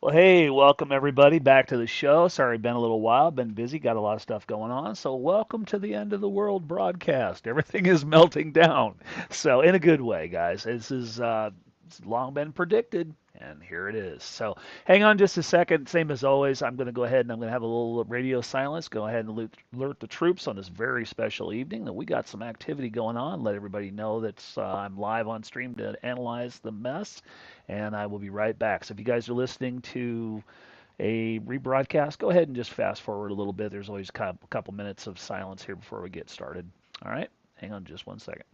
Well, hey, welcome everybody back to the show. Sorry, been a little while, been busy, got a lot of stuff going on. So, welcome to the end of the world broadcast. Everything is melting down. So, in a good way, guys. This is it's long been predicted, and here it is. So, hang on just a second. Same as always, I'm going to go ahead and I'm going to have a little radio silence. Go ahead and alert the troops on this very special evening that we got some activity going on. Let everybody know that I'm live on stream to analyze the mess and I will be right back. So if you guys are listening to a rebroadcast, go ahead and just fast forward a little bit. There's always a couple minutes of silence here before we get started. All right, hang on just one second.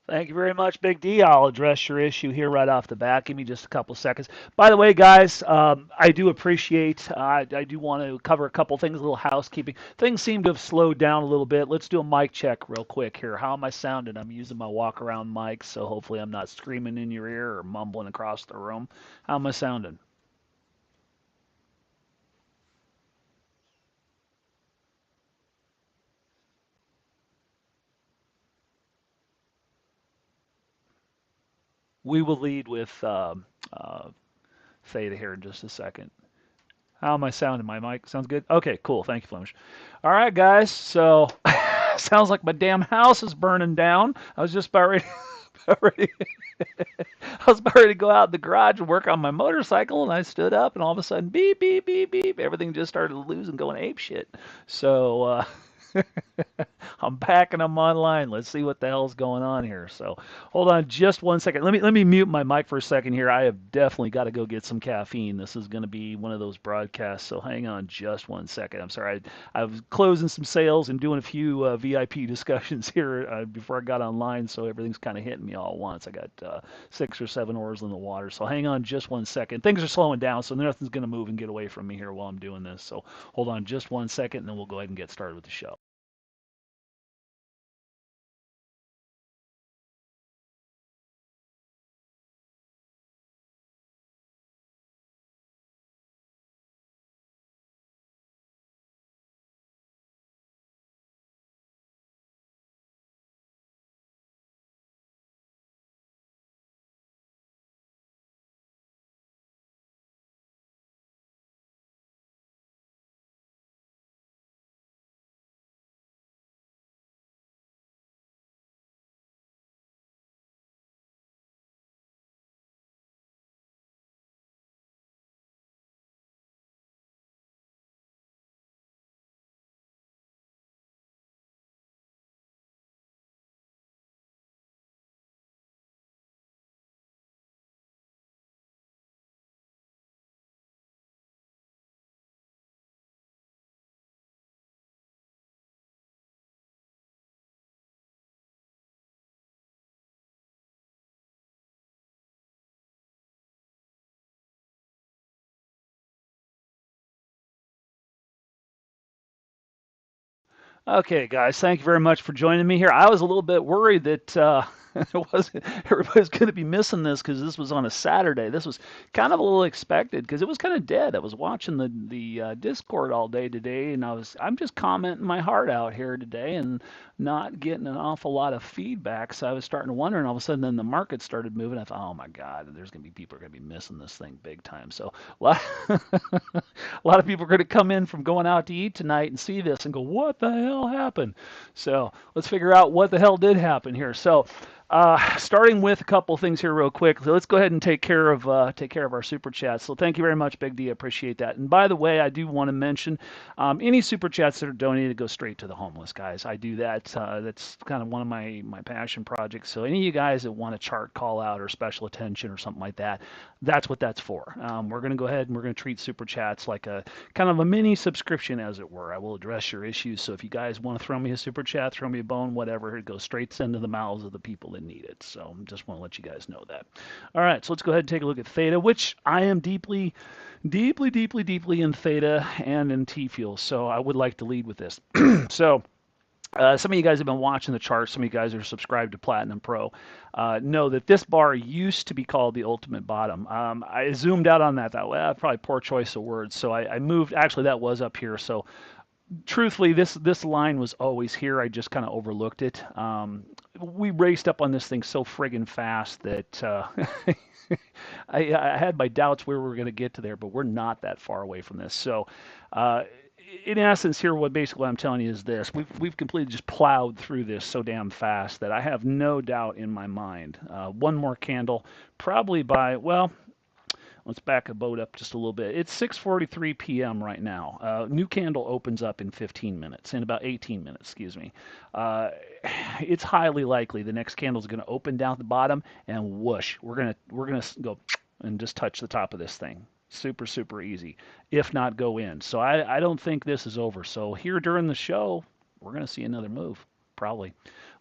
Thank you very much, Big D. I'll address your issue here right off the bat. Give me just a couple seconds. By the way, guys, I do appreciate, I do want to cover a couple things, a little housekeeping. Things seem to have slowed down a little bit. Let's do a mic check real quick here. How am I sounding? I'm using my walk around mic, so hopefully I'm not screaming in your ear or mumbling across the room. How am I sounding? We will lead with Theta here in just a second. How am I sounding? My mic sounds good? Okay, cool. Thank you, Flemish. All right, guys. So, sounds like my damn house is burning down. I was just about ready. about ready I was about ready to go out in the garage and work on my motorcycle, and I stood up, and all of a sudden, beep, beep, beep, beep, everything just started losing, going ape shit. So, I'm back and I'm online. Let's see what the hell's going on here. So hold on just one second. Let me mute my mic for a second here. I have definitely got to go get some caffeine. This is going to be one of those broadcasts. So hang on just one second. I'm sorry. I was closing some sales and doing a few VIP discussions here before I got online. So everything's kind of hitting me all at once. I got 6 or 7 oars in the water. So hang on just one second. Things are slowing down, so nothing's going to move and get away from me here while I'm doing this. So hold on just one second, and then we'll go ahead and get started with the show. Okay, guys, thank you very much for joining me here. I was a little bit worried that it wasn't everybody's going to be missing this because this was on a Saturday. This was kind of a little expected because it was kind of dead. I was watching the Discord all day today, and I'm just commenting my heart out here today and not getting an awful lot of feedback. So I was starting to wonder, and all of a sudden, then the market started moving. I thought, oh my God, there's going to be people are going to be missing this thing big time. So a lot, a lot of people are going to come in from going out to eat tonight and see this and go, what the hell happened? So let's figure out what the hell did happen here. So starting with a couple things here real quick. So let's go ahead and take care of our super chats. So thank you very much, Big D. I appreciate that. And by the way, I do want to mention any super chats that are donated go straight to the homeless guys. I do that. That's kind of one of my passion projects. So any of you guys that want a chart call out or special attention or something like that, that's what that's for. We're going to go ahead and we're going to treat super chats like a kind of a mini subscription, as it were. I will address your issues. So if you guys want to throw me a super chat, throw me a bone, whatever, it goes straight into the mouths of the people that need it. So just want to let you guys know that. All right, so let's go ahead and take a look at Theta, which I am deeply in Theta and in T Fuel. So I would like to lead with this. So some of you guys have been watching the charts. Some of you guys are subscribed to Platinum Pro. Know that this bar used to be called the ultimate bottom. I zoomed out on that. Probably poor choice of words. So I moved. Actually, that was up here. So truthfully, this line was always here. I just kind of overlooked it. We raced up on this thing so friggin' fast that I had my doubts where we were going to get to there, but we're not that far away from this. So, in essence, here, what I'm telling you is this: we've completely just plowed through this so damn fast that I have no doubt in my mind. One more candle, probably by well. Let's back a boat up just a little bit. It's 6:43 p.m. right now. New candle opens up in 15 minutes, in about 18 minutes, excuse me. Uh, it's highly likely the next candle is going to open down at the bottom and whoosh. We're gonna go and just touch the top of this thing. Super easy. If not, go in. So I don't think this is over. So here during the show, we're going to see another move, probably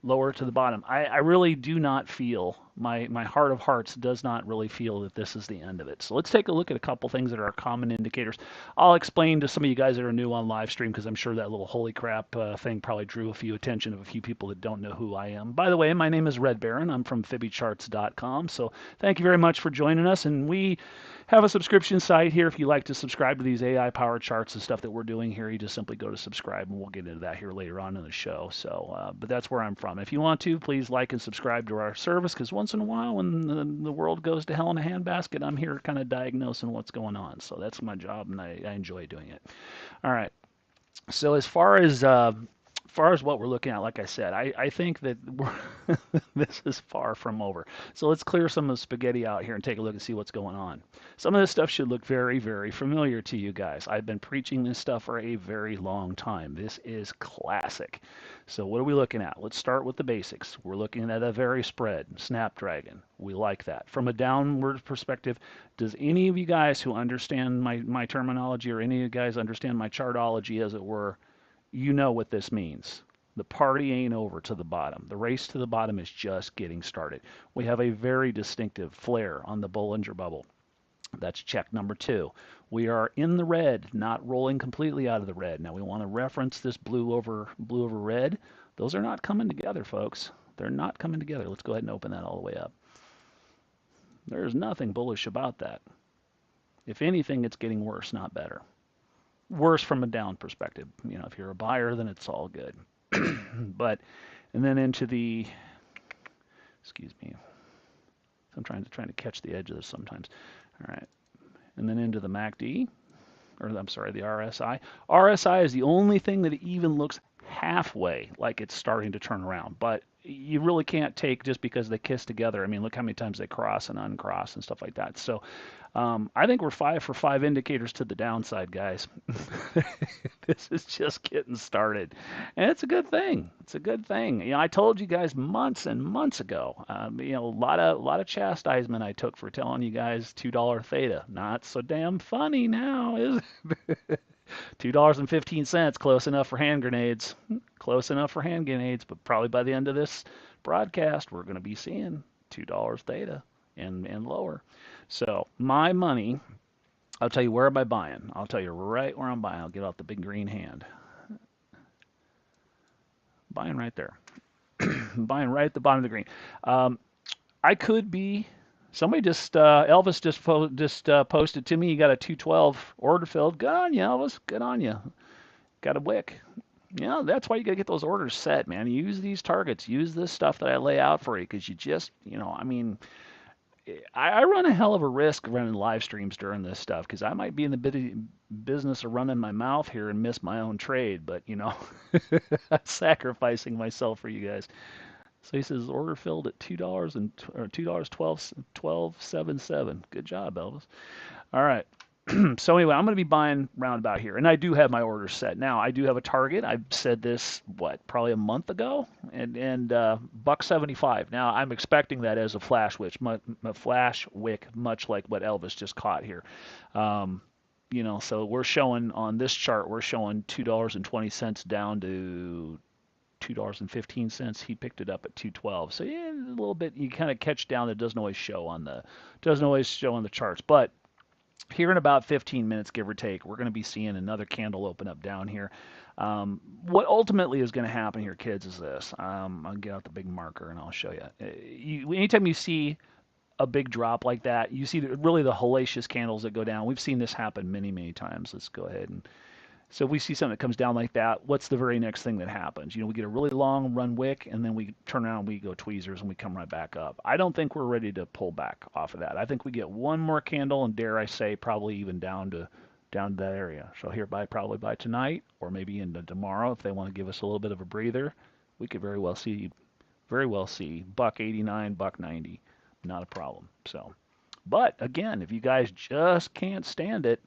lower to the bottom. I really do not feel, my heart of hearts does not really feel that this is the end of it. So let's take a look at a couple things that are common indicators. I'll explain to some of you guys that are new on live stream because I'm sure that little holy crap thing probably drew a few attention of a few people that don't know who I am. By the way, my name is Red Baron. I'm from FibbyCharts.com. So thank you very much for joining us. And we have a subscription site here. If you like to subscribe to these AI powered charts and stuff that we're doing here, you just simply go to subscribe, and we'll get into that here later on in the show. So, but that's where I'm from. If you want to, please like and subscribe to our service because once in a while, when the world goes to hell in a handbasket, I'm here kind of diagnosing what's going on. So that's my job, and I enjoy doing it. All right. So as far as what we're looking at, like I said, I think that this is far from over. So let's clear some of the spaghetti out here and take a look and see what's going on. Some of this stuff should look very familiar to you guys. I've been preaching this stuff for a very long time. This is classic. So what are we looking at? Let's start with the basics. We're looking at a very spread, Snapdragon. We like that. From a downward perspective, does any of you guys who understand my terminology or any of you guys understand my chartology, as it were, you know what this means? The party ain't over to the bottom. The race to the bottom is just getting started. We have a very distinctive flare on the Bollinger Bubble. That's check number 2. We are in the red, not rolling completely out of the red. Now we want to reference this blue over red. Those are not coming together, folks. They're not coming together. Let's go ahead and open that all the way up. There's nothing bullish about that. If anything, it's getting worse, not better. Worse from a down perspective. You know, if you're a buyer, then it's all good. But, and then into the, excuse me, I'm trying to catch the edge of this sometimes. All right, and then into the MACD, or I'm sorry, the RSI. RSI is the only thing that even looks halfway like it's starting to turn around, but you really can't take just because they kiss together. I mean, look how many times they cross and uncross and stuff like that. So I think we're 5 for 5 indicators to the downside, guys. This is just getting started, and it's a good thing. It's a good thing. You know, I told you guys months and months ago. You know, a lot of chastisement I took for telling you guys $2 theta. Not so damn funny now, is it? $2.15, close enough for hand grenades. Close enough for hand grenades, but probably by the end of this broadcast, we're going to be seeing $2 theta and lower. So my money, I'll tell you where am I buying. I'll tell you right where I'm buying. I'll get out the big green hand. Buying right there. Buying right at the bottom of the green. Um, I could be. Somebody just Elvis just posted to me. You got a 212 order filled. Good on you, Elvis. Good on you. Got a wick. Yeah, that's why you got to get those orders set, man. Use these targets. Use this stuff that I lay out for you because you just, I mean, I run a hell of a risk running live streams during this stuff because I might be in the business of running my mouth here and miss my own trade, but sacrificing myself for you guys. So he says order filled at $2 and or $2.12.77. Good job, Elvis. All right. So anyway, I'm going to be buying roundabout here, and I do have my orders set now. I do have a target. I said this probably a month ago, and buck 75. Now I'm expecting that as a flash wick, much like what Elvis just caught here. Um, so we're showing on this chart, we're showing $2.20 down to $2.15. He picked it up at 212. So yeah, a little bit you kind of catch down that doesn't always show on the charts, but here in about 15 minutes, give or take, we're going to be seeing another candle open up down here. What ultimately is going to happen here, kids, is this. I'll get out the big marker and I'll show you. Anytime you see a big drop like that, you see really the hellacious candles that go down. We've seen this happen many, many times. Let's go ahead and so if we see something that comes down like that, what's the very next thing that happens? We get a really long run wick, and then we turn around, we go tweezers, and we come right back up. I don't think we're ready to pull back off of that. I think we get one more candle, and dare I say, probably even down to that area. So probably by tonight, or maybe into tomorrow, if they want to give us a little bit of a breather, we could very well see buck 89, buck 90, not a problem. So, but again, if you guys just can't stand it,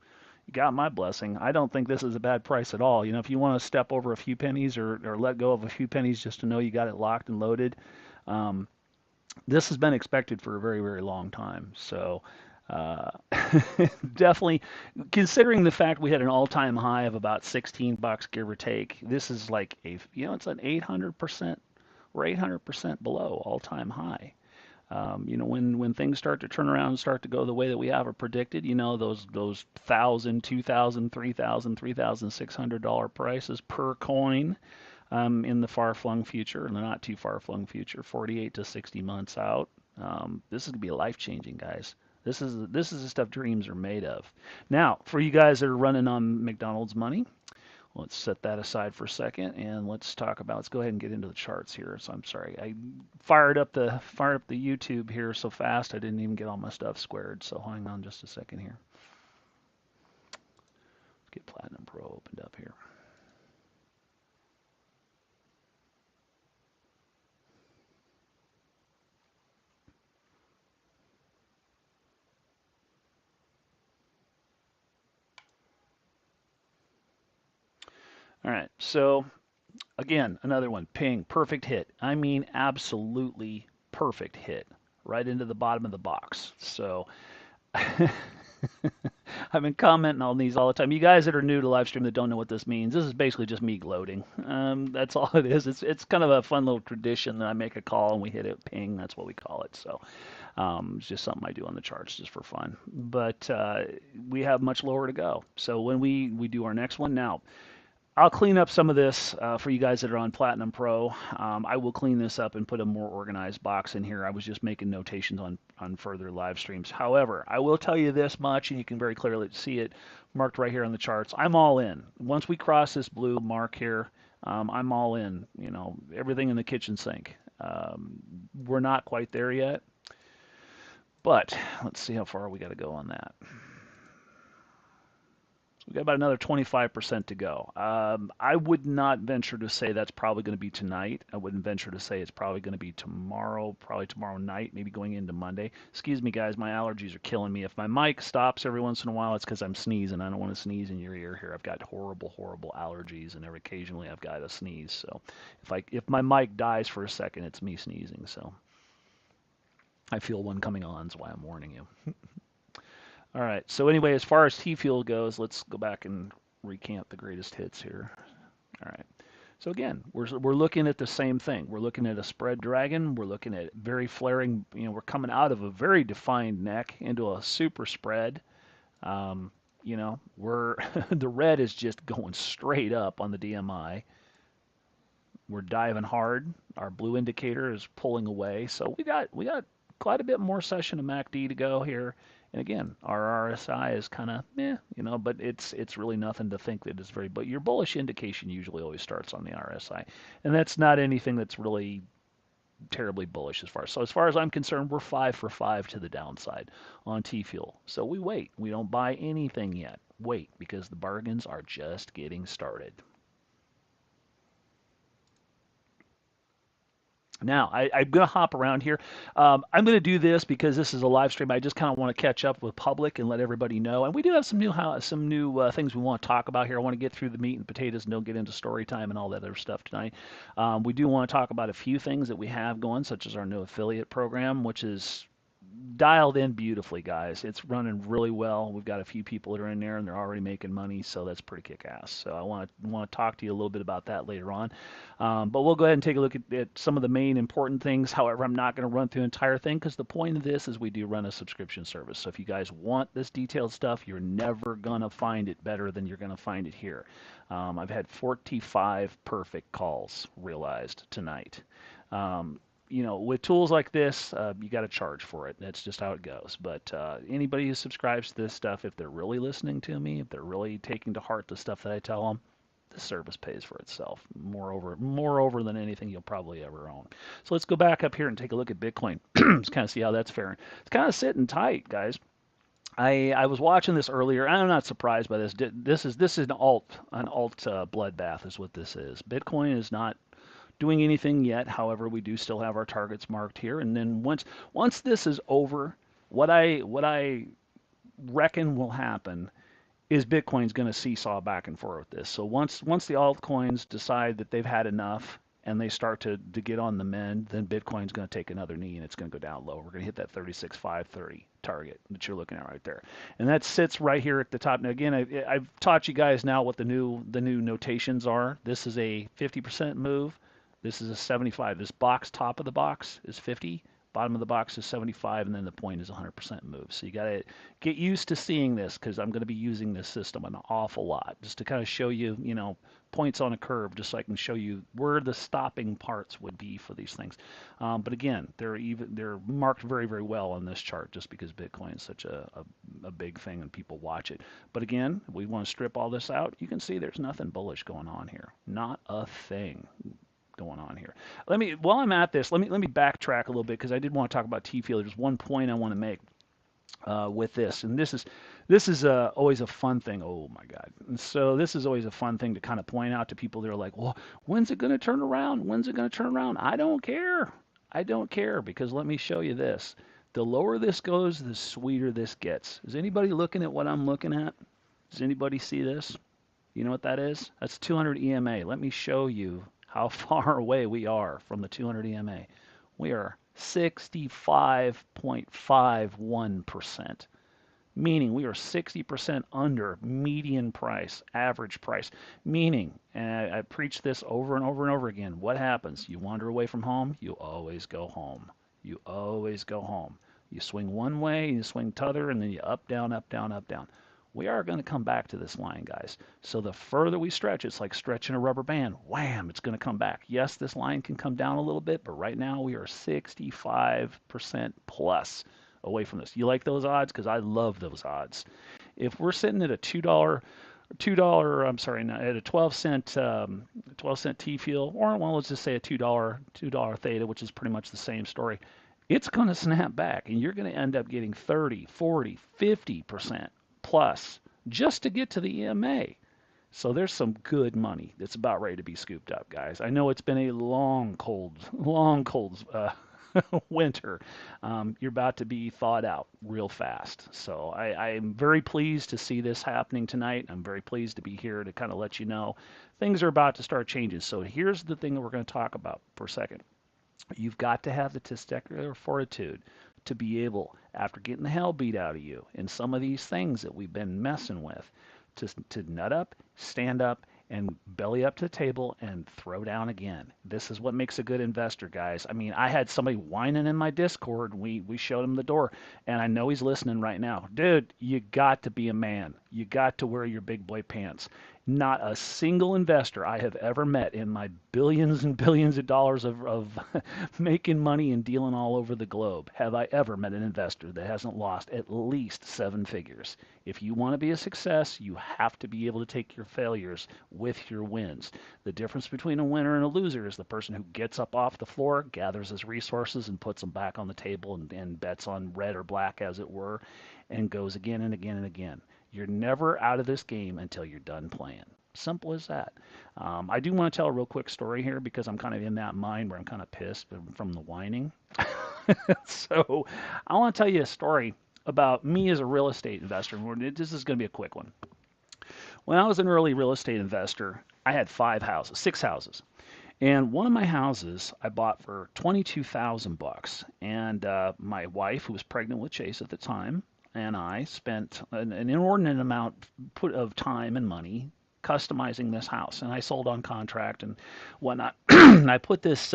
you got my blessing. I don't think this is a bad price at all. If you want to step over a few pennies or let go of a few pennies just to know you got it locked and loaded, um, this has been expected for a very, very long time. So uh, definitely, considering the fact we had an all-time high of about 16 bucks, give or take, this is like it's an 800%. We're 800% below all-time high. When things start to turn around and start to go the way that we have it predicted, those $1,000, $2,000, $3,000, $3,600 prices per coin in the far-flung future, and the not too far-flung future, 48 to 60 months out. This is gonna be life-changing, guys. This is the stuff dreams are made of. Now, for you guys that are running on McDonald's money, let's set that aside for a second and let's go ahead and get into the charts here. So I'm sorry, I fired up the YouTube here so fast I didn't even get all my stuff squared. So hang on just a second here. Let's get Platinum Pro opened up here. All right, so again, another one, ping, perfect hit. I mean, absolutely perfect hit right into the bottom of the box. So I've been commenting on these all the time. You guys that are new to live stream that don't know what this means, this is basically just me gloating. That's all it is. It's kind of a fun little tradition that I make a call and we hit it, ping. That's what we call it. So it's just something I do on the charts just for fun. But we have much lower to go. So when we do our next one now, I'll clean up some of this for you guys that are on Platinum Pro. I will clean this up and put a more organized box in here. I was just making notations on further live streams. However, I will tell you this much, and you can very clearly see it marked right here on the charts. I'm all in. Once we cross this blue mark here, I'm all in. Everything in the kitchen sink. We're not quite there yet, but let's see how far we got to go on that. We've got about another 25% to go. I would not venture to say that's probably going to be tonight. I wouldn't venture to say it's probably going to be tomorrow, probably tomorrow night, maybe going into Monday. Excuse me, guys, my allergies are killing me. If my mic stops every once in a while, it's because I'm sneezing. I don't want to sneeze in your ear here. I've got horrible, horrible allergies, and occasionally I've got to sneeze. So if my mic dies for a second, it's me sneezing. So I feel one coming on. That's why I'm warning you. All right. So anyway, as far as T-Fuel goes, let's go back and recant the greatest hits here. All right. So again, we're looking at the same thing. We're looking at a spread dragon. We're looking at very flaring. We're coming out of a very defined neck into a super spread. We're the red is just going straight up on the DMI. We're diving hard. Our blue indicator is pulling away. So we got quite a bit more session of MACD to go here. And again, our RSI is kind of but it's really nothing to think that it's very. But your bullish indication usually always starts on the RSI, and that's not anything that's really terribly bullish as far. So as far as I'm concerned, we're 5 for 5 to the downside on T fuel. So we wait. We don't buy anything yet. Wait, because the bargains are just getting started. Now, I'm going to hop around here. I'm going to do this because this is a live stream. I just kind of want to catch up with public and let everybody know. And we do have some new things we want to talk about here. I want to get through the meat and potatoes and don't get into story time and all that other stuff tonight. We do want to talk about a few things that we have going, such as our new affiliate program, which is dialed in beautifully, guys. It's running really well. We've got a few people that are in there and they're already making money, so that's pretty kick-ass. So I want to talk to you a little bit about that later on. But we'll go ahead and take a look at some of the main important things. However, I'm not going to run through the entire thing because the point of this is we do run a subscription service. So if you guys want this detailed stuff, you're never going to find it better than you're going to find it here. I've had 45 perfect calls realized tonight. With tools like this, you got to charge for it. That's just how it goes. But anybody who subscribes to this stuff, if they're really listening to me, if they're really taking to heart the stuff that I tell them, the service pays for itself. Moreover than anything you'll probably ever own. So let's go back up here and take a look at Bitcoin. Let's kind of see how that's faring. It's kind of sitting tight, guys. I was watching this earlier. I'm not surprised by this. This is an alt bloodbath is what this is. Bitcoin is not doing anything yet. However, we do still have our targets marked here. And then once this is over, what I reckon will happen is Bitcoin's going to seesaw back and forth with this. So once the altcoins decide that they've had enough and they start to get on the mend, then Bitcoin's going to take another knee and it's going to go down low. We're going to hit that 36,530 target that you're looking at right there, and that sits right here at the top. Now again, I've taught you guys now what the new notations are. This is a 50% move. This is a 75. This box, top of the box, is 50. Bottom of the box is 75, and then the point is 100% move. So you got to get used to seeing this because I'm going to be using this system an awful lot just to kind of show you, points on a curve, just so I can show you where the stopping parts would be for these things. But again, they're marked very, very well on this chart just because Bitcoin is such a big thing and people watch it. But again, we want to strip all this out. You can see there's nothing bullish going on here. Not a thing going on here. While I'm at this, let me backtrack a little bit because I did want to talk about T-Field. There's one point I want to make with this, and this is always a fun thing. Oh my God! And so this is always a fun thing to kind of point out to people that are like, well, when's it going to turn around? When's it going to turn around? I don't care. I don't care because let me show you this. The lower this goes, the sweeter this gets. Is anybody looking at what I'm looking at? Does anybody see this? You know what that is? That's 200 EMA. Let me show you how far away we are from the 200 EMA. We are 65.51%, meaning we are 60% under median price, average price, meaning, and I preach this over and over and over again, what happens? You wander away from home, you always go home. You always go home. You swing one way, you swing t'other, and then you up, down, up, down, up, down. We are going to come back to this line, guys. So the further we stretch, it's like stretching a rubber band. Wham, it's going to come back. Yes, this line can come down a little bit, but right now we are 65% plus away from this. You like those odds? Because I love those odds. If we're sitting at a at a 12-cent T-Field, or well, let's just say a $2 Theta, which is pretty much the same story, it's going to snap back, and you're going to end up getting 30, 40, 50% plus just to get to the EMA. So there's some good money that's about ready to be scooped up, guys. I know it's been a long, cold winter. You're about to be thawed out real fast. So I'm very pleased to see this happening tonight. I'm very pleased to be here to kind of let you know things are about to start changing. So here's the thing that we're going to talk about for a second. You've got to have the testicular fortitude to be able, after getting the hell beat out of you in some of these things that we've been messing with, to nut up, stand up, and belly up to the table and throw down again. This is what makes a good investor, guys. I mean, I had somebody whining in my Discord. We showed him the door, and I know he's listening right now. Dude, you got to be a man. You got to wear your big boy pants. Not a single investor I have ever met in my billions and billions of dollars of making money and dealing all over the globe have I ever met an investor that hasn't lost at least seven figures. If you want to be a success, you have to be able to take your failures with your wins. The difference between a winner and a loser is the person who gets up off the floor, gathers his resources, and puts them back on the table and bets on red or black, as it were, and goes again and again and again. You're never out of this game until you're done playing. Simple as that. I do want to tell a real quick story here because I'm kind of in that mind where I'm kind of pissed from the whining. So I want to tell you a story about me as a real estate investor. This is going to be a quick one. When I was an early real estate investor, I had six houses. And one of my houses I bought for 22,000 bucks. And my wife, who was pregnant with Chase at the time, and I spent an inordinate amount of time and money customizing this house. And I sold on contract and whatnot. And I put this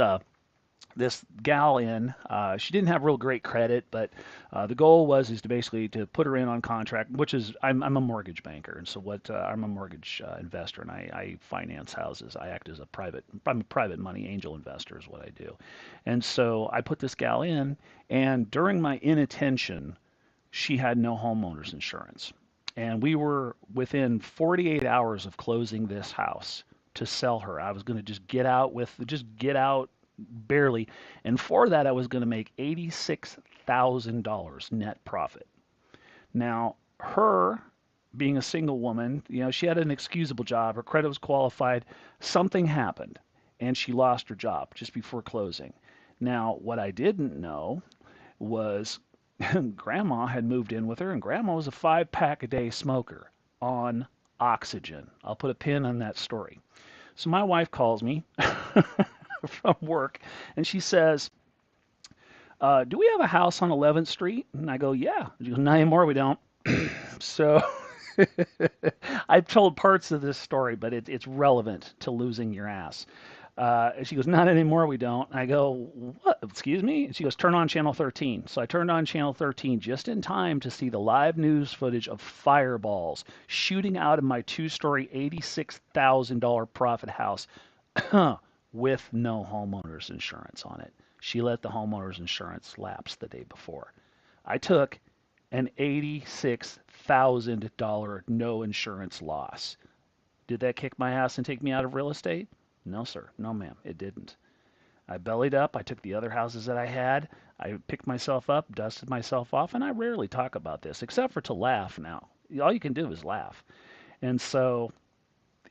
gal in. She didn't have real great credit, but the goal was is to basically to put her in on contract, which is I'm a mortgage banker, and so I'm a mortgage investor, and I finance houses. I act as I'm a private money angel investor is what I do, and so I put this gal in, and during my inattention, she had no homeowners insurance, and we were within 48 hours of closing this house to sell her. I was going to just get out barely. And for that, I was going to make $86,000 net profit. Now, her being a single woman, she had an excusable job. Her credit was qualified. Something happened, and she lost her job just before closing. Now, what I didn't know was Grandma had moved in with her, and Grandma was a 5-pack a day smoker on oxygen. I'll put a pin on that story. So my wife calls me from work, and she says, do we have a house on 11th Street? And I go, yeah. She goes, not anymore, we don't. So I've told parts of this story, but it's relevant to losing your ass. And she goes, not anymore, we don't. And I go, what? Excuse me? And she goes, turn on channel 13. So I turned on channel 13 just in time to see the live news footage of fireballs shooting out of my two-story $86,000 profit house with no homeowners insurance on it. She let the homeowners insurance lapse the day before. I took an $86,000 no insurance loss. Did that kick my ass and take me out of real estate? No, sir. No, ma'am. It didn't. I bellied up. I took the other houses that I had. I picked myself up, dusted myself off, and I rarely talk about this, except for to laugh now. All you can do is laugh. And so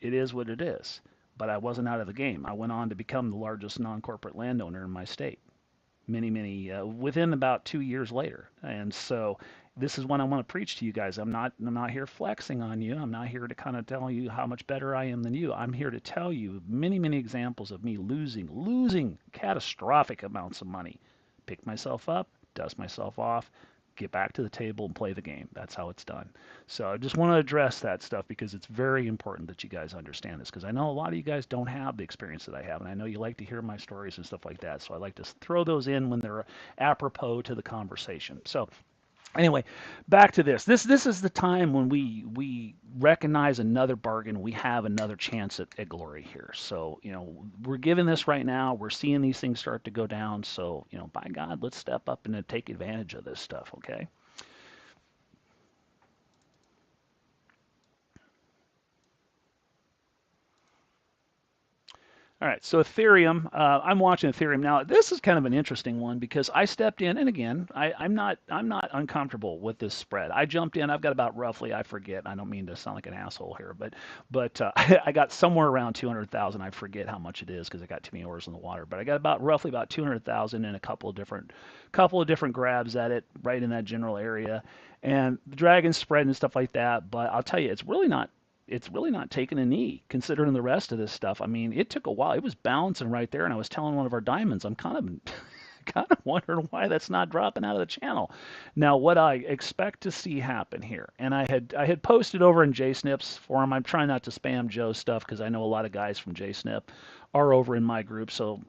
it is what it is. But I wasn't out of the game. I went on to become the largest non-corporate landowner in my state within about 2 years later. And so this is what I want to preach to you guys. I'm not here flexing on you. I'm not here to kind of tell you how much better I am than you. I'm here to tell you many examples of me losing catastrophic amounts of money. Pick myself up, dust myself off, get back to the table and play the game. That's how it's done. So I just want to address that stuff because it's very important that you guys understand this, because I know a lot of you guys don't have the experience that I have, and I know you like to hear my stories and stuff like that. So I like to throw those in when they're apropos to the conversation. So anyway, back to this. This is the time when we recognize another bargain. We have another chance at glory here. So, we're given this right now. We're seeing these things start to go down. So, by God, let's step up and take advantage of this stuff, okay? All right, so Ethereum, I'm watching Ethereum now. This is kind of an interesting one because I stepped in, and again, I'm not uncomfortable with this spread. I jumped in. I've got about roughly, I forget. I don't mean to sound like an asshole here, but I got somewhere around 200,000. I forget how much it is because I got too many oars in the water. But I got roughly about 200,000 and a couple of different grabs at it right in that general area, and the dragon spread and stuff like that. But I'll tell you, it's really not taking a knee considering the rest of this stuff. I mean, it took a while. It was bouncing right there, and I was telling one of our diamonds, I'm kind of kind of wondering why that's not dropping out of the channel. Now, what I expect to see happen here, and I had posted over in JSNIP's forum. I'm trying not to spam Joe's stuff because I know a lot of guys from JSNIP are over in my group, so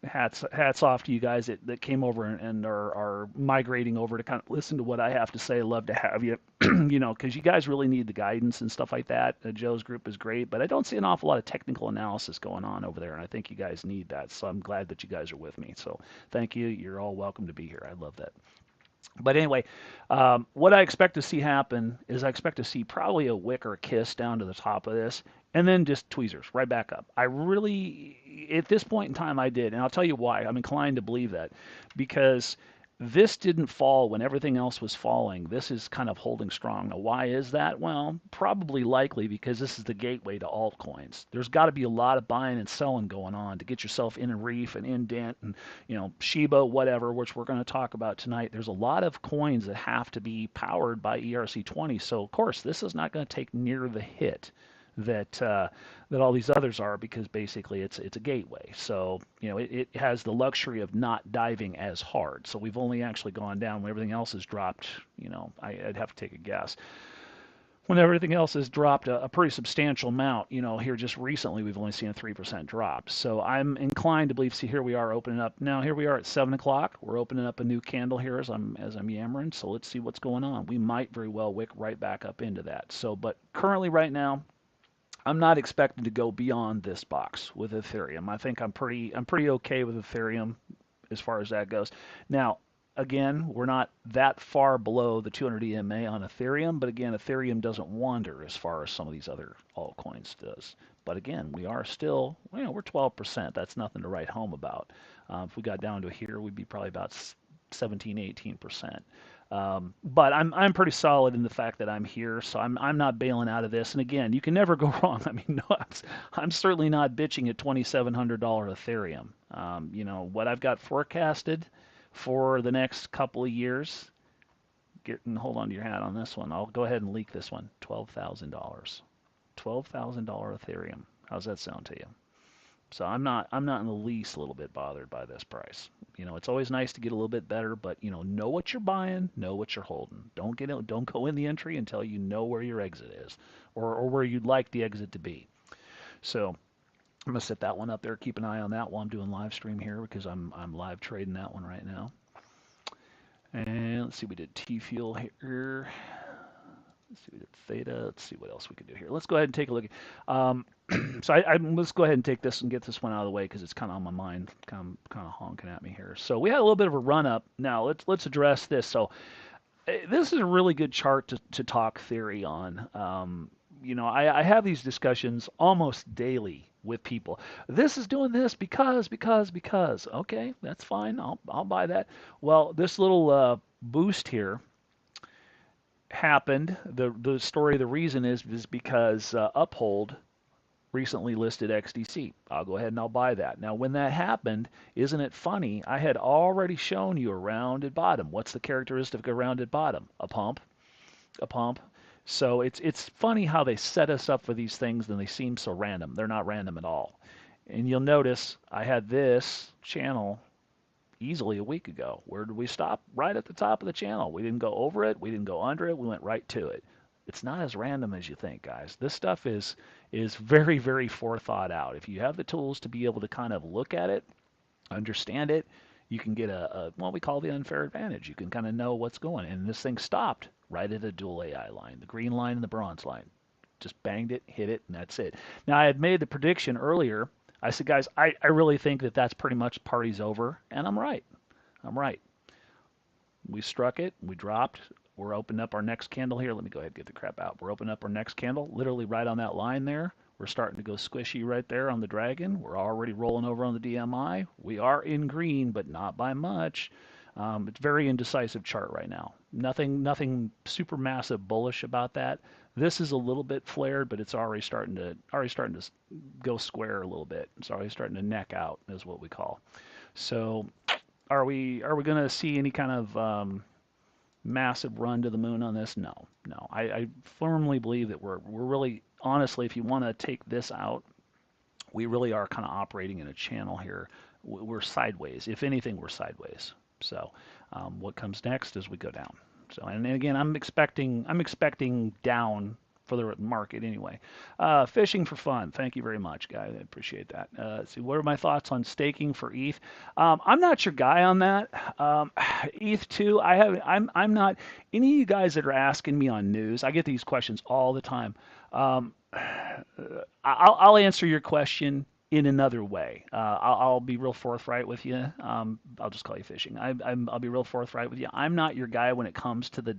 hats off to you guys that came over and are migrating over to kind of listen to what I have to say. Love to have you, because you guys really need the guidance and stuff like that. Joe's group is great, but I don't see an awful lot of technical analysis going on over there, and I think you guys need that. So I'm glad that you guys are with me. So thank you. You're all welcome to be here. I love that. But anyway, what I expect to see happen is I expect to see probably a wick or a kiss down to the top of this, and then just tweezers right back up. I really, at this point in time, I did, and I'll tell you why. I'm inclined to believe that because this didn't fall when everything else was falling. This is kind of holding strong. Now, why is that? Well, probably likely because this is the gateway to altcoins. There's got to be a lot of buying and selling going on to get yourself in a reef and indent and Shiba, whatever, which we're going to talk about tonight. There's a lot of coins that have to be powered by ERC20. So of course, this is not going to take near the hit that all these others are because basically it's a gateway. So it has the luxury of not diving as hard. So we've only actually gone down when everything else has dropped. I'd have to take a guess. When everything else has dropped a pretty substantial amount, here just recently we've only seen a 3% drop. So I'm inclined to believe. See, here we are opening up now. Here we are at 7 o'clock. We're opening up a new candle here as I'm yammering. So let's see what's going on. We might very well wick right back up into that. So, but currently right now, I'm not expecting to go beyond this box with Ethereum. I think I'm pretty okay with Ethereum as far as that goes. Now, again, we're not that far below the 200 EMA on Ethereum, but again, Ethereum doesn't wander as far as some of these other altcoins does. But again, we are still, we're 12%. That's nothing to write home about. If we got down to here, we'd be probably about 17, 18%. But I'm pretty solid in the fact that I'm here, so I'm not bailing out of this. And again, you can never go wrong. I mean, no, I'm certainly not bitching at $2,700 Ethereum. What I've got forecasted for the next couple of years. Hold on to your hat on this one. I'll go ahead and leak this one. $12,000. $12,000 Ethereum. How's that sound to you? So I'm not in the least a little bit bothered by this price. It's always nice to get a little bit better, but know what you're buying, know what you're holding. Don't go in the entry until you know where your exit is, or where you'd like the exit to be. So I'm gonna set that one up there. Keep an eye on that while I'm doing live stream here because I'm live trading that one right now. And let's see, we did T Fuel here. Let's see, we did Theta. Let's see what else we can do here. Let's go ahead and take a look. So let's go ahead and take this and get this one out of the way because it's kind of on my mind, kind of honking at me here. So we had a little bit of a run up. Now let's address this. So this is a really good chart to talk theory on. I have these discussions almost daily with people. This is doing this because. Okay, that's fine. I'll buy that. Well, this little boost here happened. The story, the reason is because Uphold recently listed XDC. I'll go ahead and I'll buy that. Now, when that happened, isn't it funny? I had already shown you a rounded bottom. What's the characteristic of a rounded bottom? A pump. So it's funny how they set us up for these things and they seem so random. They're not random at all. And you'll notice I had this channel easily a week ago. Where did we stop? Right at the top of the channel. We didn't go over it. We didn't go under it. We went right to it. It's not as random as you think, guys. This stuff is very, very forethought out. If you have the tools to be able to kind of look at it, understand it, you can get what we call the unfair advantage. You can kind of know what's going. And this thing stopped right at a dual AI line, the green line and the bronze line. Just banged it, hit it, and that's it. Now, I had made the prediction earlier. I said, guys, I really think that that's pretty much party's over. And I'm right. We struck it. We dropped. We're opening up our next candle here. Let me go ahead and get the crap out. We're opening up our next candle, literally right on that line there. We're starting to go squishy right there on the dragon. We're already rolling over on the DMI. We are in green, but not by much. It's very indecisive chart right now. Nothing super massive bullish about that. This is a little bit flared, but it's already starting to go square a little bit. It's already starting to neck out, is what we call. So, are we going to see any kind of massive run to the moon on this? No. I firmly believe that we're really, honestly, if you want to take this out, we really are kind of operating in a channel here. We're sideways. If anything, we're sideways. So what comes next is we go down. So, and again, I'm expecting down for the market anyway. Fishing for fun. Thank you very much, guys. I appreciate that. Let's see, what are my thoughts on staking for ETH? I'm not your guy on that. ETH too. I'm not. Any of you guys that are asking me on news, I get these questions all the time. Um, I'll answer your question in another way. I'll be real forthright with you. I'll just call you fishing. I'll be real forthright with you. I'm not your guy when it comes to the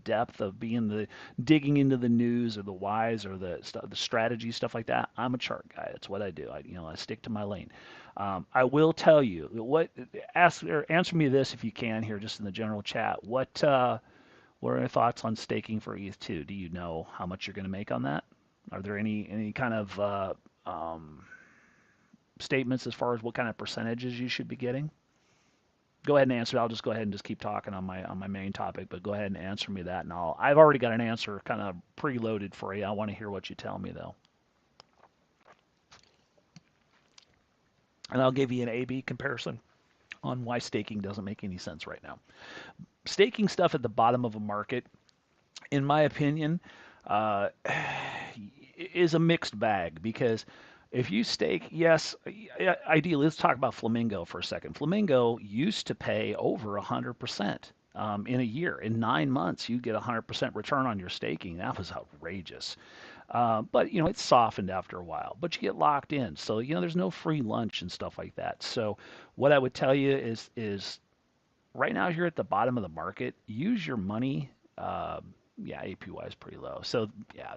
depth of being the digging into the news or the whys or the strategy stuff like that. I'm a chart guy. That's what I do. I stick to my lane. I will tell you what ask or answer me this if you can here, just in the general chat. What are your thoughts on staking for ETH2? Do you know how much you're going to make on that? Are there any kind of statements as far as what kind of percentages you should be getting? Go ahead and answer. I'll just go ahead and just keep talking on my main topic, but go ahead and answer me that, and I've already got an answer kind of preloaded for you. I want to hear what you tell me though, and I'll give you an A/B comparison on why staking doesn't make any sense right now. Staking stuff at the bottom of a market, in my opinion, uh, is a mixed bag because if you stake, yes, ideally, let's talk about Flamingo for a second. Flamingo used to pay over 100% in a year. In 9 months, you get 100% return on your staking. That was outrageous. But it's softened after a while. But you get locked in, so there's no free lunch and stuff like that. So what I would tell you is right now you're at the bottom of the market. Use your money. Yeah, APY is pretty low. So yeah,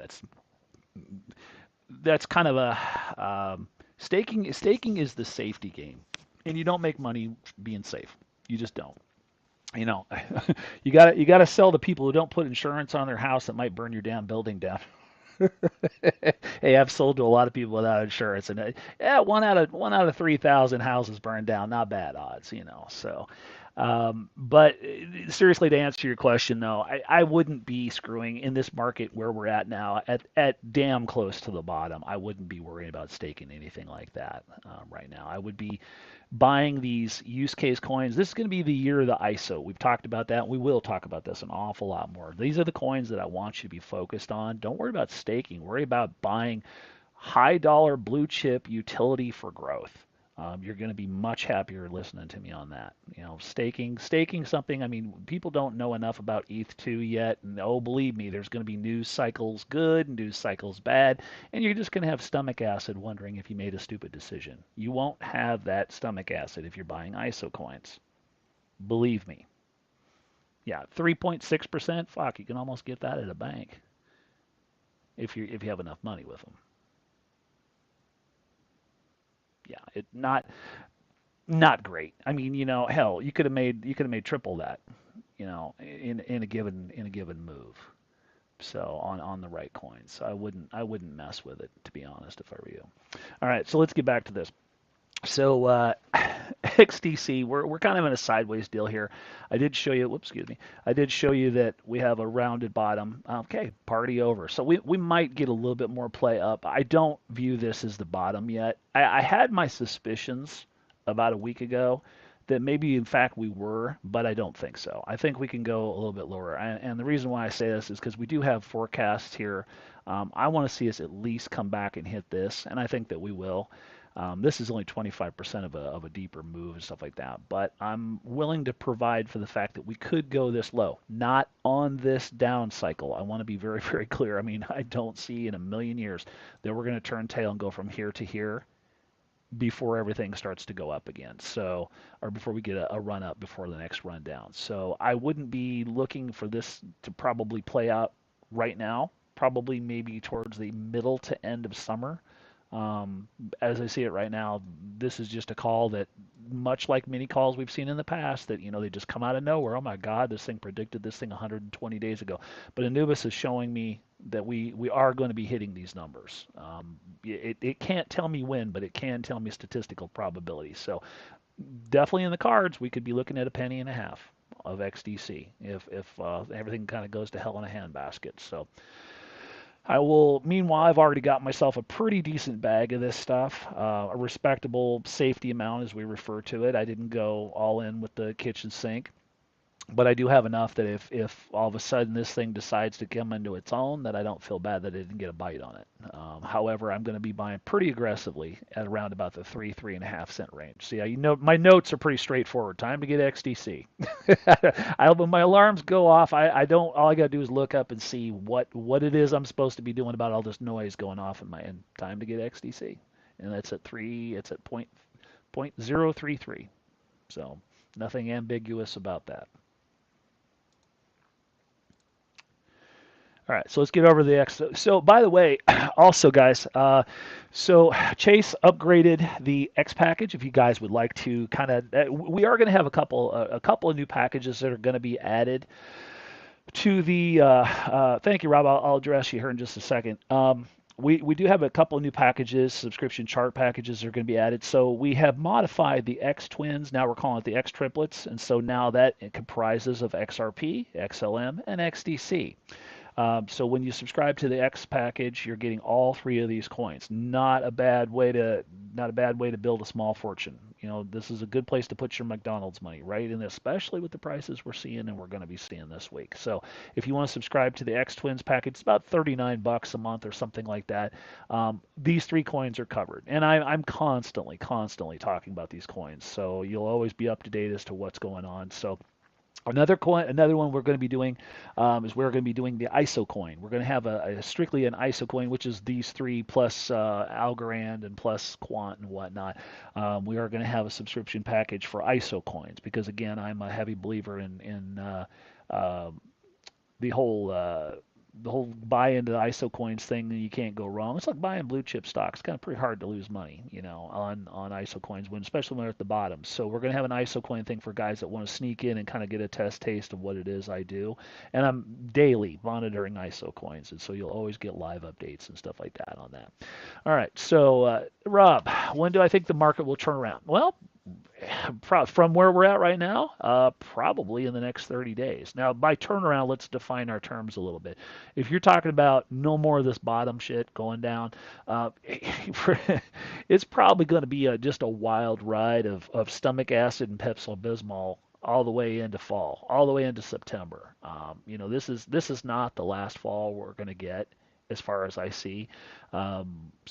that's kind of a staking. Staking is the safety game, and you don't make money being safe. You just don't. You know, you gotta sell to people who don't put insurance on their house that might burn your damn building down. Hey, I've sold to a lot of people without insurance, and yeah, one out of 3,000 houses burned down. Not bad odds, So, but seriously, to answer your question, though, I wouldn't be screwing in this market where we're at now, at damn close to the bottom. I wouldn't be worrying about staking anything like that right now. I would be buying these use case coins. This is going to be the year of the ISO. We've talked about that. We will talk about this an awful lot more. These are the coins that I want you to be focused on. Don't worry about staking. Worry about buying high dollar blue chip utility for growth. You're going to be much happier listening to me on that. Staking something. I mean, people don't know enough about ETH2 yet, and oh, believe me, there's going to be news cycles good and news cycles bad, and you're just going to have stomach acid wondering if you made a stupid decision. You won't have that stomach acid if you're buying ISO coins. Believe me. Yeah, 3.6%. Fuck, you can almost get that at a bank if you have enough money with them. Yeah, it not great. I mean, hell, you could have made triple that, in a given move. So on the right coins. So I wouldn't mess with it, to be honest, if I were you. All right, so let's get back to this. So XDC, we're kind of in a sideways deal here. I did show you, whoops, excuse me. I did show you that we have a rounded bottom. Okay, party over. So we might get a little bit more play up. I don't view this as the bottom yet. I had my suspicions about a week ago that maybe in fact we were, but I don't think so. I think we can go a little bit lower. And the reason why I say this is because we do have forecasts here. I want to see us at least come back and hit this, and I think that we will. This is only 25% of a deeper move and stuff like that, but I'm willing to provide for the fact that we could go this low, not on this down cycle. I want to be very, very clear. I mean, I don't see in a million years that we're going to turn tail and go from here to here before everything starts to go up again. So, or before we get a run up before the next run down. So I wouldn't be looking for this to probably play out right now. Probably maybe towards the middle to end of summer. As I see it right now, this is just a call that, much like many calls we've seen in the past, that they just come out of nowhere. Oh my God, this thing predicted this thing 120 days ago. But Anubis is showing me that we are going to be hitting these numbers. It can't tell me when, but it can tell me statistical probability. So definitely in the cards, we could be looking at a penny and a half of XDC if everything kind of goes to hell in a handbasket. So. Meanwhile, I've already got myself a pretty decent bag of this stuff, a respectable safety amount as we refer to it. I didn't go all in with the kitchen sink. But I do have enough that if all of a sudden this thing decides to come into its own, that I don't feel bad that I didn't get a bite on it. However, I'm going to be buying pretty aggressively at around about the 3.5 cent range. See, you know, my notes are pretty straightforward. Time to get XDC. When my alarms go off, I don't. All I got to do is look up and see what it is I'm supposed to be doing about all this noise going off in my end. Time to get XDC, and that's at three. It's at point 0.033. So nothing ambiguous about that. All right, so let's get over the X. So, by the way, also, guys, so Chase upgraded the X package. If you guys would like to kind of, we are going to have a couple of new packages that are going to be added to the. Thank you, Rob. I'll address you here in just a second. We do have a couple of new packages, subscription chart packages that are going to be added. So we have modified the X twins. Now we're calling it the X triplets, and so now that it comprises of XRP, XLM, and XDC. So when you subscribe to the X package, you're getting all three of these coins. Not a bad way to build a small fortune. You know, this is a good place to put your McDonald's money, right? And especially with the prices we're seeing and we're going to be seeing this week. So if you want to subscribe to the X Twins package, it's about $39 a month or something like that. These three coins are covered, and I'm constantly talking about these coins, so you'll always be up to date as to what's going on. So another one we're going to be doing is we're going to be doing the ISO coin. We're going to have a strictly an ISO coin, which is these three plus Algorand and plus Quant and whatnot. We are going to have a subscription package for ISO coins because again, I'm a heavy believer in uh, the whole buy into the ISO coins thing, and you can't go wrong. It's like buying blue chip stocks. It's kind of pretty hard to lose money, you know, on ISO coins when, especially when they're at the bottom. So we're gonna have an ISO coin thing for guys that want to sneak in and kind of get a test taste of what it is I do. And I'm daily monitoring ISO coins, and so you'll always get live updates and stuff like that on that. All right, so Rob, when do I think the market will turn around? Well, from where we're at right now, probably in the next 30 days. Now, by turnaround, let's define our terms a little bit. If you're talking about no more of this bottom shit going down, it's probably going to be just a wild ride of stomach acid and Pepto-Bismol all the way into fall, all the way into September. You know, this is not the last fall we're going to get as far as I see. So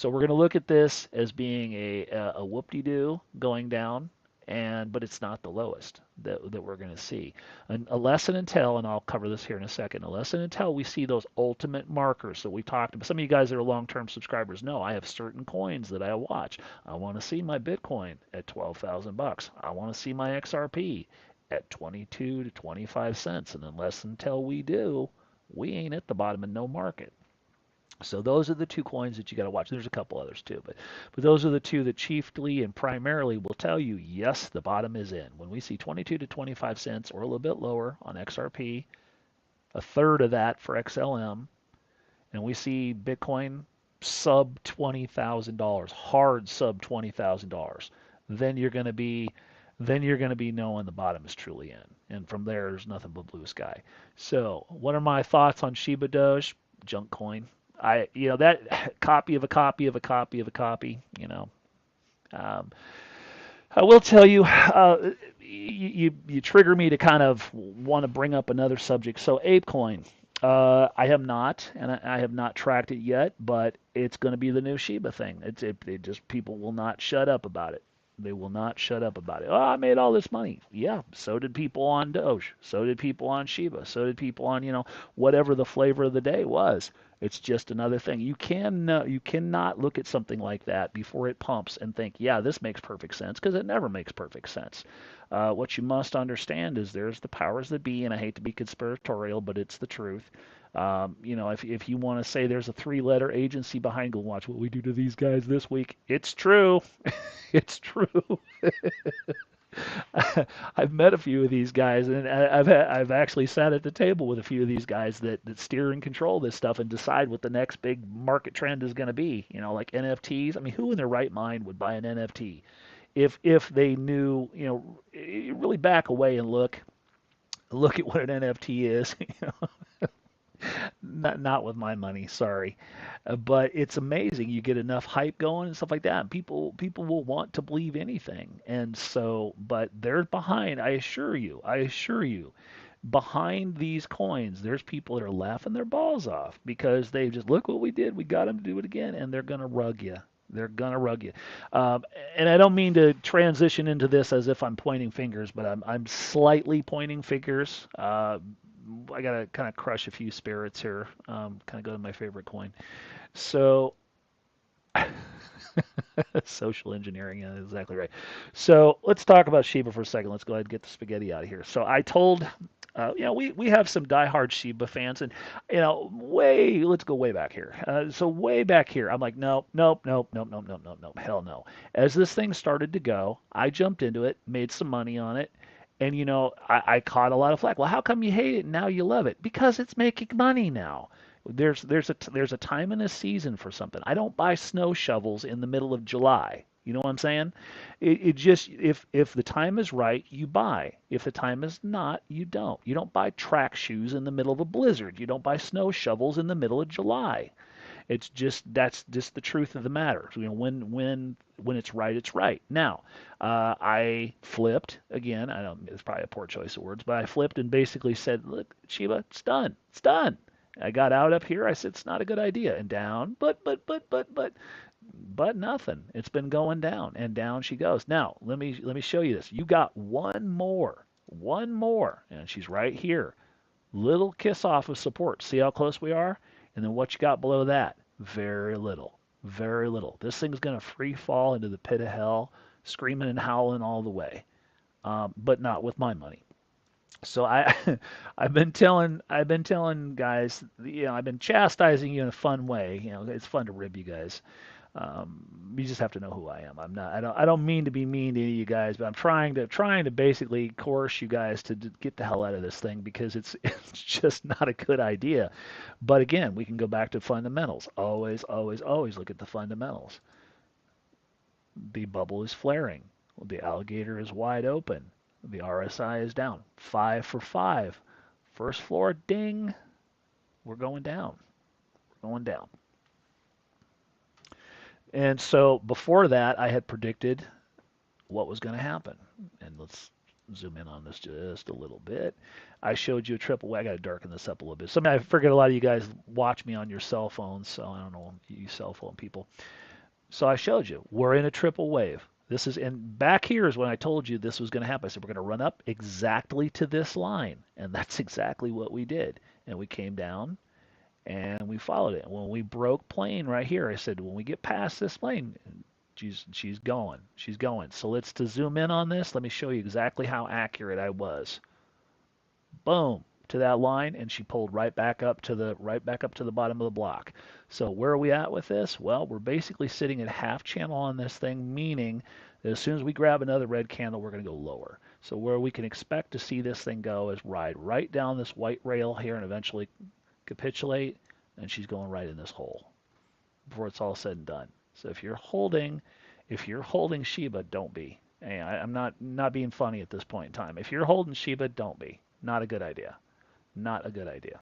we're going to look at this as being a whoop-de-doo going down, but it's not the lowest that we're going to see. And unless and until, and I'll cover this here in a second, unless and until we see those ultimate markers that we talked about. Some of you guys that are long-term subscribers know I have certain coins that I watch. I want to see my Bitcoin at 12,000 bucks. I want to see my XRP at 22 to 25 cents. And unless until we do, we ain't at the bottom of no market. So those are the two coins that you got to watch. There's a couple others too, but those are the two that chiefly and primarily will tell you, yes, the bottom is in. When we see 22 to 25 cents or a little bit lower on XRP, a third of that for XLM, and we see Bitcoin sub $20,000, hard sub $20,000, then you're going to be knowing the bottom is truly in. And from there, there's nothing but blue sky. So, what are my thoughts on Shiba Doge? Junk coin. That copy of a copy of a copy of a copy. Um, I will tell you, you trigger me to kind of want to bring up another subject. So ApeCoin, I have not, and I have not tracked it yet, but it's going to be the new Shiba thing. It just people will not shut up about it. They will not shut up about it. Oh, I made all this money. Yeah, so did people on Doge. So did people on Shiba. So did people on, whatever the flavor of the day was. It's just another thing. You cannot look at something like that before it pumps and think, yeah, this makes perfect sense, because it never makes perfect sense. What you must understand is there's the powers that be, and I hate to be conspiratorial, but it's the truth. If you want to say there's a three-letter agency behind Google, watch what we do to these guys this week. It's true. It's true. I've met a few of these guys, and I've actually sat at the table with a few of these guys that steer and control this stuff and decide what the next big market trend is going to be. Like NFTs. I mean, who in their right mind would buy an NFT if they knew? Really back away and look at what an NFT is. Not with my money, sorry. But it's amazing. You get enough hype going and stuff like that, and people will want to believe anything. And so, but they're behind. I assure you. behind these coins, there's people that are laughing their balls off because they just look what we did. We got them to do it again, and they're gonna rug you. They're gonna rug you. Um, and I don't mean to transition into this as if I'm pointing fingers, but I'm slightly pointing fingers. I gotta kind of crush a few spirits here. Kind of go to my favorite coin. So social engineering, yeah, exactly right. So let's talk about Shiba for a second. Let's go ahead and get the spaghetti out of here. So I told, we have some diehard Shiba fans, and let's go way back here. So way back here, I'm like, nope, nope, nope, nope, nope, nope, nope, nope, hell no. As this thing started to go, I jumped into it, made some money on it, and I caught a lot of flack. Well, how come you hate it and now you love it? Because it's making money now. There's a time and a season for something. I don't buy snow shovels in the middle of July. You know what I'm saying? It just if the time is right, you buy. If the time is not, you don't. You don't buy track shoes in the middle of a blizzard. You don't buy snow shovels in the middle of July. That's just the truth of the matter. When it's right, it's right. Now, I flipped again. I don't. It's probably a poor choice of words, but I flipped and basically said, "Look, Shiba, it's done. It's done." I got out up here. I said it's not a good idea, and down, but nothing. It's been going down, and down she goes. Now let me show you this. You got one more, and she's right here. Little kiss off of support. See how close we are? And then what you got below that? Very little. Very little. This thing's going to free fall into the pit of hell, screaming and howling all the way. But not with my money. So I've been telling guys, I've been chastising you in a fun way. It's fun to rib you guys. You just have to know who I am. I don't mean to be mean to any of you guys, but I'm trying to basically coerce you guys to get the hell out of this thing because it's it's just not a good idea. But again, we can go back to fundamentals. Always, always, always look at the fundamentals. The bubble is flaring. The alligator is wide open. The RSI is down. 5 for 5. First floor, ding. We're going down. We're going down. And so before that, I had predicted what was going to happen. And let's zoom in on this just a little bit. I showed you a triple. I got to darken this up a little bit. I forget a lot of you guys watch me on your cell phones, so I don't know you cell phone people. So I showed you we're in a triple wave. This is and back here is when I told you this was going to happen. I said we're going to run up exactly to this line, and that's exactly what we did. And we came down and we followed it. When we broke plane right here, I said when we get past this plane, she's going, she's going. So let's to zoom in on this. Let me show you exactly how accurate I was. Boom to that line, and she pulled right back up to the bottom of the block. So where are we at with this? Well, we're basically sitting at half channel on this thing, meaning that as soon as we grab another red candle, we're going to go lower. So where we can expect to see this thing go is ride right down this white rail here and eventually capitulate, and she's going right in this hole before it's all said and done. So if you're holding Shiba, don't be. Hey, I'm not being funny at this point in time. If you're holding Shiba, don't be. Not a good idea. Not a good idea.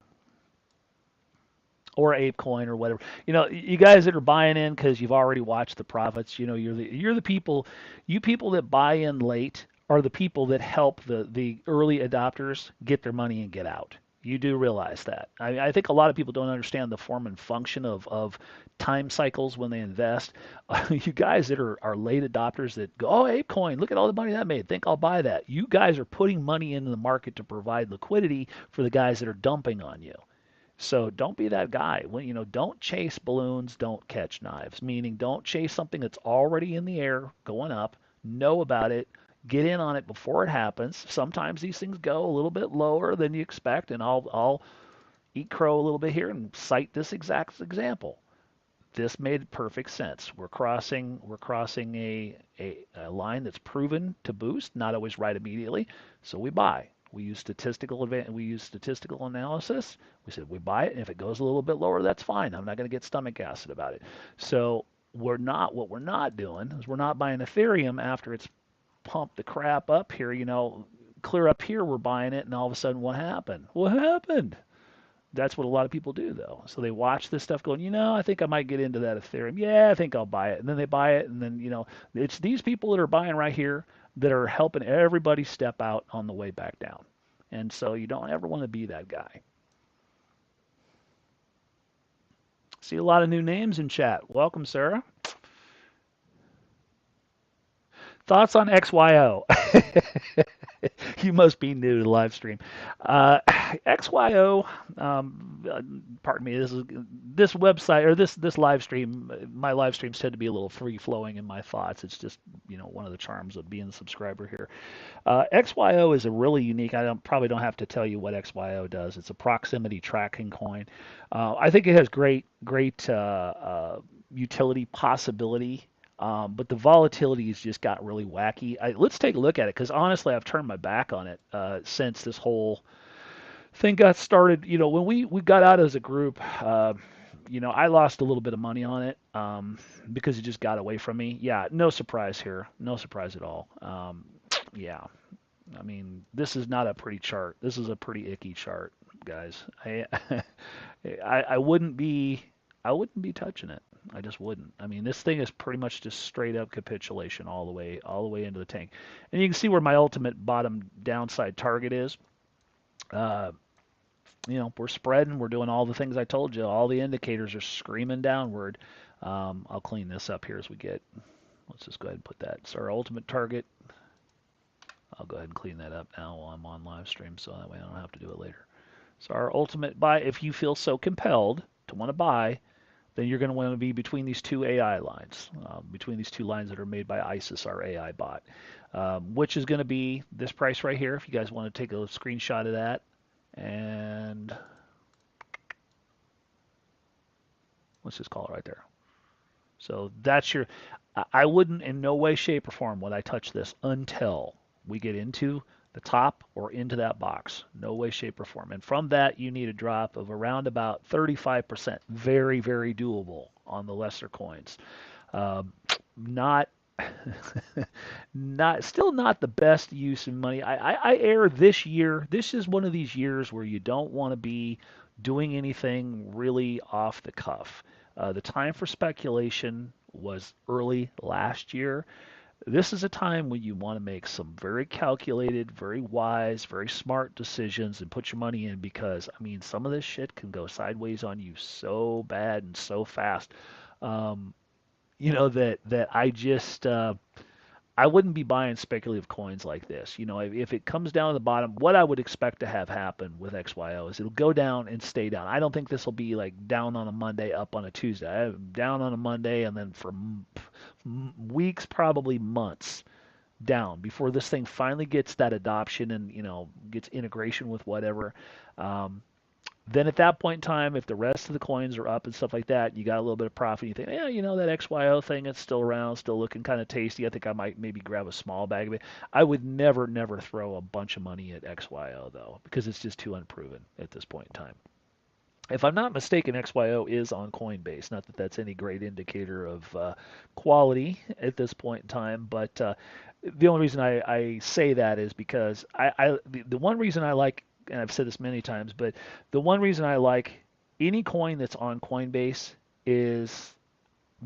Or ApeCoin or whatever. You guys that are buying in because you've already watched the profits. You're the people. You people that buy in late are the people that help the early adopters get their money and get out. You do realize that. I think a lot of people don't understand the form and function of time cycles when they invest. You guys that are late adopters that go, oh, ApeCoin, look at all the money that made. Think I'll buy that. You guys are putting money into the market to provide liquidity for the guys that are dumping on you. So don't be that guy. Don't chase balloons, don't catch knives. Meaning, don't chase something that's already in the air, going up. Know about it. Get in on it before it happens. Sometimes these things go a little bit lower than you expect, and I'll eat crow a little bit here and cite this exact example. This made perfect sense. We're crossing a line that's proven to boost, not always right immediately. So we buy. We use statistical analysis. We said we buy it, and if it goes a little bit lower, that's fine. I'm not going to get stomach acid about it. So what we're not doing is we're not buying Ethereum after it's pumped the crap up here. Clear up here, we're buying it, and all of a sudden, what happened? What happened? That's what a lot of people do, though. So they watch this stuff going, I think I might get into that Ethereum. Yeah, I think I'll buy it. And then they buy it, and then, it's these people that are buying right here that are helping everybody step out on the way back down. And so you don't ever want to be that guy. See a lot of new names in chat. Welcome, Sarah. Thoughts on XYO? You must be new to the live stream. Uh, XYO, pardon me, this website or this live stream. My live streams tend to be a little free flowing in my thoughts. It's just one of the charms of being a subscriber here. XYO is a really unique. Probably don't have to tell you what XYO does. It's a proximity tracking coin. I think it has great utility possibility. But the volatility has just got really wacky. Let's take a look at it because honestly, I've turned my back on it since this whole thing got started. When we got out as a group, I lost a little bit of money on it because it just got away from me. Yeah, no surprise here. No surprise at all. Yeah, I mean, this is not a pretty chart. This is a pretty icky chart, guys. I wouldn't be touching it. I just wouldn't. I mean, this thing is pretty much just straight up capitulation all the way into the tank. And you can see where my ultimate bottom downside target is. Uh, we're spreading. We're doing all the things I told you. All the indicators are screaming downward. I'll clean this up here as we get. Let's just go ahead and put that. So our ultimate target. I'll go ahead and clean that up now while I'm on live stream, so that way I don't have to do it later. So our ultimate buy, if you feel so compelled to want to buy, then you're going to want to be between these two AI lines, between these two lines that are made by ISIS, our AI bot, which is going to be this price right here. If you guys want to take a screenshot of that, and let's just call it right there. So that's your. I wouldn't in no way, shape, or form would I touch this until we get into the top or into that box. No way, shape, or form. And from that, you need a drop of around about 35%. Very, very doable on the lesser coins. Not, still not the best use of money. I err this year. This is one of these years where you don't want to be doing anything really off the cuff. The time for speculation was early last year. This is a time when you want to make some very calculated, very wise, very smart decisions and put your money in because, I mean, some of this shit can go sideways on you so bad and so fast. Um, that I wouldn't be buying speculative coins like this. If it comes down to the bottom, what I would expect to have happen with XYO is it'll go down and stay down. I don't think this will be like down on a Monday, up on a Tuesday. Down on a Monday, and then for weeks, probably months down before this thing finally gets that adoption and gets integration with whatever. Um, then at that point in time, if the rest of the coins are up and stuff like that, you got a little bit of profit. You think, yeah, that XYO thing, it's still around, still looking kind of tasty. I think I might maybe grab a small bag of it. I would never, never throw a bunch of money at XYO though, because it's just too unproven at this point in time. If I'm not mistaken, XYO is on Coinbase. Not that that's any great indicator of quality at this point in time, but the only reason I say that is because the one reason I like, and I've said this many times, but the one reason I like any coin that's on Coinbase is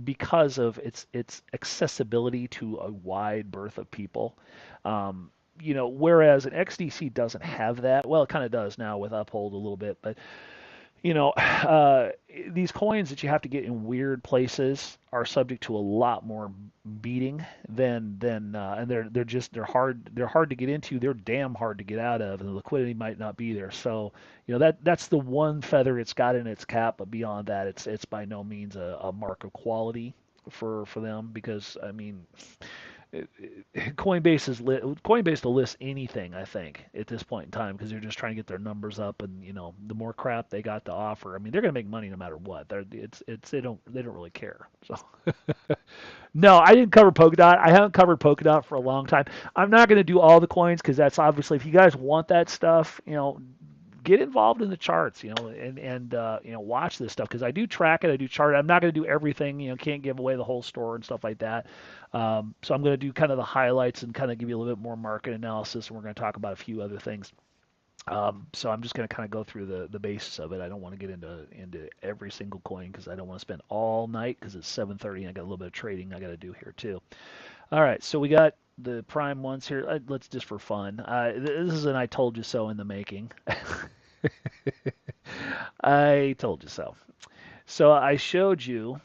because of its accessibility to a wide berth of people. Whereas an XDC doesn't have that. Well, it kind of does now with Uphold a little bit, but these coins that you have to get in weird places are subject to a lot more beating than and they're hard to get into. They're damn hard to get out of, and the liquidity might not be there. So that's the one feather it's got in its cap. But beyond that, it's by no means a mark of quality for them because I mean Coinbase will list anything, I think, at this point in time because they're just trying to get their numbers up, and the more crap they got to offer, I mean, they're gonna make money no matter what. They don't really care. So no, I didn't cover Polkadot. I haven't covered Polkadot for a long time. I'm not gonna do all the coins because that's obviously if you guys want that stuff, get involved in the charts, and watch this stuff because I do track it, I do chart it. I'm not going to do everything, can't give away the whole store and stuff like that. So I'm going to do kind of the highlights and kind of give you a little bit more market analysis, and we're going to talk about a few other things. So I'm just going to kind of go through the basis of it. I don't want to get into every single coin because I don't want to spend all night because it's 7:30 and I got a little bit of trading I got to do here too. All right, so we got the prime ones here. Let's just for fun. This is an I told you so in the making. I told you so. So I showed you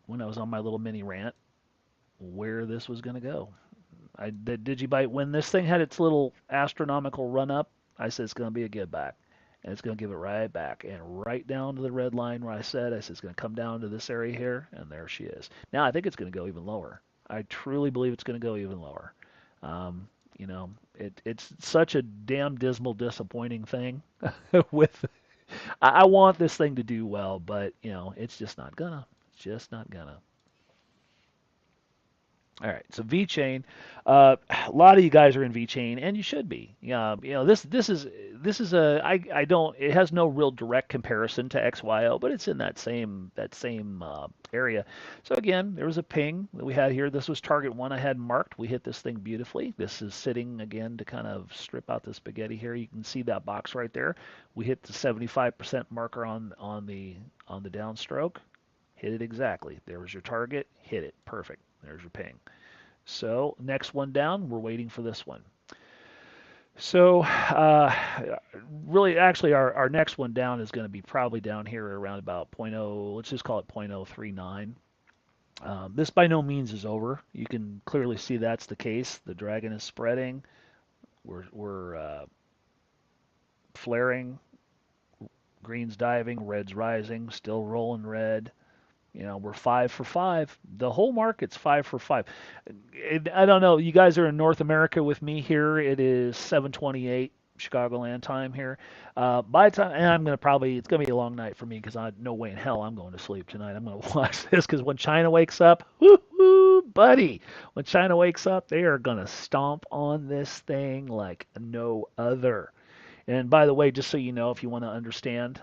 when I was on my little mini rant where this was going to go. The Digibyte, when this thing had its little astronomical run up, I said it's going to be a give back. And it's going to give it right back and right down to the red line where I said it's going to come down to this area here, and there she is. Now I think it's going to go even lower. I truly believe it's going to go even lower. Um, it's such a damn dismal, disappointing thing. With I want this thing to do well, but it's just not gonna. It's just not gonna. All right, so VeChain, a lot of you guys are in VeChain, and you should be. This is a I don't it has no real direct comparison to XYO, but it's in that same area. So again, there was a ping that we had here. This was target one I had marked. We hit this thing beautifully. This is sitting again to kind of strip out the spaghetti here. You can see that box right there. We hit the 75% marker on the downstroke. Hit it exactly. There was your target. Hit it. Perfect. There's your ping. So next one down, we're waiting for this one. So really, actually, our next one down is going to be probably down here around about point 0. Let's just call it 0.039. This by no means is over. You can clearly see that's the case. The dragon is spreading. We're flaring. Green's diving. Red's rising. Still rolling red. We're 5 for 5. The whole market's 5 for 5. I don't know. You guys are in North America with me here. It is 7:28 Chicagoland time here. By the time, and it's gonna be a long night for me because no way in hell I'm going to sleep tonight. I'm gonna watch this because when China wakes up, woo, buddy, when China wakes up, they are gonna stomp on this thing like no other. And by the way, just so you know, if you want to understand,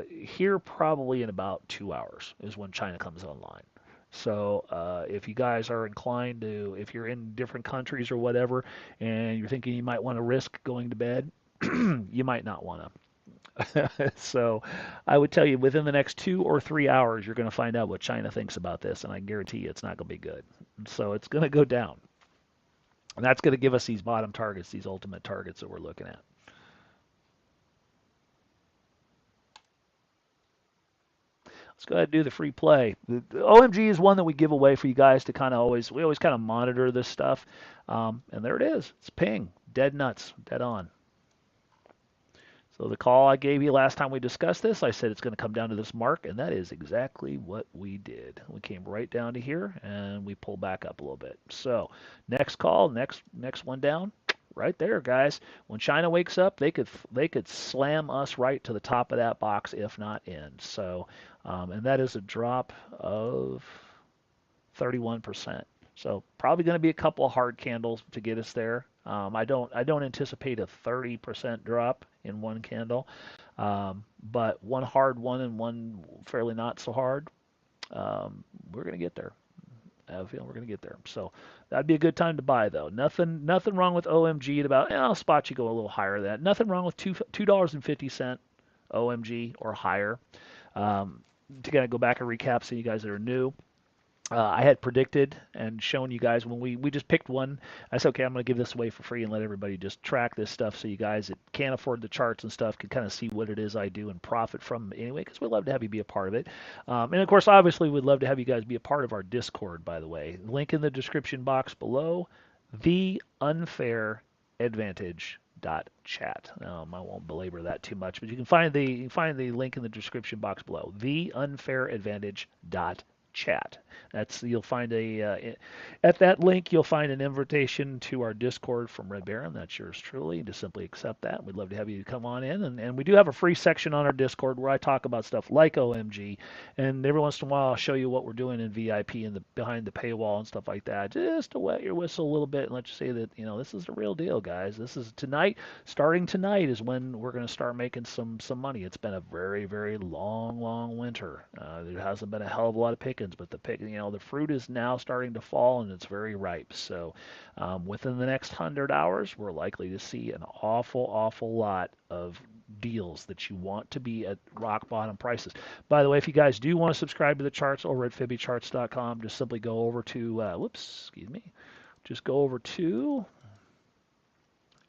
here probably in about 2 hours is when China comes online. So if you guys are inclined to, if you're in different countries or whatever, and you're thinking you might want to risk going to bed, you might not want to. So I would tell you within the next 2 or 3 hours, you're going to find out what China thinks about this, and I guarantee you it's not going to be good. So it's going to go down. And that's going to give us these bottom targets, these ultimate targets that we're looking at. Let's go ahead and do the free play. The OMG is one that we give away for you guys to we always kind of monitor this stuff. And there it is. It's ping. Dead nuts. Dead on. So the call I gave you last time we discussed this, I said it's going to come down to this mark, and that is exactly what we did. We came right down to here, and we pulled back up a little bit. So next call, next one down, right there, guys. When China wakes up, they could slam us right to the top of that box, if not in. So, and that is a drop of 31%. So probably going to be a couple of hard candles to get us there. I don't anticipate a 30% drop in one candle, but one hard one and one fairly not so hard. We're going to get there. I have a feeling we're going to get there. So that'd be a good time to buy, though. Nothing wrong with OMG at about. I'll spot you go a little higher than that. Nothing wrong with $2.50 OMG or higher. To kind of go back and recap, so you guys that are new. I had predicted and shown you guys when we just picked one. I said, okay, I'm going to give this away for free and let everybody just track this stuff so you guys that can't afford the charts and stuff can kind of see what it is I do and profit from it anyway, because we'd love to have you be a part of it. And of course, obviously, we'd love to have you guys be a part of our Discord, by the way. Link in the description box below, theunfairadvantage.chat. I won't belabor that too much, but you can find the link in the description box below, theunfairadvantage.chat. You'll find at that link you'll find an invitation to our Discord from Red Baron. That's yours truly. Just simply accept that. We'd love to have you come on in, and we do have a free section on our Discord where I talk about stuff like OMG, and every once in a while I'll show you what we're doing in VIP and behind the paywall and stuff like that, just to wet your whistle a little bit and let you say that this is the real deal, guys. This is tonight. Starting tonight is when we're going to start making some money. It's been a very, very long winter. There hasn't been a hell of a lot of pickings, but the fruit is now starting to fall and it's very ripe. So within the next 100 hours, we're likely to see an awful lot of deals that you want to be at rock bottom prices. By the way, if you guys do want to subscribe to the charts over at FibbyCharts.com, just simply go over to, just go over to,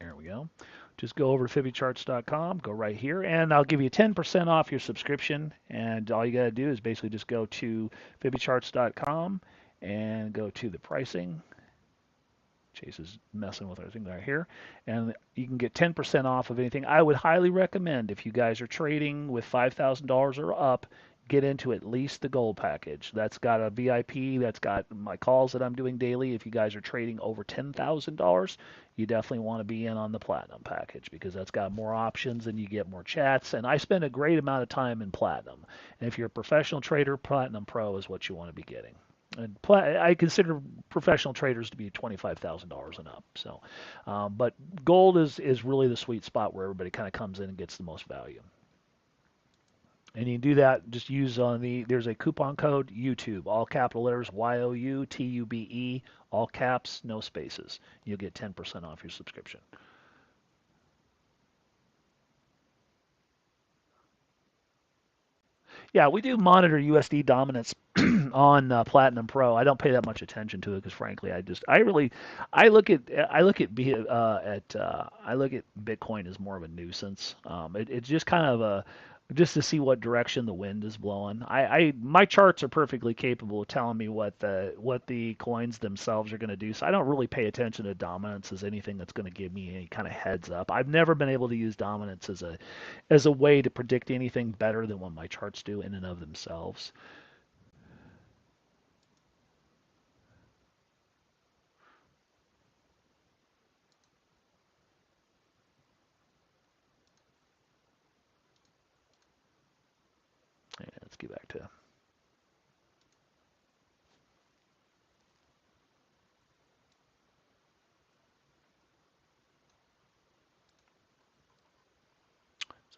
there we go. Just go over to fibicharts.com, go right here, and I'll give you 10% off your subscription. And all you got to do is basically just go to fibicharts.com and go to the pricing. Chase is messing with everything right here. And you can get 10% off of anything. I would highly recommend, if you guys are trading with $5,000 or up, get into at least the gold package. That's got a VIP, that's got my calls that I'm doing daily. If you guys are trading over $10,000, you definitely want to be in on the platinum package because that's got more options and you get more chats. And I spend a great amount of time in platinum. And if you're a professional trader, Platinum Pro is what you want to be getting. And I consider professional traders to be $25,000 and up. So, but gold is really the sweet spot where everybody kind of comes in and gets the most value. And you can do that. Just use there's a coupon code YouTube, all capital letters YOUTUBE, all caps, no spaces. You'll get 10% off your subscription. Yeah, we do monitor USD dominance on Platinum Pro. I don't pay that much attention to it because, frankly, I look at I look at Bitcoin as more of a nuisance. It's just kind of just to see what direction the wind is blowing. My charts are perfectly capable of telling me what the coins themselves are going to do. So I don't really pay attention to dominance as anything that's going to give me any kind of heads up. I've never been able to use dominance as a way to predict anything better than what my charts do in and of themselves. Yeah, let's get back to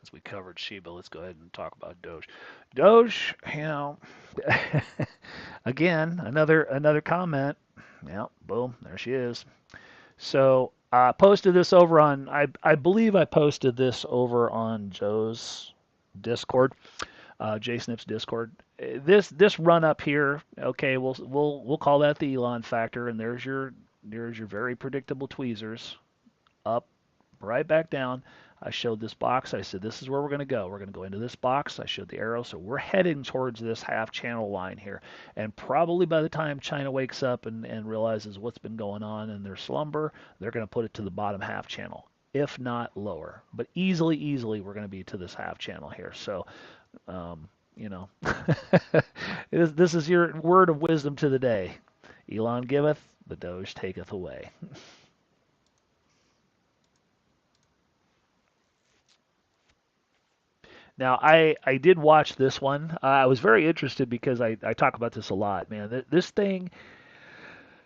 since we covered Shiba, let's go ahead and talk about Doge. Doge, again, another comment. Yeah, boom, there she is. So I posted this over on I believe I posted this over on Joe's Discord, JSnip's Discord. This run up here, okay, we'll call that the Elon factor, and there's your very predictable tweezers up, right back down. I showed this box. I said, this is where we're going to go. We're going to go into this box. I showed the arrow. So we're heading towards this half channel line here. And probably by the time China wakes up and realizes what's been going on in their slumber, they're going to put it to the bottom half channel, if not lower. But easily, we're going to be to this half channel here. So, um, you know, this is your word of wisdom to the day. Elon giveth, the Doge taketh away. Now, I did watch this one. I was very interested because I talk about this a lot, man. This thing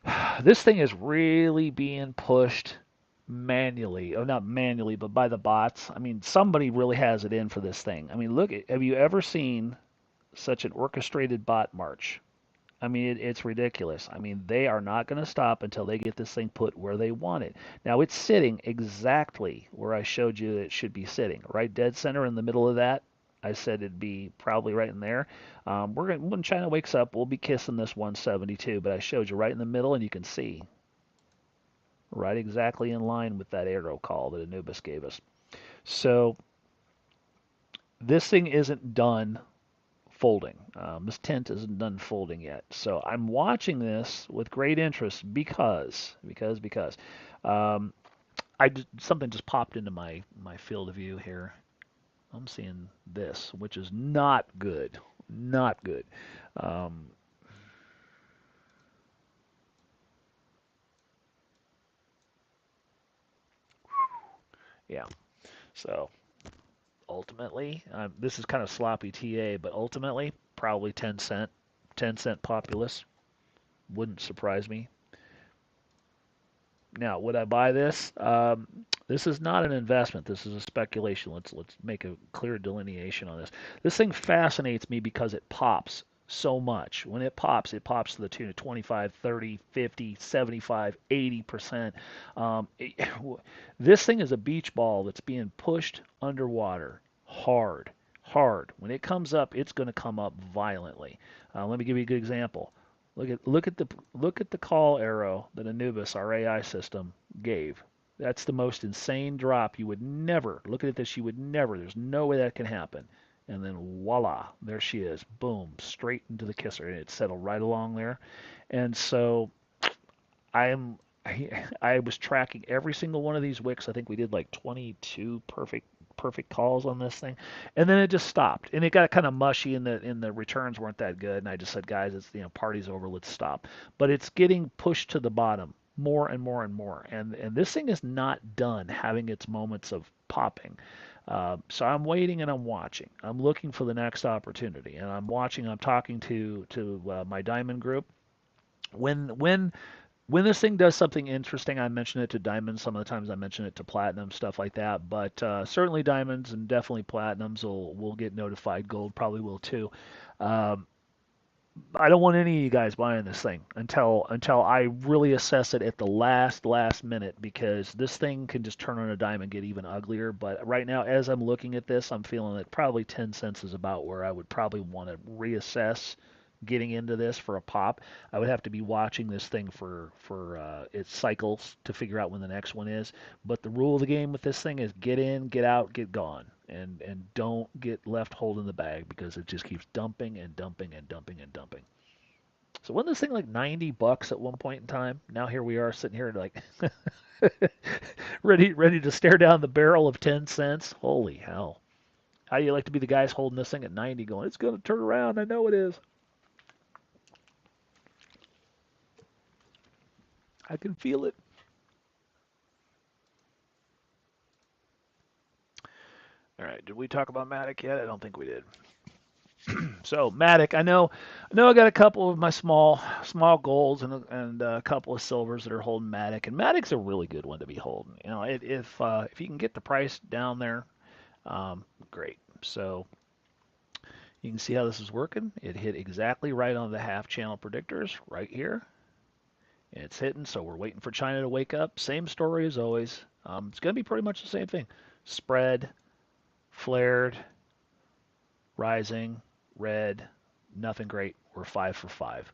is really being pushed manually. Oh, not manually, but by the bots. I mean, somebody really has it in for this thing. I mean, have you ever seen such an orchestrated bot march? I mean, it's ridiculous. I mean, they are not going to stop until they get this thing put where they want it. Now, it's sitting exactly where I showed you it should be sitting, right dead center in the middle of that. I said it'd be probably right in there. When China wakes up, we'll be kissing this 172, but I showed you right in the middle, and you can see right exactly in line with that arrow call that Anubis gave us. So this thing isn't done folding. This tent isn't done folding yet. So I'm watching this with great interest because um, something just popped into my field of view here. I'm seeing this, which is not good. Not good. Um, yeah. So ultimately, this is kind of sloppy TA, but ultimately, probably 10 cent populace. Wouldn't surprise me. Now, would I buy this? This is not an investment. This is a speculation. Let's make a clear delineation on this. This thing fascinates me because it pops so much. When it pops to the tune of 25, 30, 50, 75, 80%. This thing is a beach ball that's being pushed underwater hard, hard. When it comes up, it's going to come up violently. Let me give you a good example. Look at the call arrow that Anubis, our AI system, gave. That's the most insane drop. You would never look at this. You would never. There's no way that can happen. And then voila, there she is. Boom, straight into the kisser, and it settled right along there. And so I am I was tracking every single one of these wicks. I think we did like 22 perfect calls on this thing, and then it just stopped, and it got kind of mushy, and the returns weren't that good. And I just said, guys, it's party's over, let's stop. But it's getting pushed to the bottom more and more and more, and this thing is not done having its moments of popping. So I'm waiting and I'm watching. I'm looking for the next opportunity, and I'm watching. I'm talking to my diamond group. When this thing does something interesting, I mention it to diamonds. Some of the times I mention it to platinum, stuff like that. But certainly diamonds and definitely platinums will get notified. Gold probably will too. Um, I don't want any of you guys buying this thing until I really assess it at the last minute, because this thing can just turn on a dime and get even uglier. But right now, as I'm looking at this, I'm feeling that probably 10 cents is about where I would probably want to reassess getting into this for a pop. I would have to be watching this thing for its cycles to figure out when the next one is. But the rule of the game with this thing is get in, get out, get gone, and don't get left holding the bag, because it just keeps dumping and dumping and dumping and dumping. So wasn't this thing like $90 at one point in time? Now here we are sitting here like ready to stare down the barrel of 10 cents. Holy hell. How do you like to be the guys holding this thing at 90 going, it's going to turn around. I know it is. I can feel it. All right, did we talk about Matic yet? I don't think we did. So Matic, I got a couple of my small golds and a couple of silvers that are holding Matic, and Matic's a really good one to be holding. If you can get the price down there, great. So you can see how this is working. It hit exactly right on the half channel predictors right here. It's hitting, so we're waiting for China to wake up. Same story as always. It's going to be pretty much the same thing. Spread, flared, rising, red, nothing great. We're 5 for 5.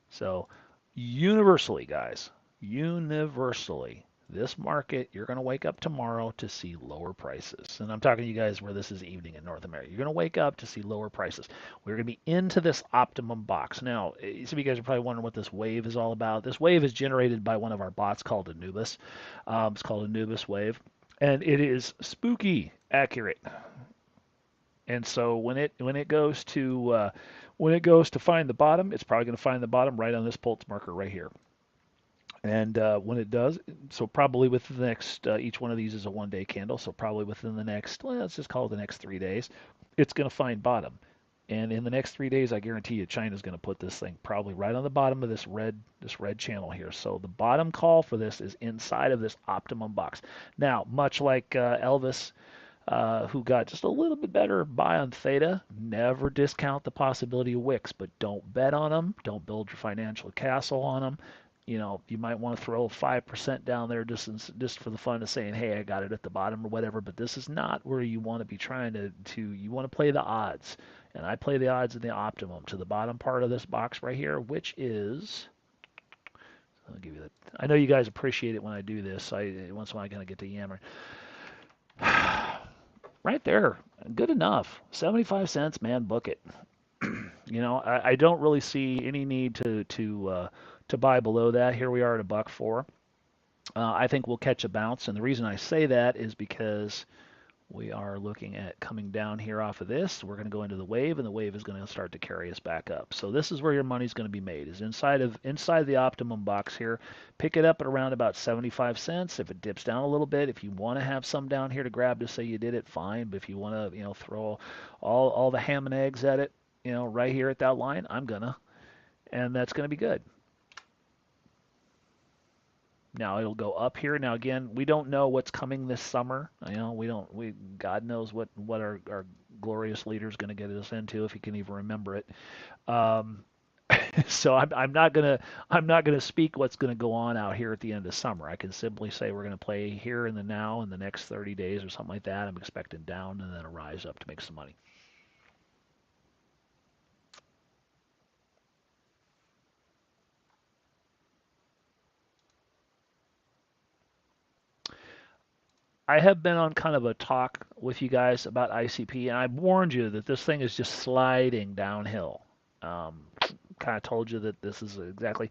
So universally, guys, universally, this market, you're going to wake up tomorrow to see lower prices. And I'm talking to you guys where this is evening in North America. You're going to wake up to see lower prices. We're going to be into this optimum box. Now, some of you guys are probably wondering what this wave is all about. This wave is generated by one of our bots called Anubis. It's called Anubis Wave. And it is spooky accurate. And so when it goes to find the bottom, it's probably going to find the bottom right on this pulse marker right here. And when it does, so probably within the next, each one of these is a 1 day candle, so probably within the next, well, let's just call it the next 3 days, it's going to find bottom. And in the next 3 days, I guarantee you, China's going to put this thing probably right on the bottom of this red channel here. So the bottom call for this is inside of this optimum box. Now, much like Elvis, who got just a little bit better buy on Theta, never discount the possibility of wicks, but don't bet on them. Don't build your financial castle on them. You might want to throw 5% down there just for the fun of saying, hey, I got it at the bottom or whatever, but this is not where you want to be trying you want to play the odds. And I play the odds in the optimum to the bottom part of this box right here, which is, I'll give you that. I know you guys appreciate it when I do this. Once in a while I kind of get to yammering. Right there, good enough. 75 cents, man, book it. I don't really see any need to buy below that. Here we are at $1.04. I think we'll catch a bounce, and the reason I say that is because we are looking at coming down here off of this. We're going to go into the wave, and the wave is going to start to carry us back up. So this is where your money's going to be made, is inside the optimum box here. Pick it up at around about 75 cents. If it dips down a little bit, if you want to have some down here to grab to say you did it, fine. But if you want to, throw all the ham and eggs at it, right here at that line, I'm gonna, and that's going to be good. Now it'll go up here. Now again, we don't know what's coming this summer. God knows what our glorious leader is going to get us into, if he can even remember it. Um, so I'm not gonna speak what's going to go on out here at the end of summer. I can simply say we're going to play here in the now in the next 30 days or something like that. I'm expecting down and then a rise up to make some money. I have been on kind of a talk with you guys about ICP, and I warned you that this thing is just sliding downhill. Um, kind of told you that this is exactly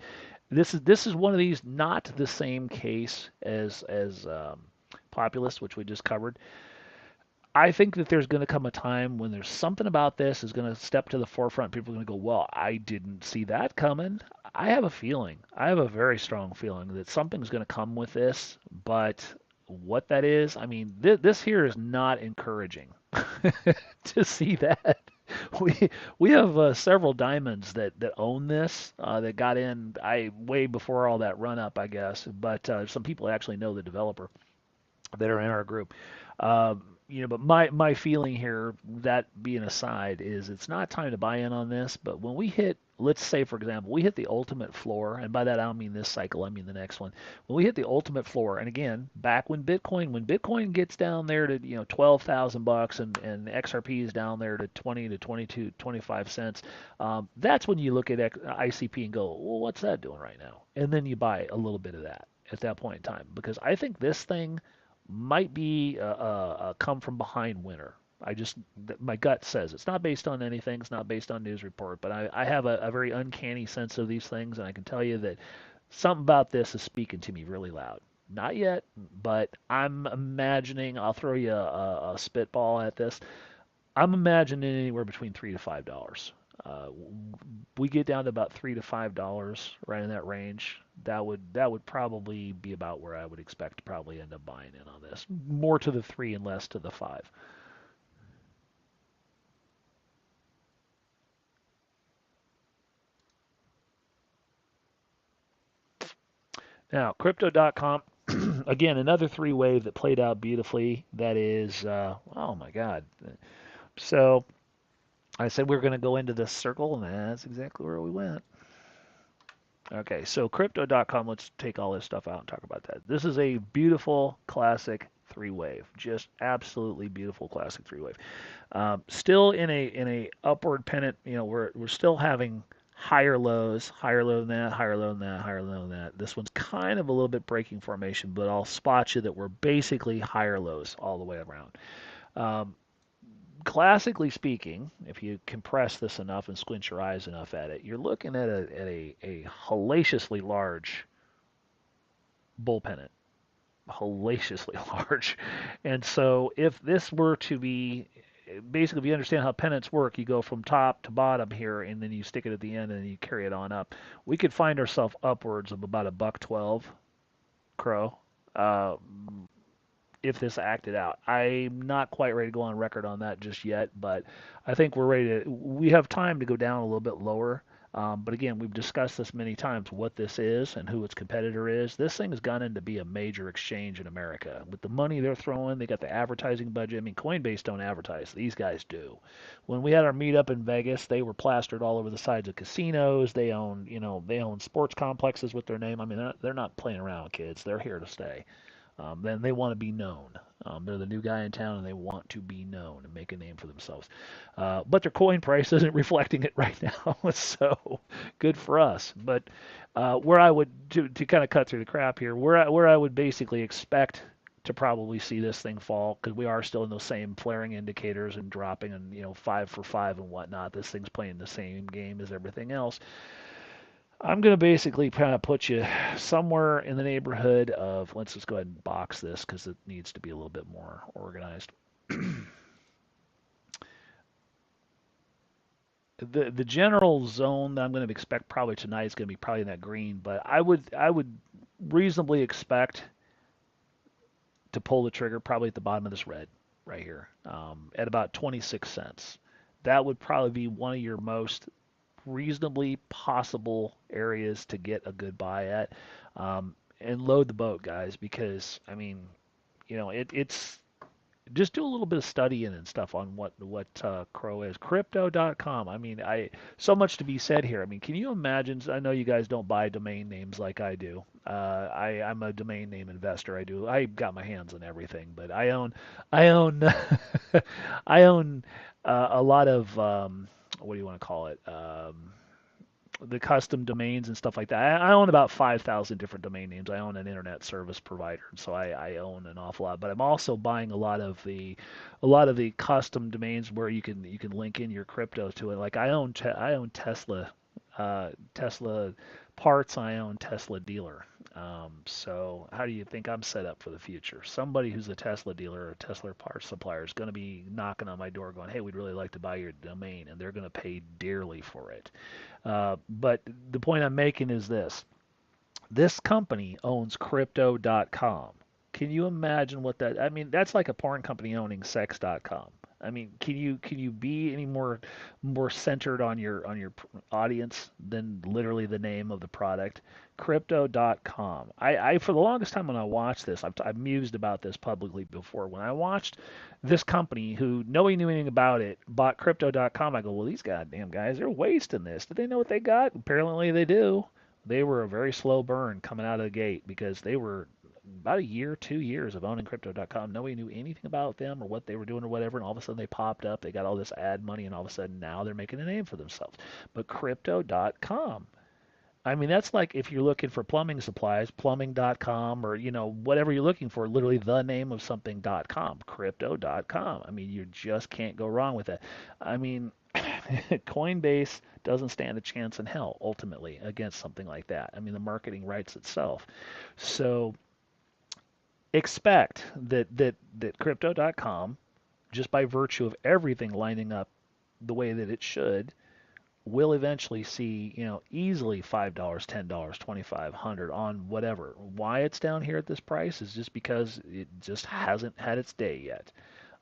this is one of these, not the same case as Populist, which we just covered. I think that there's going to come a time when there's something about this is going to step to the forefront. People are going to go, well, I didn't see that coming. I have a feeling, I have a very strong feeling that something's going to come with this, but what that is, I mean, this here is not encouraging to see that. We have several diamonds that own this that got in I way before all that run up, I guess. But some people actually know the developer that are in our group. But my feeling here, that being aside, is it's not time to buy in on this. But when we hit, let's say for example, we hit the ultimate floor, and by that I don't mean this cycle, I mean the next one. When we hit the ultimate floor, and again, back when Bitcoin gets down there to 12,000 bucks and XRP is down there to 20 to 22, 25 cents, that's when you look at ICP and go, well, what's that doing right now? And then you buy a little bit of that at that point in time, because I think this thing might be a come from behind winner. My gut says it's not based on anything. It's not based on news report, but I have a very uncanny sense of these things, and I can tell you that something about this is speaking to me really loud. Not yet, but I'm imagining. I'll throw you a spitball at this. I'm imagining anywhere between $3 to $5. Uh, we get down to about $3 to $5, right in that range. That would probably be about where I would expect to probably end up buying in on this. More to the three and less to the five. Now, crypto.com, again, another three wave that played out beautifully. That is, oh my God. So I said we are going to go into this circle, and that's exactly where we went. Okay, so crypto.com, let's take all this stuff out and talk about that. This is a beautiful classic three wave, just absolutely beautiful classic three wave. Still in a upward pennant, we're still having higher lows, higher low than that, higher low than that, higher low than that. This one's kind of a little bit breaking formation, but I'll spot you that we're basically higher lows all the way around. Um, Classically speaking, if you compress this enough and squint your eyes enough at it, you're looking at a hellaciously large bull pennant, hellaciously large. And so if this were to be basically, if you understand how pennants work, you go from top to bottom here, and then you stick it at the end, and then you carry it on up. We could find ourselves upwards of about a buck 12 crow. Uh, if this acted out. I'm not quite ready to go on record on that just yet, but I think we're ready to. We have time to go down a little bit lower. But again, we've discussed this many times what this is and who its competitor is. This thing has gone in to be a major exchange in America. With the money they're throwing, they got the advertising budget. I mean, Coinbase don't advertise. These guys do. When we had our meetup in Vegas, they were plastered all over the sides of casinos. They own sports complexes with their name. I mean, they're not playing around, kids. They're here to stay. Then they want to be known. They're the new guy in town, and they want to be known and make a name for themselves. But their coin price isn't reflecting it right now, so good for us. But where I would to kind of cut through the crap here, where I would basically expect to probably see this thing fall, because we are still in those same flaring indicators and dropping, and 5 for 5 and whatnot. This thing's playing the same game as everything else. I'm going to basically kind of put you somewhere in the neighborhood of, let's just go ahead and box this because it needs to be a little bit more organized. The general zone that I'm going to expect probably tonight is going to be probably in that green, but I would reasonably expect to pull the trigger probably at the bottom of this red right here, at about 26 cents. That would probably be one of your most reasonably possible areas to get a good buy at, and load the boat, guys, because I mean, it's just do a little bit of studying and stuff on what Crow is. Crypto.com. I mean, I so much to be said here. I mean, can you imagine? I know you guys don't buy domain names like I do. I'm a domain name investor. I got my hands on everything, but I own I own a lot of what do you want to call it? the custom domains and stuff like that. I own about 5,000 different domain names. I own an internet service provider, so I own an awful lot. But I'm also buying a lot of the custom domains where you can link in your crypto to it. Like I own Tesla, Tesla parts. I own Tesla dealer. So how do you think I'm set up for the future? Somebody who's a Tesla dealer or a Tesla parts supplier is going to be knocking on my door, going, "Hey, we'd really like to buy your domain," and they're going to pay dearly for it. But the point I'm making is this. This company owns crypto.com. Can you imagine what that I mean, that's like a porn company owning sex.com. I mean, can you be any more centered on your audience than literally the name of the product? Crypto.com. I for the longest time when I watched this, I've mused about this publicly before. When I watched this company who nobody knew anything about it bought crypto.com, I go, well, these goddamn guys, they're wasting this. Do they know what they got? Apparently they do. They were a very slow burn coming out of the gate because they were about a year, 2 years of owning crypto.com. Nobody knew anything about them or what they were doing or whatever, and all of a sudden they popped up. They got all this ad money, and all of a sudden now they're making a name for themselves. But crypto.com, I mean, that's like if you're looking for plumbing supplies, plumbing.com, or whatever you're looking for, literally the name of something.com, crypto.com. I mean, you just can't go wrong with it. I mean, Coinbase doesn't stand a chance in hell ultimately against something like that. I mean, the marketing writes itself. So expect that crypto.com, just by virtue of everything lining up the way that it should, will eventually see, easily $5, $10, 2500 on whatever. Why it's down here at this price is just because it just hasn't had its day yet.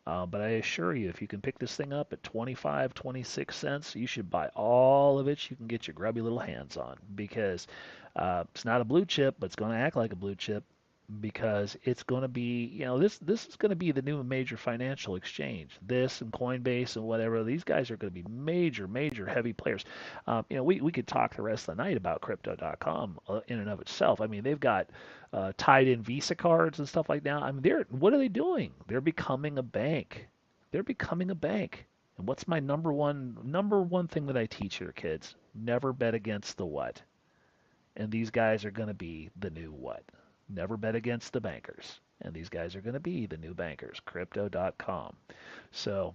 But I assure you, if you can pick this thing up at 25, 26 cents, you should buy all of it you can get your grubby little hands on because it's not a blue chip, but it's going to act like a blue chip because it's going to be, this is going to be the new major financial exchange. This and Coinbase and whatever, these guys are going to be major, major heavy players. We could talk the rest of the night about crypto.com in and of itself. I mean, they've got tied in Visa cards and stuff like that. I mean, what are they doing? They're becoming a bank. They're becoming a bank. And what's my number one thing that I teach here, kids? Never bet against the what. And these guys are going to be the new what. Never bet against the bankers. And these guys are going to be the new bankers. Crypto.com. So,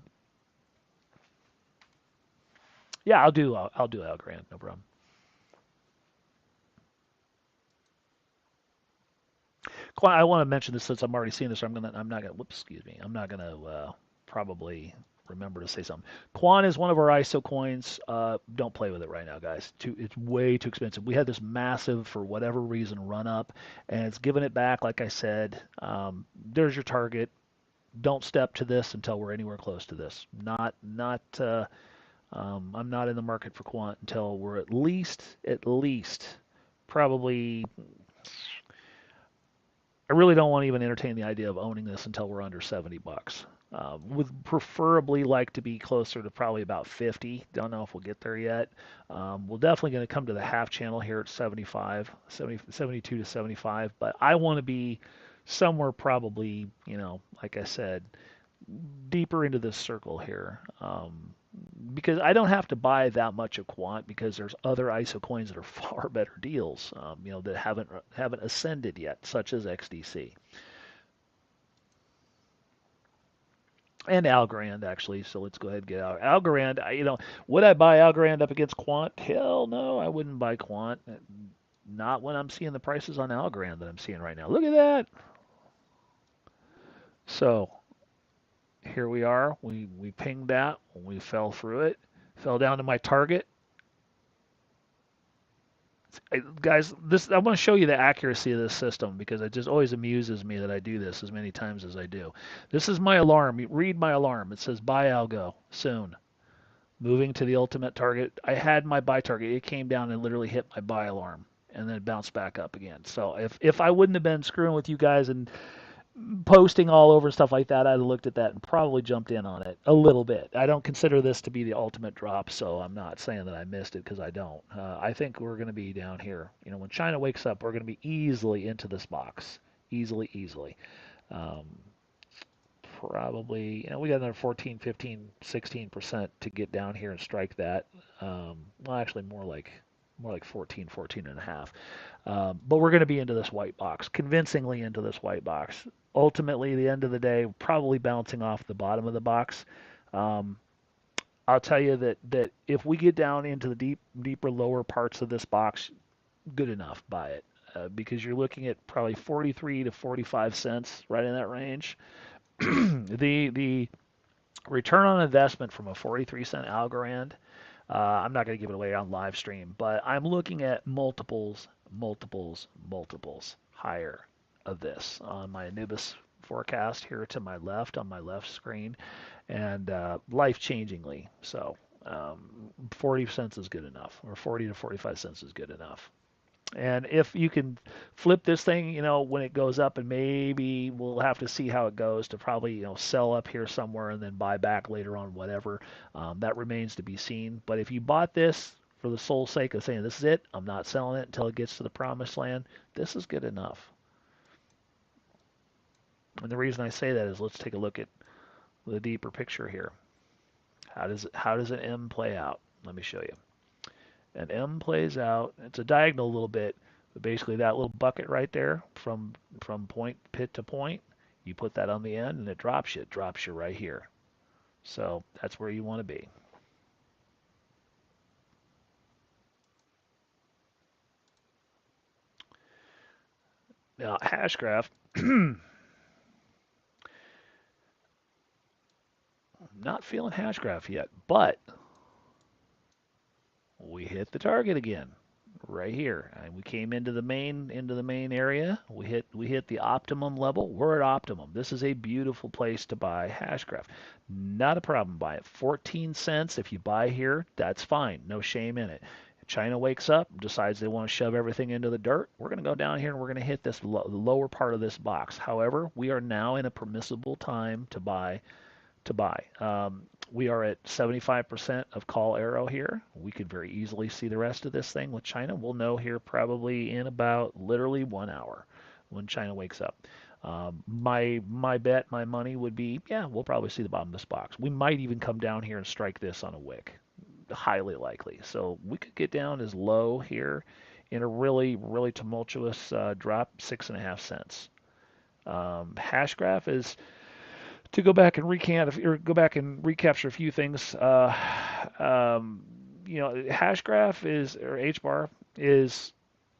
yeah, I'll do Algorand, no problem. I want to mention this since I'm already seeing this. I'm not gonna. Whoops, excuse me. I'm not gonna probably remember to say something. Quan is one of our ISO coins. Don't play with it right now, guys. It's way too expensive. We had this massive, for whatever reason, run up, and it's giving it back. Like I said, there's your target. Don't step to this until we're anywhere close to this. Not. I'm not in the market for quant until we're at least, probably. I really don't want to even entertain the idea of owning this until we're under 70 bucks. Would preferably like to be closer to probably about 50. Don't know if we'll get there yet. We're definitely going to come to the half channel here at 75, 70, 72 to 75, but I want to be somewhere probably, like I said, deeper into this circle here. Because I don't have to buy that much of quant because there's other ISO coins that are far better deals, that haven't ascended yet, such as XDC and Algorand actually. So let's go ahead and get out Algorand. Would I buy Algorand up against quant? Hell no, I wouldn't buy quant. Not when I'm seeing the prices on Algorand that I'm seeing right now. Look at that. So here we are. We pinged that. We fell through it. Fell down to my target. Guys, this I want to show you the accuracy of this system because it just always amuses me that I do this as many times as I do. This is my alarm. Read my alarm. It says buy algo soon. Moving to the ultimate target. I had my buy target. It came down and literally hit my buy alarm and then it bounced back up again. So if I wouldn't have been screwing with you guys and posting all over and stuff like that, I'd have looked at that and probably jumped in on it a little bit. I don't consider this to be the ultimate drop, so I'm not saying that I missed it because I don't. I think we're going to be down here. When China wakes up, we're going to be easily into this box. Easily, easily. Um, Probably, we got another 14, 15, 16% to get down here and strike that. Well, actually, more like more like 14, 14 and a half. But we're going to be into this white box, convincingly into this white box. Ultimately, at the end of the day, probably bouncing off the bottom of the box. Um, I'll tell you that if we get down into the deeper, lower parts of this box, good enough, buy it. Because you're looking at probably 43 to 45 cents, right in that range. The return on investment from a 43-cent Algorand, I'm not going to give it away on live stream, but I'm looking at multiples higher of this on my Anubis forecast here to my left on my left screen, and life-changingly. So 40 cents is good enough, or 40 to 45 cents is good enough. And if you can flip this thing, when it goes up, and maybe we'll have to see how it goes to probably, sell up here somewhere and then buy back later on, whatever. That remains to be seen. But if you bought this for the sole sake of saying, this is it, I'm not selling it until it gets to the promised land, this is good enough. And the reason I say that is let's take a look at the deeper picture here. How does an M play out? Let me show you. And M plays out. It's a diagonal a little bit, but basically that little bucket right there from point pit to point, you put that on the end and it drops you. It drops you right here. So that's where you want to be. Now Hashgraph, not feeling Hashgraph yet, but we hit the target again right here, and we came into the main area. We hit the optimum level. We're at optimum. This is a beautiful place to buy Hashgraph. Not a problem buying it. 14 cents if you buy here, that's fine. No shame in it. China wakes up, decides they want to shove everything into the dirt. We're going to go down here and we're going to hit this lower part of this box. However, we are now in a permissible time to buy. We are at 75% of call arrow here. We could very easily see the rest of this thing with China. We'll know here probably in about literally 1 hour when China wakes up. My bet, my money would be, yeah, we'll probably see the bottom of this box. We might even come down here and strike this on a wick. Highly likely. So we could get down as low here in a really, really tumultuous drop, 6.5 cents. Hashgraph is to go back and go back and recapture a few things. Hashgraph is or HBAR is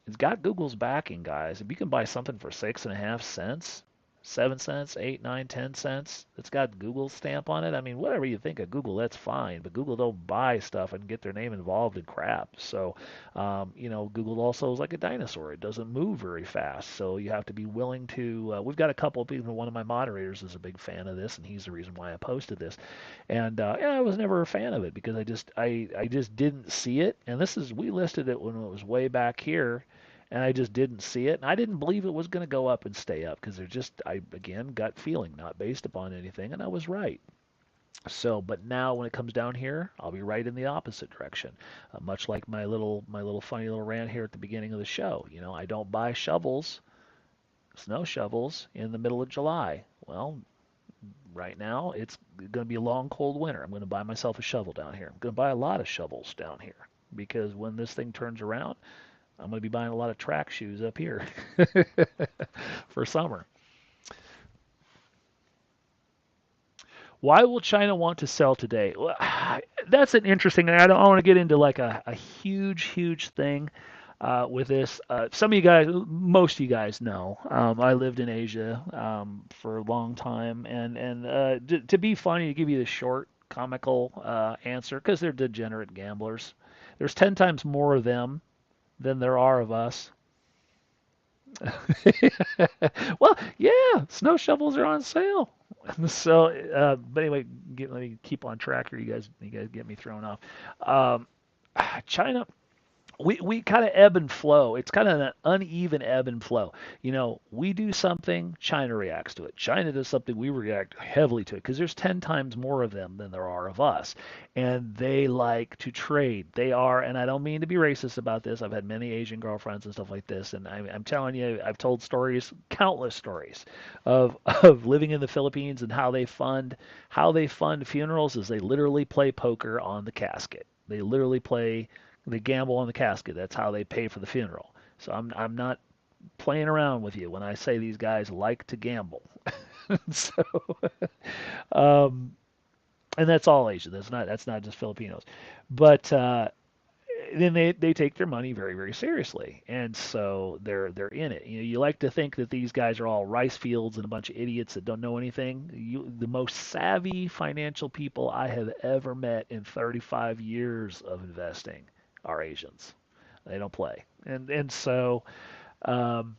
it's got Google's backing, guys. If you can buy something for 6.5 cents, 7 cents, 8, 9, 10 cents, it's got Google's stamp on it. I mean, whatever you think of Google, that's fine. But Google don't buy stuff and get their name involved in crap. So, Google also is like a dinosaur. It doesn't move very fast. So you have to be willing to. We've got a couple of people. One of my moderators is a big fan of this, and he's the reason why I posted this. And I was never a fan of it because I just didn't see it. And we listed it when it was way back here, and I just didn't see it. And I didn't believe it was going to go up and stay up because again, gut feeling, not based upon anything, and I was right. So, but now when it comes down here, I'll be right in the opposite direction. Much like my little funny little rant here at the beginning of the show. I don't buy snow shovels in the middle of July. Well, right now it's going to be a long, cold winter. I'm going to buy myself a shovel down here. I'm going to buy a lot of shovels down here because when this thing turns around, I'm going to be buying a lot of track shoes up here for summer. Why will China want to sell today? Well, that's an interesting. I don't want to get into like a huge, huge thing with this. Some of you guys, most of you guys know, I lived in Asia for a long time, and to be funny, to give you the short, comical answer, because they're degenerate gamblers. There's 10 times more of them than there are of us. Well, yeah, snow shovels are on sale. So, but anyway, let me keep on track here. You guys get me thrown off. Um, China, we kind of ebb and flow. It's kind of an uneven ebb and flow. We do something, China reacts to it. China does something, we react heavily to it because there's 10 times more of them than there are of us. And they like to trade. They are, and I don't mean to be racist about this. I've had many Asian girlfriends and stuff like this, and I'm telling you, I've told stories, countless stories of living in the Philippines and how they fund funerals is they literally play poker on the casket. They literally play They gamble on the casket. That's how they pay for the funeral. So I'm not playing around with you when I say these guys like to gamble. So, um, and that's all Asia. That's not just Filipinos, but then they take their money very very seriously, and so they're in it. You like to think that these guys are all rice fields and a bunch of idiots that don't know anything. The most savvy financial people I have ever met in 35 years of investing are Asians. They don't play, and so. Um,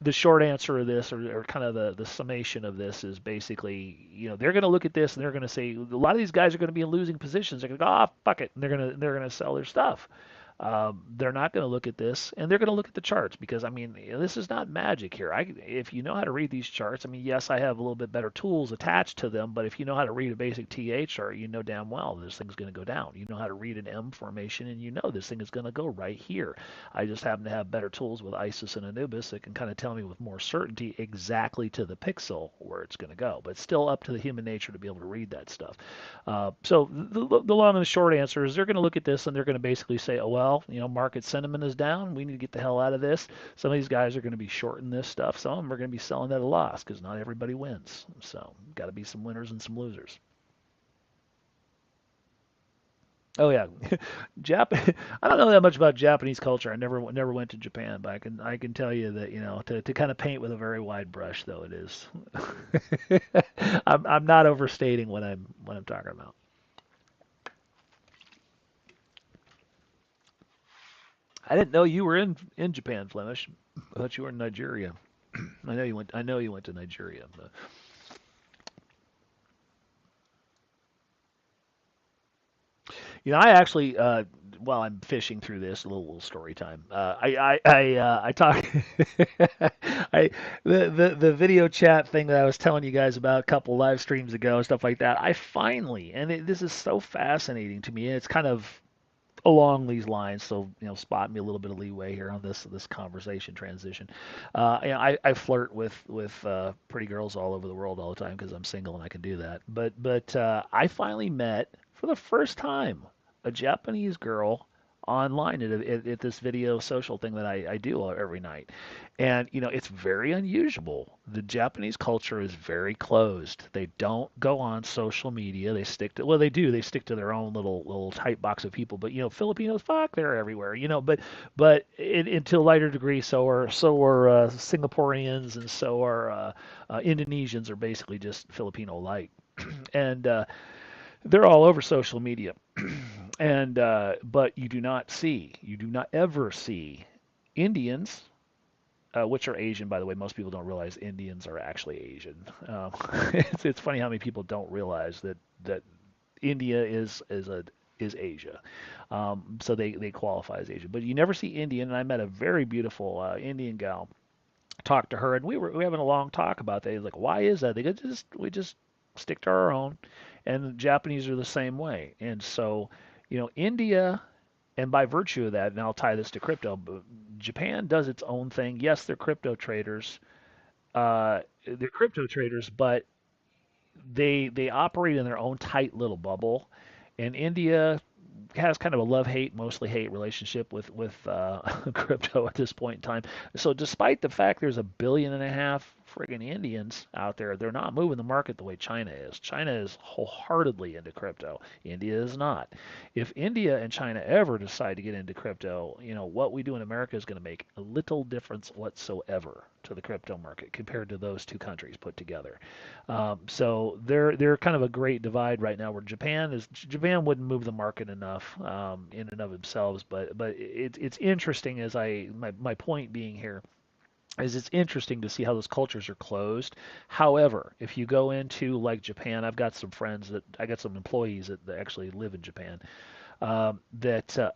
the short answer of this, or kind of the summation of this, is basically, they're going to look at this and they're going to say a lot of these guys are going to be in losing positions. They're going to go, ah, fuck it, and they're going to sell their stuff. They're not going to look at this, and they're going to look at the charts because I mean, this is not magic here. If you know how to read these charts, I mean, yes, I have a little bit better tools attached to them, but if you know how to read a basic TA chart, you know damn well this thing's going to go down. You know how to read an M formation, and you know this thing is going to go right here. I just happen to have better tools with Isis and Anubis that can kind of tell me with more certainty exactly to the pixel where it's going to go. But it's still up to the human nature to be able to read that stuff. So the long and the short answer is they're going to look at this and they're going to basically say, oh well, market sentiment is down. We need to get the hell out of this. Some of these guys are going to be shorting this stuff. Some of them are going to be selling at a loss because not everybody wins. So got to be some winners and some losers. Oh yeah, Jap. I don't know that much about Japanese culture. I never went to Japan, but I can tell you that to kind of paint with a very wide brush, though it is. I'm not overstating what I'm talking about. I didn't know you were in Japan, Flemish. I thought you were in Nigeria. I know you went to Nigeria. But, I actually, while I'm fishing through this, a little story time. I talk, I the video chat thing that I was telling you guys about a couple live streams ago, stuff like that. I finally, this is so fascinating to me, and it's kind of along these lines. So spot me a little bit of leeway here on this conversation transition. I flirt with pretty girls all over the world all the time because I'm single and I can do that. But I finally met for the first time a Japanese girl online at this video social thing that I do every night. And it's very unusual. The Japanese culture is very closed. They don't go on social media. They stick to, well, they do. They stick to their own little tight box of people. But Filipinos, fuck, they're everywhere. To a lighter degree, so are Singaporeans, and so are Indonesians, are basically just Filipino light, and they're all over social media. And but you do not ever see Indians, which are Asian, by the way. Most people don't realize Indians are actually Asian. It's funny how many people don't realize that India is Asia. So they qualify as Asia. But you never see Indian. And I met a very beautiful Indian gal. Talked to her, and we were having a long talk about that. Like, why is that? They go, we just stick to our own, and the Japanese are the same way. And so, India, and by virtue of that, and I'll tie this to crypto, but Japan does its own thing. Yes, they're crypto traders, but they operate in their own tight little bubble. And India has kind of a love-hate, mostly hate relationship with crypto at this point in time. So despite the fact there's 1.5 billion friggin' Indians out there, they're not moving the market the way China is. China is wholeheartedly into crypto. India is not. If India and China ever decide to get into crypto, what we do in America is going to make a little difference whatsoever to the crypto market compared to those two countries put together. So they're kind of a great divide right now, where Japan wouldn't move the market enough in and of themselves, but it's interesting, as my point being here is it's interesting to see how those cultures are closed. However, if you go into like Japan, I got some employees that actually live in Japan, that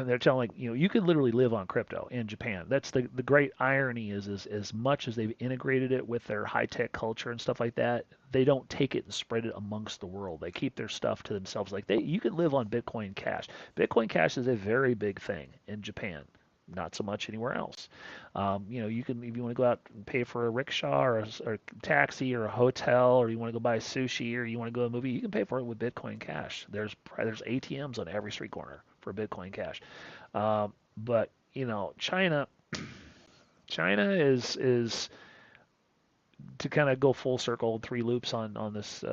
they're telling, like, you could literally live on crypto in Japan. That's the great irony is as much as they've integrated it with their high tech culture and stuff like that, they don't take it and spread it amongst the world. They keep their stuff to themselves. Like, you can live on Bitcoin Cash. Bitcoin Cash is a very big thing in Japan. Not so much anywhere else. You can, if you want to go out and pay for a rickshaw or a taxi or a hotel, or you want to go buy sushi, or you want to go to a movie, you can pay for it with Bitcoin Cash. There's ATMs on every street corner. for Bitcoin Cash. But you know, China is to kind of go full circle, three loops on this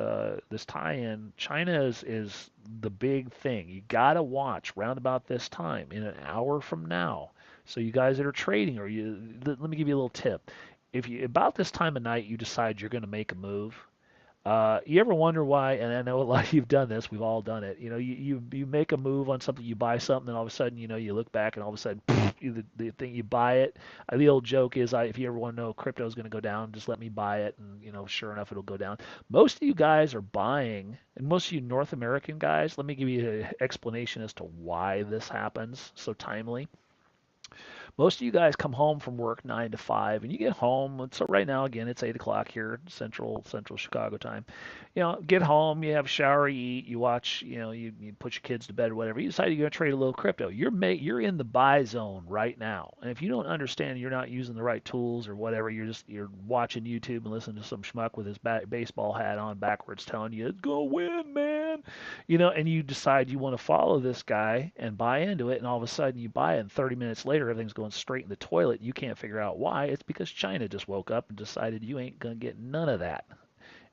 this tie-in. China is the big thing. You gotta watch round about this time in an hour from now. So you guys that are trading, or let me give you a little tip. If you about this time of night you decide you're going to make a move, you ever wonder why? And I know a lot of you've done this. We've all done it. You know, you make a move on something, you buy something, and all of a sudden, you know, you look back, and all of a sudden, the thing you buy it. The old joke is, if you ever want to know crypto is going to go down, just let me buy it, and you know, sure enough, it'll go down. Most of you guys are buying, and most of you North American guys. Let me give you an explanation as to why this happens so timely. Most of you guys come home from work 9 to 5, and you get home. So right now, again, it's 8 o'clock here, Central Chicago time. You know, get home, you have a shower, you eat, you watch, you know, you put your kids to bed or whatever. You decide you're going to trade a little crypto. You're in the buy zone right now, and if you don't understand, you're not using the right tools or whatever. You're watching YouTube and listening to some schmuck with his baseball hat on backwards, telling you it's gonna win, man. You know, and you decide you want to follow this guy and buy into it, and all of a sudden you buy it, and 30 minutes later everything's going straight in the toilet. You can't figure out why. It's because China just woke up and decided you ain't gonna get none of that.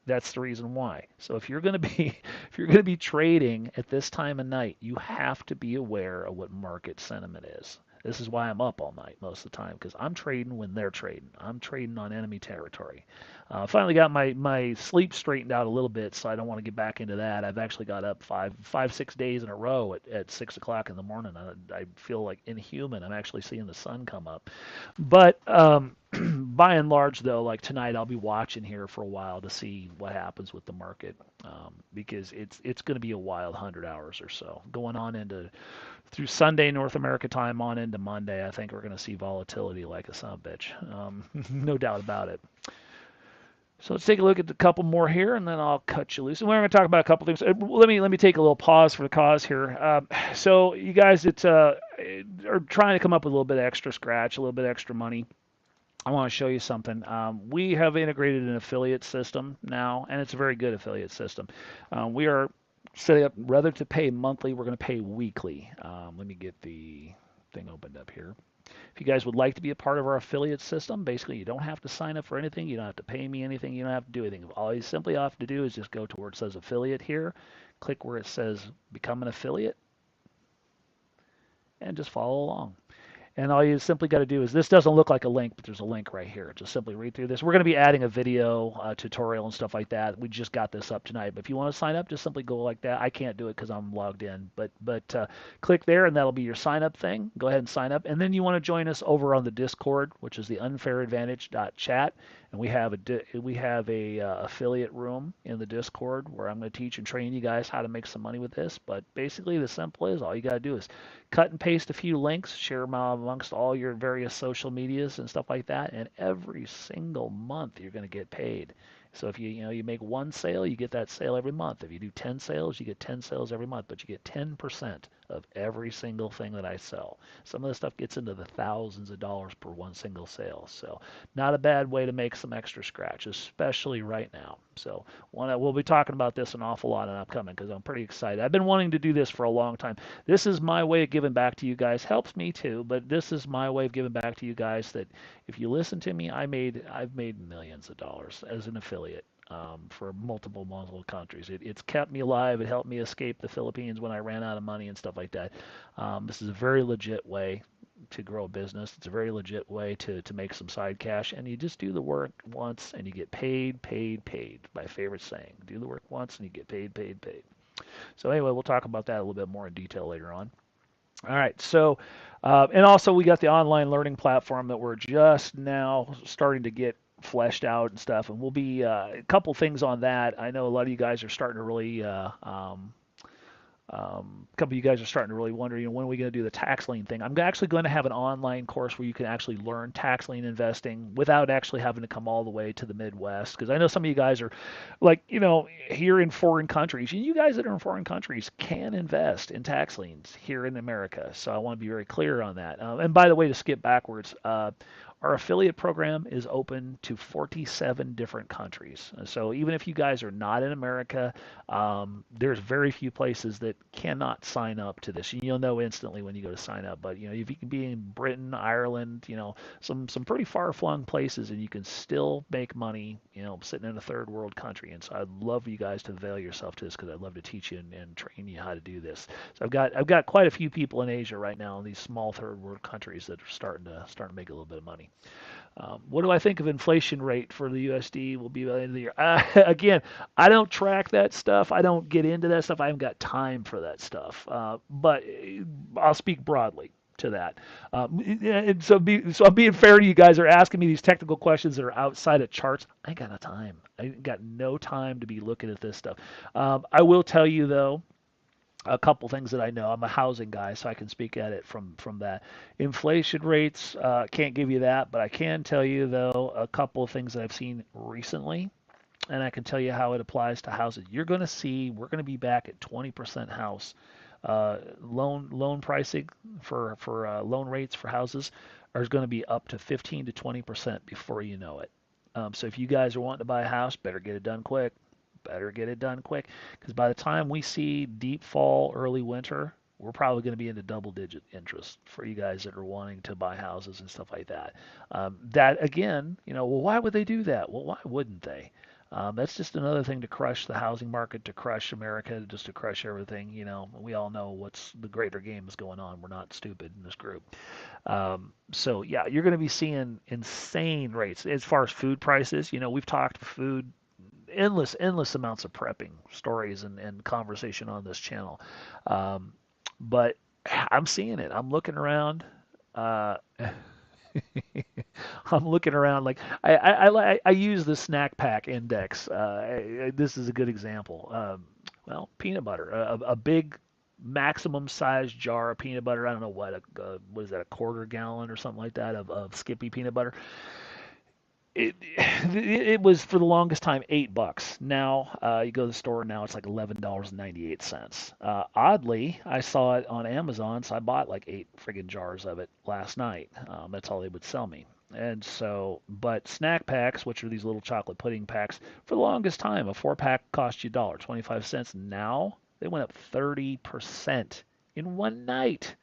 That's the reason why. So if you're going to be if you're going to be trading at this time of night, you have to be aware of what market sentiment is. This is why I'm up all night most of the time, because I'm trading when they're trading. I'm trading on enemy territory. Finally got my sleep straightened out a little bit, so I don't want to get back into that. I've actually got up 6 days in a row at 6 o'clock in the morning. I feel like inhuman. I'm actually seeing the sun come up. But by and large, though, like tonight, I'll be watching here for a while to see what happens with the market, because it's going to be a wild 100 hours or so going on into through Sunday North America time on into Monday. I think we're going to see volatility like a son of a bitch, no doubt about it. So let's take a look at a couple more here, and then I'll cut you loose. And we're going to talk about a couple things. Let me take a little pause for the cause here. So you guys that are trying to come up with a little bit of extra scratch, a little bit extra money, I want to show you something. We have integrated an affiliate system now, and it's a very good affiliate system. We are setting up, rather to pay monthly, we're going to pay weekly. Let me get the thing opened up here. If you guys would like to be a part of our affiliate system, basically you don't have to sign up for anything. You don't have to pay me anything. You don't have to do anything. All you simply have to do is just go to where it says affiliate here, click where it says become an affiliate, and just follow along. And all you simply got to do is, this doesn't look like a link, but there's a link right here. Just simply read through this. We're going to be adding a video tutorial and stuff like that. We just got this up tonight. But if you want to sign up, just simply go like that. I can't do it because I'm logged in. But click there, and that'll be your sign up thing. Go ahead and sign up. And then you want to join us over on the Discord, which is the unfairadvantage.chat. And we have a affiliate room in the Discord where I'm going to teach and train you guys how to make some money with this. But basically, the simple is all you got to do is cut and paste a few links, share them amongst all your various social medias and stuff like that, and every single month you're going to get paid. So if you make one sale, you get that sale every month. If you do 10 sales, you get 10 sales every month, but you get 10% of every single thing that I sell. Some of the stuff gets into the thousands of dollars per one single sale. So not a bad way to make some extra scratch, especially right now. So we'll be talking about this an awful lot in upcoming, because I'm pretty excited. I've been wanting to do this for a long time. This is my way of giving back to you guys. Helps me too, but this is my way of giving back to you guys, that if you listen to me, I've made millions of dollars as an affiliate. For multiple countries. It's kept me alive. It helped me escape the Philippines when I ran out of money and stuff like that. This is a very legit way to grow a business. It's a very legit way to make some side cash, and you just do the work once and you get paid. My favorite saying: do the work once and you get paid. So anyway, we'll talk about that a little bit more in detail later on. All right, so and also we got the online learning platform that we're just now starting to get fleshed out and stuff, and we'll be a couple things on that. I know a lot of you guys are starting to really a couple of you guys are starting to really wonder, when are we going to do the tax lien thing? I'm actually going to have an online course where you can actually learn tax lien investing without actually having to come all the way to the Midwest. Because I know some of you guys are like, here in foreign countries. You guys that are in foreign countries can invest in tax liens here in America. So I want to be very clear on that. And by the way, to skip backwards, our affiliate program is open to 47 different countries. So even if you guys are not in America, there's very few places that cannot sign up to this. You'll know instantly when you go to sign up. But if you can be in Britain, Ireland, some pretty far-flung places, and you can still make money, sitting in a third world country. And so I'd love you guys to avail yourself to this because I'd love to teach you and train you how to do this. So I've got quite a few people in Asia right now in these small third world countries that are starting to make a little bit of money. What do I think of inflation rate for the USD will be by the end of the year? Again, I don't track that stuff. I don't get into that stuff. I haven't got time for that stuff. But I'll speak broadly to that. And so I'm being fair to you guys are asking me these technical questions that are outside of charts. I ain't got no time. I ain't got no time to be looking at this stuff. I will tell you though, a couple things that I know. I'm a housing guy, so I can speak at it from that. Inflation rates, can't give you that, but I can tell you though a couple of things that I've seen recently, and I can tell you how it applies to houses. You're going to see we're going to be back at 20% house loan pricing for loan rates for houses are going to be up to 15 to 20% before you know it. So if you guys are wanting to buy a house, better get it done quick. Better get it done quick because by the time we see deep fall, early winter, we're probably going to be into double-digit interest for you guys that are wanting to buy houses and stuff like that. That again, well, why would they do that? Well, why wouldn't they? That's just another thing to crush the housing market, to crush America, just to crush everything. We all know what's the greater game is going on. We're not stupid in this group. So yeah, you're going to be seeing insane rates as far as food prices. We've talked food endless amounts of prepping stories and conversation on this channel. But I'm seeing it. I'm looking around. Uh, I'm looking around like I use the snack pack index. This is a good example. Well, peanut butter, a big maximum size jar of peanut butter. I don't know what is that, a quarter gallon or something like that of Skippy peanut butter. It was for the longest time $8. Now you go to the store now it's like $11.98. Oddly, I saw it on Amazon, so I bought like 8 friggin' jars of it last night. That's all they would sell me. And so, but snack packs, which are these little chocolate pudding packs, for the longest time, a 4 pack cost you $1.25. Now they went up 30% in one night.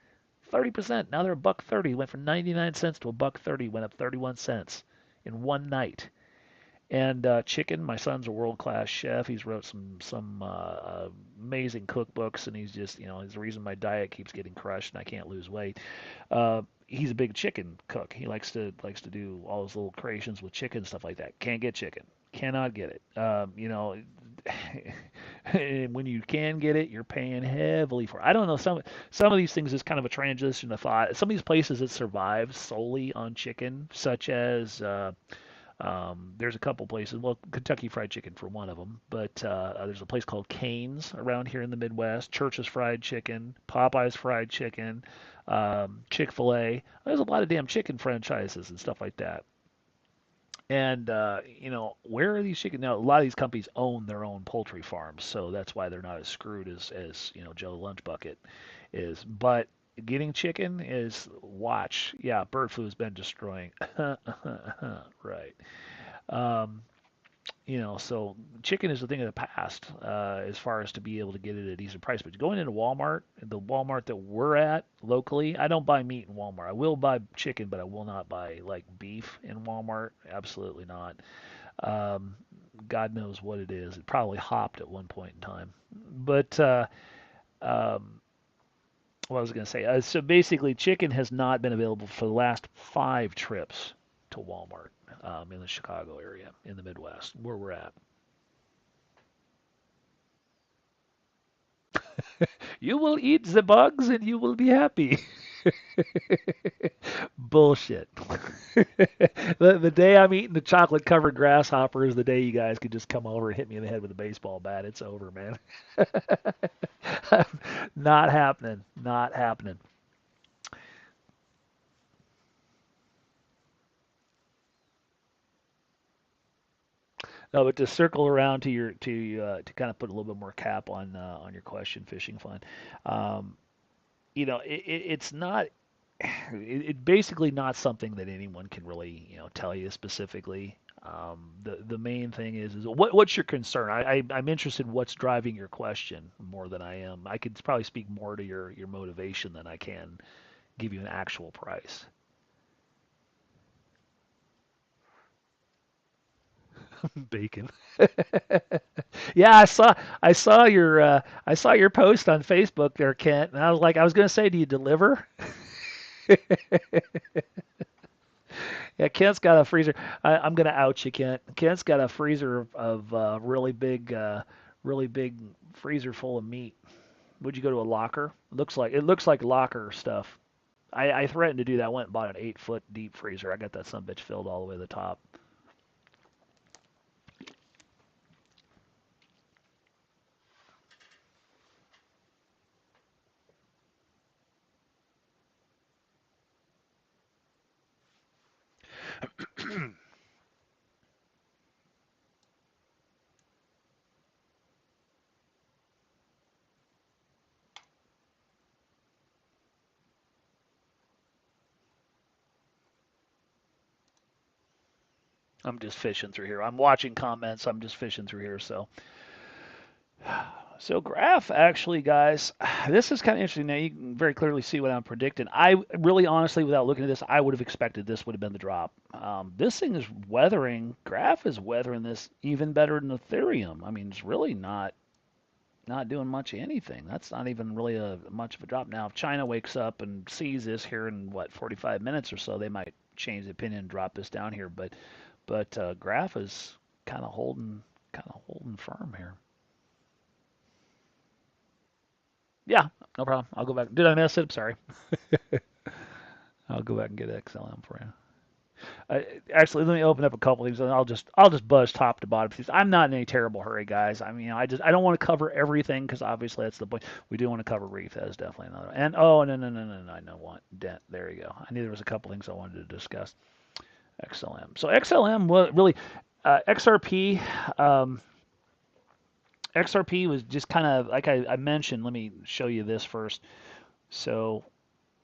30%. Now they're a buck 30. Went from 99 cents to a buck 30. Went up 31 cents in one night. And chicken, my son's a world-class chef. He's wrote some amazing cookbooks, and he's just, he's the reason my diet keeps getting crushed and I can't lose weight. He's a big chicken cook. He likes to do all his little creations with chicken, stuff like that. Can't get chicken. Cannot get it. When you can get it, you're paying heavily for it. I don't know. Some of these things is kind of a transition of thought. Some of these places that survive solely on chicken, such as there's a couple places. Well, Kentucky Fried Chicken for one of them, but there's a place called Cane's around here in the Midwest. Church's Fried Chicken, Popeye's Fried Chicken, Chick-fil-A. There's a lot of damn chicken franchises and stuff like that. And where are these chicken? Now, a lot of these companies own their own poultry farms, so that's why they're not as screwed as Joe Lunchbucket is. But getting chicken is watch. Yeah, bird flu has been destroying. Right. Um, so chicken is a thing of the past as far as to be able to get it at a decent price. But going into Walmart, the Walmart that we're at locally, I don't buy meat in Walmart. I will buy chicken, but I will not buy like beef in Walmart. Absolutely not. Um, God knows what it is. It probably hopped at one point in time. But um, what I was going to say, so basically, chicken has not been available for the last 5 trips to Walmart in the Chicago area, in the Midwest, where we're at. You will eat the bugs and you will be happy. Bullshit. The day I'm eating the chocolate covered grasshopper is the day you guys could just come over and hit me in the head with a baseball bat. It's over, man. Not happening. Not happening. No, but to circle around to your to kind of put a little bit more cap on your question, fishing fun. Um, it's not it basically not something that anyone can really tell you specifically. The main thing is what's your concern? I'm interested in what's driving your question more than I am. I could probably speak more to your motivation than I can give you an actual price. Bacon. Yeah, I saw your post on Facebook there, Kent, and I was like, I was going to say, do you deliver? Yeah, Kent's got a freezer. I'm going to out you, Kent. Kent's got a freezer of really big freezer full of meat. Would you go to a locker? It looks like locker stuff. I threatened to do that. I went and bought an 8 foot deep freezer. I got that son of a bitch filled all the way to the top. I'm just fishing through here. I'm watching comments. I'm just fishing through here. So graph actually, guys, this is kind of interesting. Now you can very clearly see what I'm predicting. I really, honestly, without looking at this, I would have expected this would have been the drop. This thing is weathering. Graph is weathering this even better than Ethereum. I mean, it's really not doing much of anything. That's not even really a much of a drop. Now, if China wakes up and sees this here in what 45 minutes or so, they might change the opinion and drop this down here. But graph is kind of holding firm here. Yeah, no problem. I'll go back. Did I mess it up? Sorry. I'll go back and get XLM for you. Actually, let me open up a couple of these, and I'll just buzz top to bottom. Because I'm not in any terrible hurry, guys. I mean, I don't want to cover everything because obviously that's the point. We do want to cover Reef. That is definitely another. And oh no, I know what dent. There you go. I knew there was a couple things I wanted to discuss. XLM. So XLM was really XRP. Um, XRP was just kind of like I mentioned. Let me show you this first. So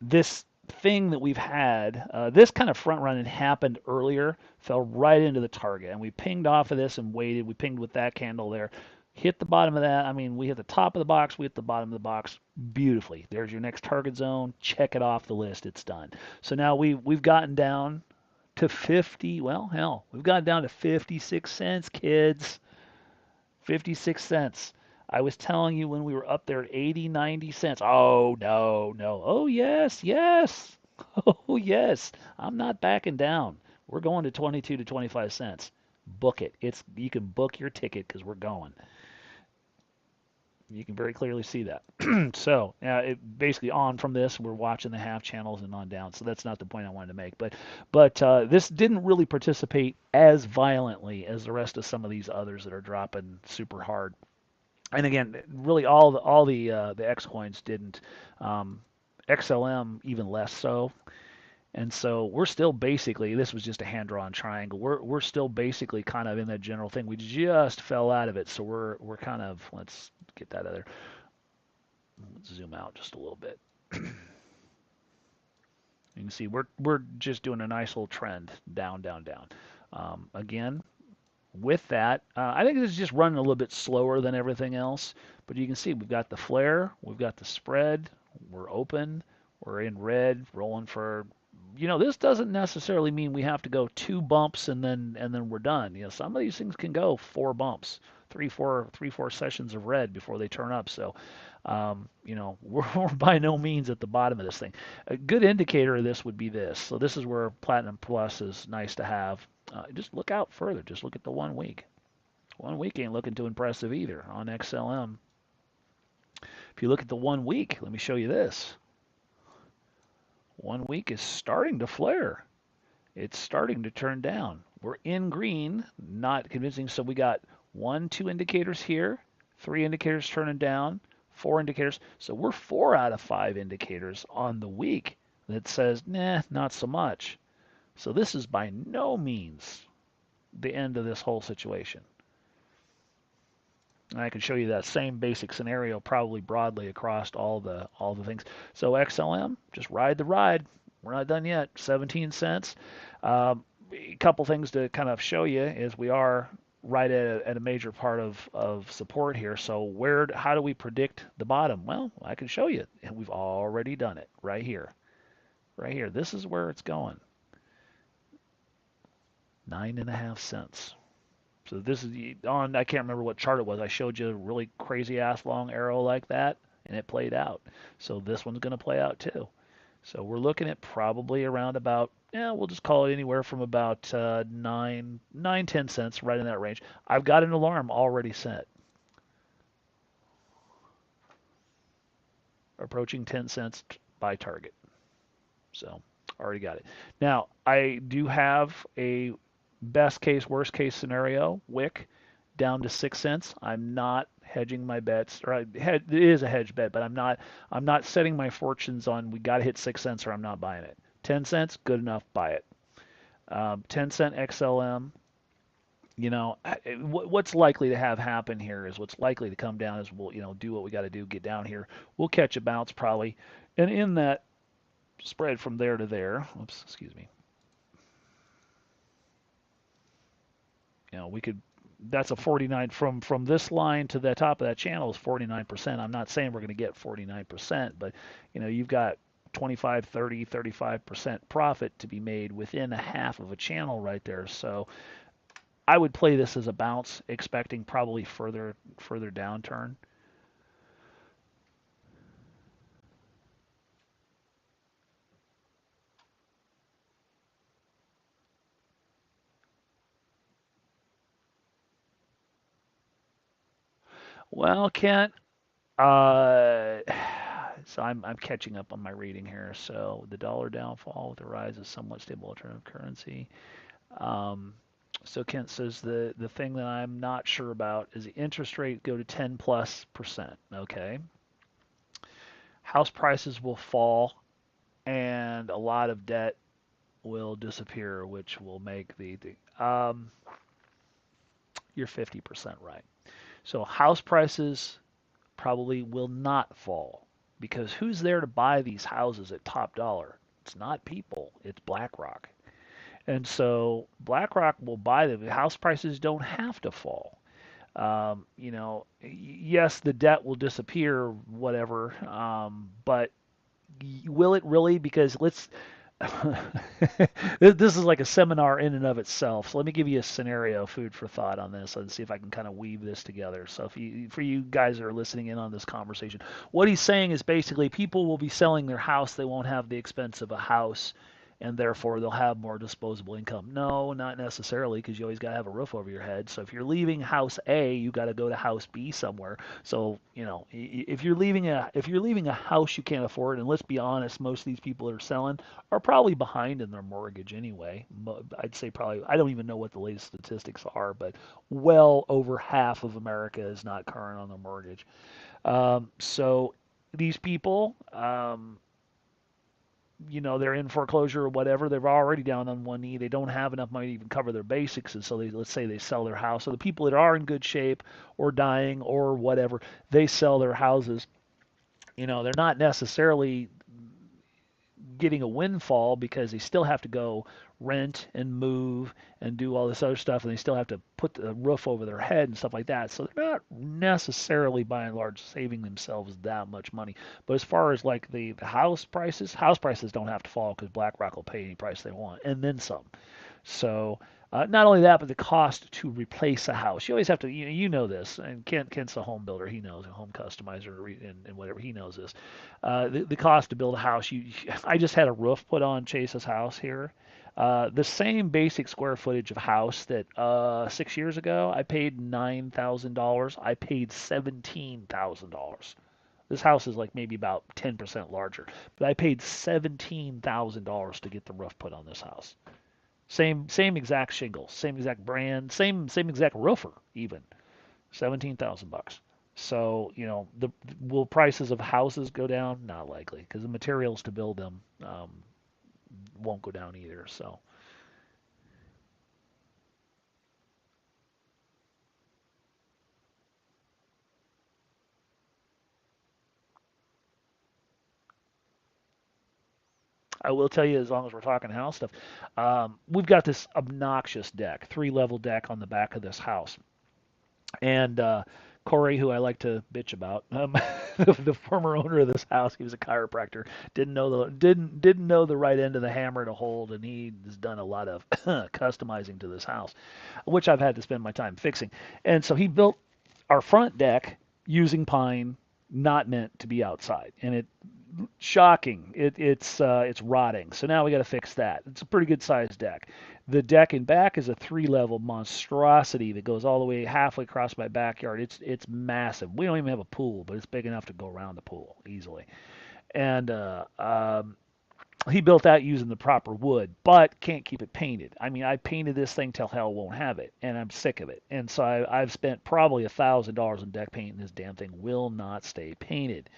this thing that we've had, this kind of front running happened earlier, fell right into the target, and we pinged off of this and waited. We pinged with that candle there, hit the bottom of that. I mean, we hit the top of the box, we hit the bottom of the box beautifully. There's your next target zone. Check it off the list. It's done. So now we've gotten down to 50. Well, hell, we've gotten down to 56 cents, kids. 56 cents. I was telling you when we were up there at 80, 90 cents. Oh, no, no. Oh, yes, yes. Oh, yes. I'm not backing down. We're going to 22 to 25 cents. Book it. You can book your ticket because we're going. You can very clearly see that. So, basically on from this, we're watching the half channels and on down. So that's not the point I wanted to make. But this didn't really participate as violently as the rest of some of these others that are dropping super hard. And again, really all the X coins didn't. XLM even less so. And so we're still basically, this was just a hand drawn triangle. We're still basically kind of in that general thing. We just fell out of it, so we're kind of, let's get that other. Let's zoom out just a little bit. You can see we're just doing a nice little trend down, down, down. Again, with that, I think this is just running a little bit slower than everything else. But you can see we've got the flare, we've got the spread, we're open, we're in red, rolling for. This doesn't necessarily mean we have to go two bumps and then we're done. Some of these things can go four bumps, three, four sessions of red before they turn up. So, we're by no means at the bottom of this thing. A good indicator of this would be this. So this is where Platinum Plus is nice to have. Just look out further. Just look at the 1 week. 1 week ain't looking too impressive either on XLM. If you look at the 1 week, let me show you this. 1 week is starting to flare. It's starting to turn down. We're in green, not convincing. So we got 1, 2 indicators here, 3 indicators turning down, 4 indicators. So we're 4 out of 5 indicators on the week that says, nah, not so much. So this is by no means the end of this whole situation. And I can show you that same basic scenario probably broadly across all the things. So XLM, just ride the ride. We're not done yet. 17 cents. a couple things to kind of show you is we are right at a major part of support here. So how do we predict the bottom? Well, I can show you, and we've already done it right here. Right here. This is where it's going. 9.5 cents. So this is on, I can't remember what chart it was. I showed you a really crazy ass long arrow like that, and it played out. So this one's going to play out too. So we're looking at probably around about, yeah, we'll just call it anywhere from about 10 cents, right in that range. I've got an alarm already set, approaching 10 cents by target. So already got it. Now, I do have a best case, worst case scenario, wick down to 6 cents. I'm not hedging my bets, or it is a hedge bet, but I'm not setting my fortunes on we got to hit 6 cents or I'm not buying it. 10 cents, good enough, buy it. 10 cent XLM. What's likely to have happen here is what's likely to come down is we'll do what we got to do, get down here. We'll catch a bounce probably, and in that spread from there to there. Oops, excuse me. We could. That's a 49 from this line to the top of that channel is 49%. I'm not saying we're going to get 49%, but you've got 25, 30, 35% profit to be made within a half of a channel right there. So I would play this as a bounce, expecting probably further downturn. Well, Kent, uh, so I'm catching up on my reading here. So the dollar downfall with the rise of somewhat stable alternative currency. Um, so Kent says the thing that I'm not sure about is the interest rate go to 10+%. Okay, house prices will fall and a lot of debt will disappear, which will make you're 50% right. So house prices probably will not fall because who's there to buy these houses at top dollar? It's not people, it's BlackRock. And so BlackRock will buy them. House prices don't have to fall. Yes, the debt will disappear, whatever, but will it really? Because let's this is like a seminar in and of itself. So let me give you a scenario, food for thought on this, and see if I can kind of weave this together. So for you guys that are listening in on this conversation, what he's saying is basically people will be selling their house. They won't have the expense of a house, and therefore they'll have more disposable income. No, not necessarily, because you always got to have a roof over your head. So if you're leaving house A, you got to go to house B somewhere. So if you're leaving a house you can't afford, and let's be honest, most of these people that are selling are probably behind in their mortgage anyway. I'd say probably, I don't even know what the latest statistics are, but well over half of America is not current on their mortgage. So these people, they're in foreclosure or whatever. They're already down on one knee. They don't have enough money to even cover their basics, and so let's say they sell their house. So the people that are in good shape or dying or whatever, they sell their houses. They're not necessarily getting a windfall because they still have to go rent and move and do all this other stuff, and they still have to put the roof over their head and stuff like that. So they're not necessarily, by and large, saving themselves that much money. But as far as like the house prices don't have to fall because BlackRock will pay any price they want and then some. So not only that, but the cost to replace a house. You always have to, you know this, and Kent's a home builder. He knows, a home customizer, and whatever. He knows this. The cost to build a house. I just had a roof put on Chase's house here. The same basic square footage of house that 6 years ago I paid $9,000. I paid $17,000. This house is like maybe about 10% larger, but I paid $17,000 to get the roof put on this house. Same exact shingles, same exact brand, same exact roofer even. 17,000 bucks. So, will prices of houses go down? Not likely, because the materials to build them won't go down either. So, I will tell you, as long as we're talking house stuff, we've got this obnoxious deck, three-level deck on the back of this house. And Corey, who I like to bitch about, the former owner of this house, he was a chiropractor, didn't know the right end of the hammer to hold, and he has done a lot of customizing to this house, which I've had to spend my time fixing. And so he built our front deck using pine, not meant to be outside, and it shocking. It's rotting. So now we got to fix that. It's a pretty good sized deck. The deck in back is a three-level monstrosity that goes all the way halfway across my backyard. It's massive. We don't even have a pool, but it's big enough to go around the pool easily. And he built that using the proper wood, but can't keep it painted. I mean, I painted this thing till hell won't have it, and I'm sick of it. And so I've spent probably $1,000 in deck paint, and this damn thing will not stay painted.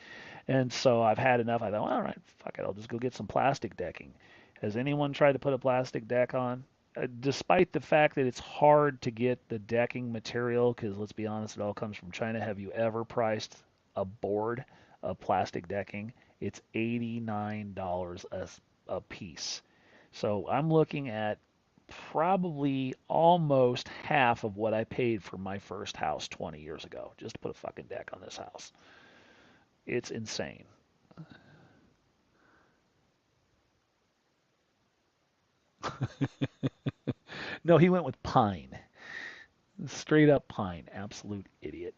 And so I've had enough. I thought, well, all right, fuck it, I'll just go get some plastic decking. Has anyone tried to put a plastic deck on? Despite the fact that it's hard to get the decking material, because let's be honest, it all comes from China. Have you ever priced a board of plastic decking? It's $89 a piece. So I'm looking at probably almost half of what I paid for my first house 20 years ago, just to put a fucking deck on this house. It's insane. No, he went with pine. Straight up pine. Absolute idiot.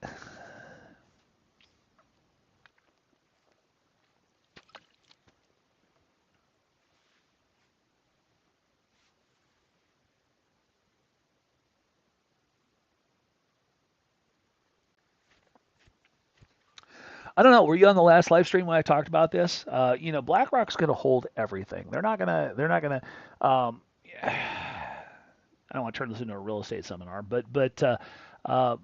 I don't know. Were you on the last live stream when I talked about this? BlackRock's going to hold everything. They're not going to. They're not going to. I don't want to turn this into a real estate seminar, but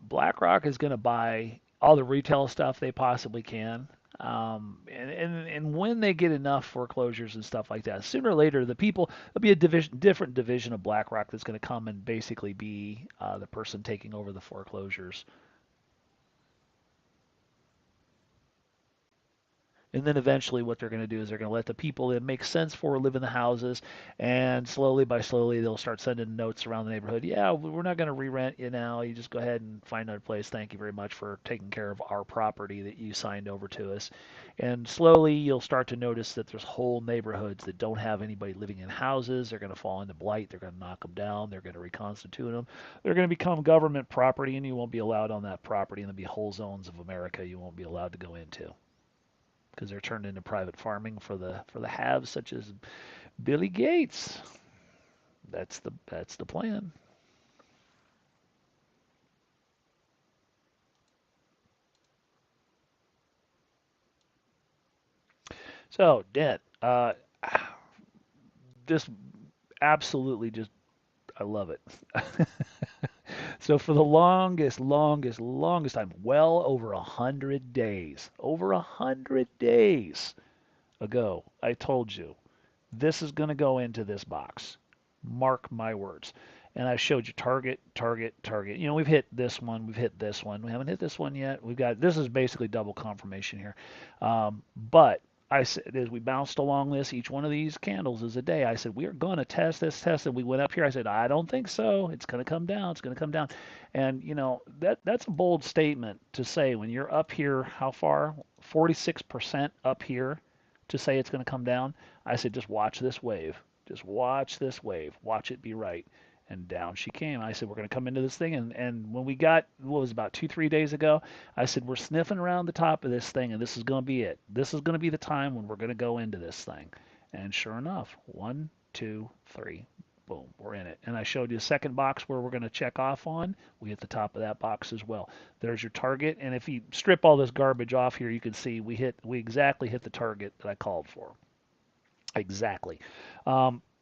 BlackRock is going to buy all the retail stuff they possibly can. And when they get enough foreclosures and stuff like that, sooner or later, there'll be a different division of BlackRock that's going to come and basically be the person taking over the foreclosures. And then eventually, what they're going to do is they're going to let the people that make sense for live in the houses, and slowly by slowly, they'll start sending notes around the neighborhood. Yeah, we're not going to re-rent you now. You just go ahead and find another place. Thank you very much for taking care of our property that you signed over to us. And slowly, you'll start to notice that there's whole neighborhoods that don't have anybody living in houses. They're going to fall into blight. They're going to knock them down. They're going to reconstitute them. They're going to become government property, and you won't be allowed on that property. And there'll be whole zones of America you won't be allowed to go into because they're turned into private farming for the haves, such as Billy Gates. That's the plan. So debt. This absolutely just I love it. So for the longest time, well over 100 days, over 100 days ago, I told you this is going to go into this box. Mark my words. And I showed you target, target, target. We've hit this one, we've hit this one. We haven't hit this one yet. We've got this is basically double confirmation here. But I said as we bounced along this, each one of these candles is a day. I said we are going to test this test, and we went up here. I said I don't think so. It's going to come down. It's going to come down. And that's a bold statement to say when you're up here. How far? 46% up here to say it's going to come down. I said just watch this wave. Just watch this wave. Watch it be right. And down she came. I said, we're going to come into this thing. And when we got, what was it, about 2, 3 days ago, I said, we're sniffing around the top of this thing, and this is going to be it. This is going to be the time when we're going to go into this thing. And sure enough, 1, 2, 3, boom, we're in it. And I showed you a second box where we're going to check off on. We hit the top of that box as well. There's your target. And if you strip all this garbage off here, you can see we exactly hit the target that I called for. Exactly.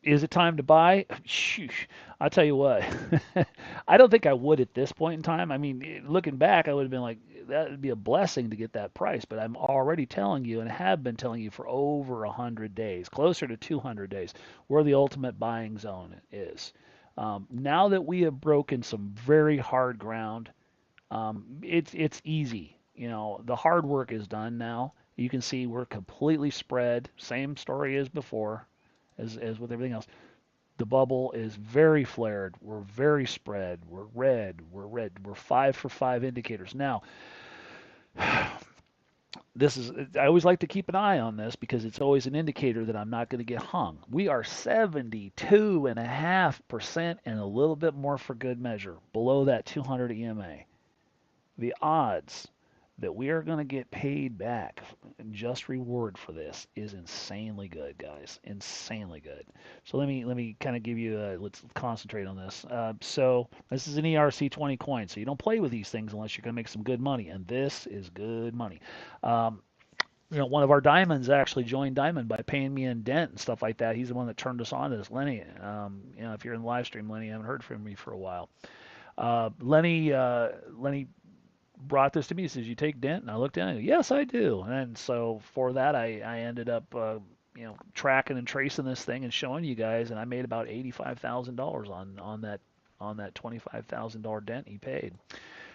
Is it time to buy? Sheesh. I'll tell you what. I don't think I would at this point in time. I mean, looking back, I would have been like, that would be a blessing to get that price. But I'm already telling you and have been telling you for over 100 days, closer to 200 days, where the ultimate buying zone is. Now that we have broken some very hard ground, it's easy. The hard work is done now. You can see we're completely spread. Same story as before. as with everything else. The bubble is very flared. We're very spread. We're red. We're red. We're 5 for 5 indicators. Now, this is, I always like to keep an eye on this because it's always an indicator that I'm not going to get hung. We are 72.5% and a little bit more for good measure below that 200 EMA. The odds that we are going to get paid back and just reward for this is insanely good, guys. Insanely good. So let me kind of give you let's concentrate on this. So this is an ERC20 coin, so you don't play with these things unless you're going to make some good money, and this is good money. Um, one of our diamonds actually joined Diamond by paying me in dent and stuff like that. He's the one that turned us on to this. Lenny, if you're in the live stream, Lenny, I haven't heard from me for a while. Lenny brought this to me. He says, "You take dent?" And I looked at it. Yes, I do. And so for that, I ended up tracking and tracing this thing and showing you guys, and I made about $85,000 on that $25,000 dent he paid.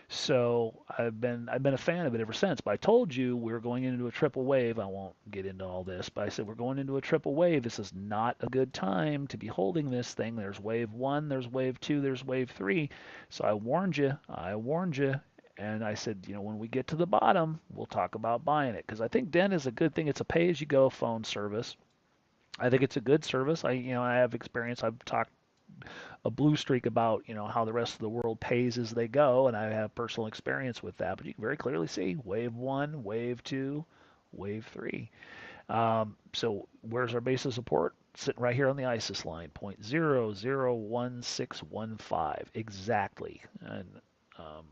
So I've been a fan of it ever since. But I told you we were going into a triple wave. I won't get into all this, but I said we're going into a triple wave. This is not a good time to be holding this thing. There's wave one, there's wave two, there's wave three. So I warned you. I warned you. And I said, when we get to the bottom, we'll talk about buying it because I think Dent is a good thing. It's a pay-as-you-go phone service. I think it's a good service. I have experience. I've talked a blue streak about how the rest of the world pays as they go, and I have personal experience with that. But you can very clearly see wave one, wave two, wave three. So where's our base of support? Sitting right here on the ISIS line, 0.001615 exactly. And um,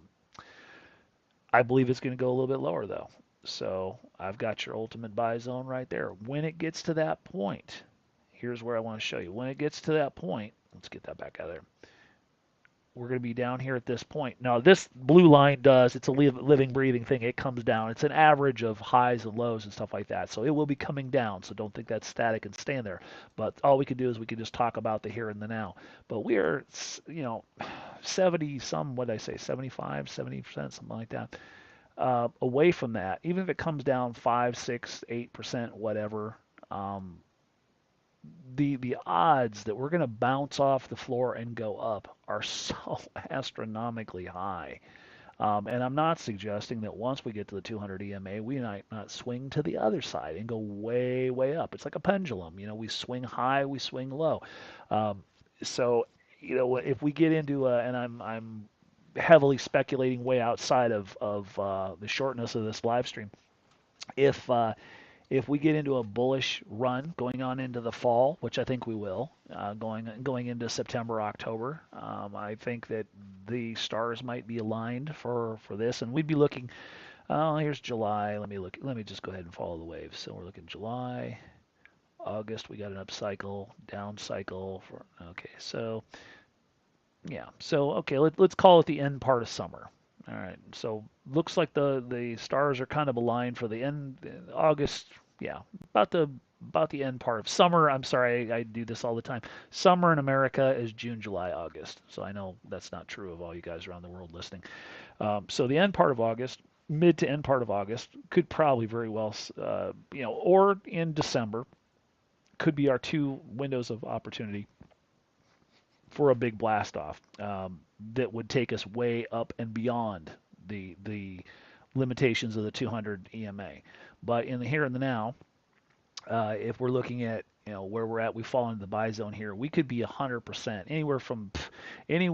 I believe it's going to go a little bit lower though. So I've got your ultimate buy zone right there. When it gets to that point, here's where I want to show you. When it gets to that point, let's get that back out of there. We're going to be down here at this point. Now, this blue line it's a living, breathing thing. It comes down. It's an average of highs and lows and stuff like that. So it will be coming down. So don't think that's static and staying there. But all we can do is we can just talk about the here and the now. But we are, 70 some, what did I say, 75, 70%, something like that, away from that. Even if it comes down 5, 6, 8%, whatever, the odds that we're going to bounce off the floor and go up are so astronomically high. And I'm not suggesting that once we get to the 200 EMA, we might not swing to the other side and go way, way up. It's like a pendulum. We swing high, we swing low. So, if we get into and I'm heavily speculating way outside of the shortness of this live stream. If we get into a bullish run going on into the fall, which I think we will, going into September, October, I think that the stars might be aligned for this, and we'd be looking. Oh, here's July. Let me look. Let me just go ahead and follow the waves. So we're looking July, August. We got an up cycle, down cycle. Okay, so yeah. So okay, let's call it the end part of summer. All right. So looks like the stars are kind of aligned for the end August. Yeah, about the end part of summer. I'm sorry, I do this all the time. Summer in America is June, July, August. So I know that's not true of all you guys around the world listening. So the end part of August, mid to end part of August, could probably very well, or in December, could be our two windows of opportunity for a big blast off that would take us way up and beyond the limitations of the 200 EMA. But in the here and the now, if we're looking at where we're at, we fall into the buy zone here. We could be 100%, anywhere from 80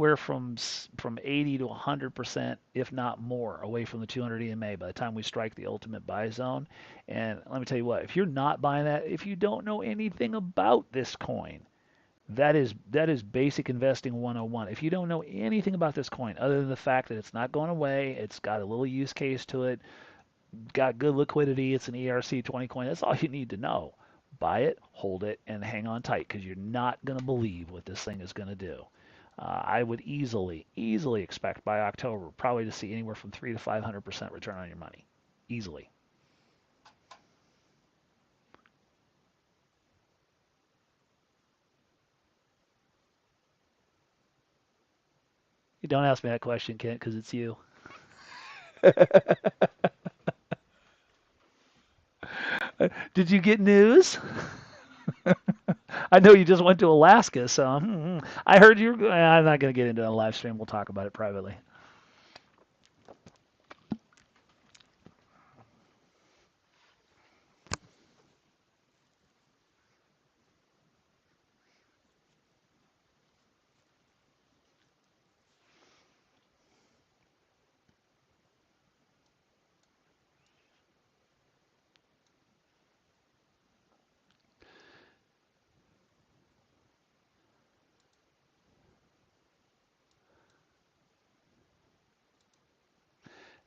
to 100%, if not more, away from the 200 EMA by the time we strike the ultimate buy zone. And let me tell you what, if you're not buying that, if you don't know anything about this coin, that is basic investing 101. If you don't know anything about this coin other than the fact that it's not going away, it's got a little use case to it, got good liquidity, it's an ERC20 coin, that's all you need to know. Buy it, hold it, and hang on tight because you're not going to believe what this thing is going to do. I would easily expect by October probably to see anywhere from 3 to 500% return on your money. Easily. You don't ask me that question, Kent, because it's you. Did you get news? I know you just went to Alaska, so I heard you. I'm not going to get into a live stream. We'll talk about it privately.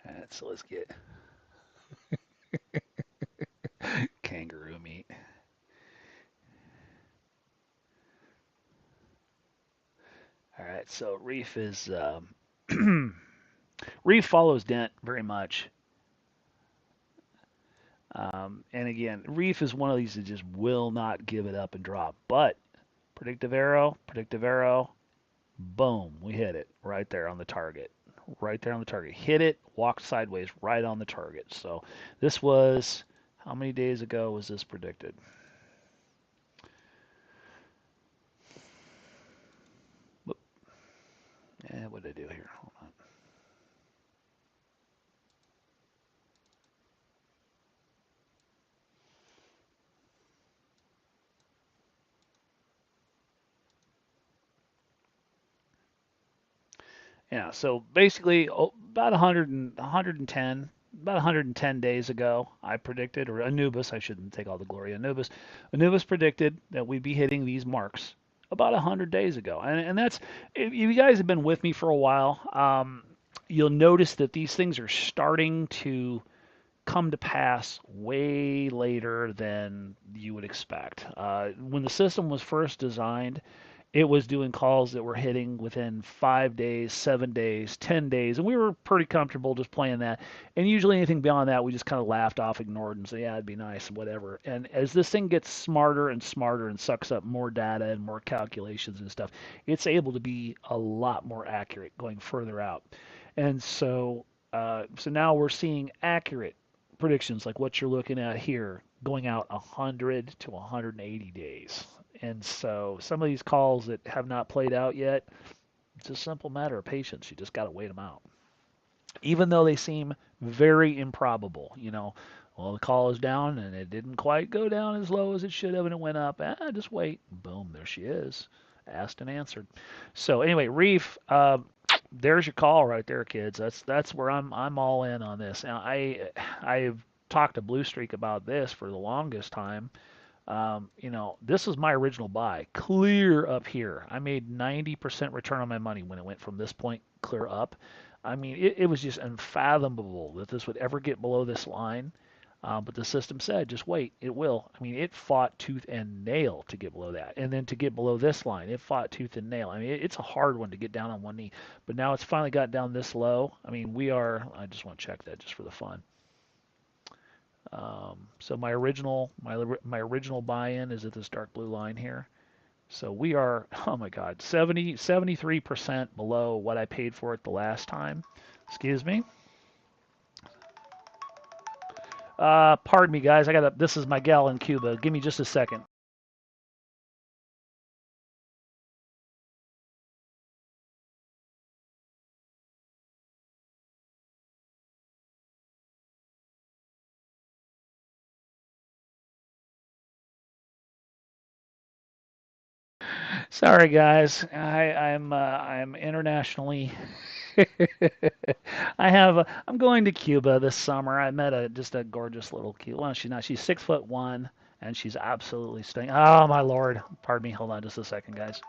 All right, so let's get kangaroo meat. All right, so Reef is Reef follows Dent very much. And again, Reef is one of these that just will not give it up and drop. But predictive arrow, boom, we hit it right there on the target. Right there on the target. Hit it, walked sideways right on the target. So this was, how many days ago was this predicted? What did I do here? Hold on. Yeah, so basically about 110, about 110 days ago, I predicted, or Anubis, I shouldn't take all the glory. Anubis predicted that we'd be hitting these marks about 100 days ago. And that's, if you guys have been with me for a while, you'll notice that these things are starting to come to pass way later than you would expect. When the system was first designed, it was doing calls that were hitting within 5 days, 7 days, 10 days, and we were pretty comfortable just playing that. And usually anything beyond that, we just kind of laughed off, ignored, and said, yeah, it'd be nice, whatever. And as this thing gets smarter and smarter and sucks up more data and more calculations and stuff, it's able to be a lot more accurate going further out. And so now we're seeing accurate predictions like what you're looking at here going out 100 to 180 days. And so some of these calls that have not played out yet, it's a simple matter of patience. You just got to wait them out. Even though they seem very improbable, well, the call is down and it didn't quite go down as low as it should have and it went up. Just wait. Boom, there she is. Asked and answered. So anyway, Reef, there's your call right there, kids. That's where I'm all in on this. Now I've talked to Blue Streak about this for the longest time. This was my original buy, clear up here. I made 90% return on my money when it went from this point clear up. I mean, it was just unfathomable that this would ever get below this line. But the system said, just wait, it will. I mean, it fought tooth and nail to get below that. And then to get below this line, it fought tooth and nail. I mean, it's a hard one to get down on one knee. But now it's finally got down this low. I mean, I just want to check that just for the fun. So my original buy-in is at this dark blue line here. So we are, oh my God, 73% below what I paid for it the last time. Excuse me. Pardon me, guys. This is my gal in Cuba. Give me just a second. Sorry, guys. I'm internationally. I'm going to Cuba this summer. I met just a gorgeous little Cuba. Well, she's not. She's 6'1", and she's absolutely stunning. Oh my lord. Pardon me. Hold on just a second, guys.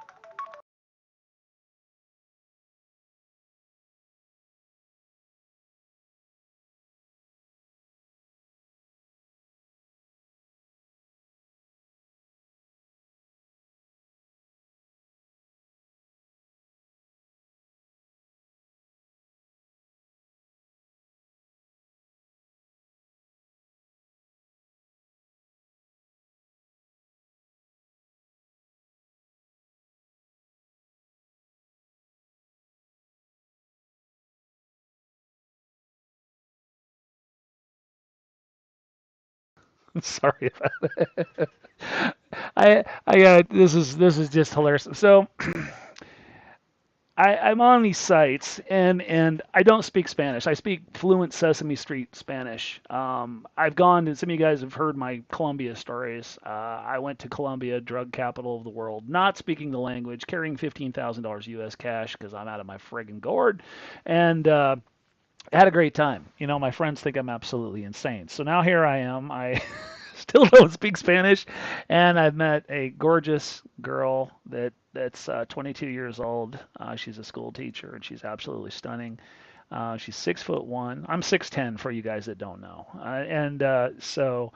Sorry about that. this is just hilarious. So I'm on these sites and I don't speak Spanish. I speak fluent Sesame Street Spanish. I've gone, and some of you guys have heard my Colombia stories. I went to Colombia, drug capital of the world, not speaking the language, carrying $15,000 US cash because I'm out of my friggin' gourd, and had a great time. You know, my friends think I'm absolutely insane. So now here I am. I still don't speak Spanish, and I've met a gorgeous girl that's 22 years old. She's a school teacher, and she's absolutely stunning. She's 6'1". I'm 6'10" for you guys that don't know, and so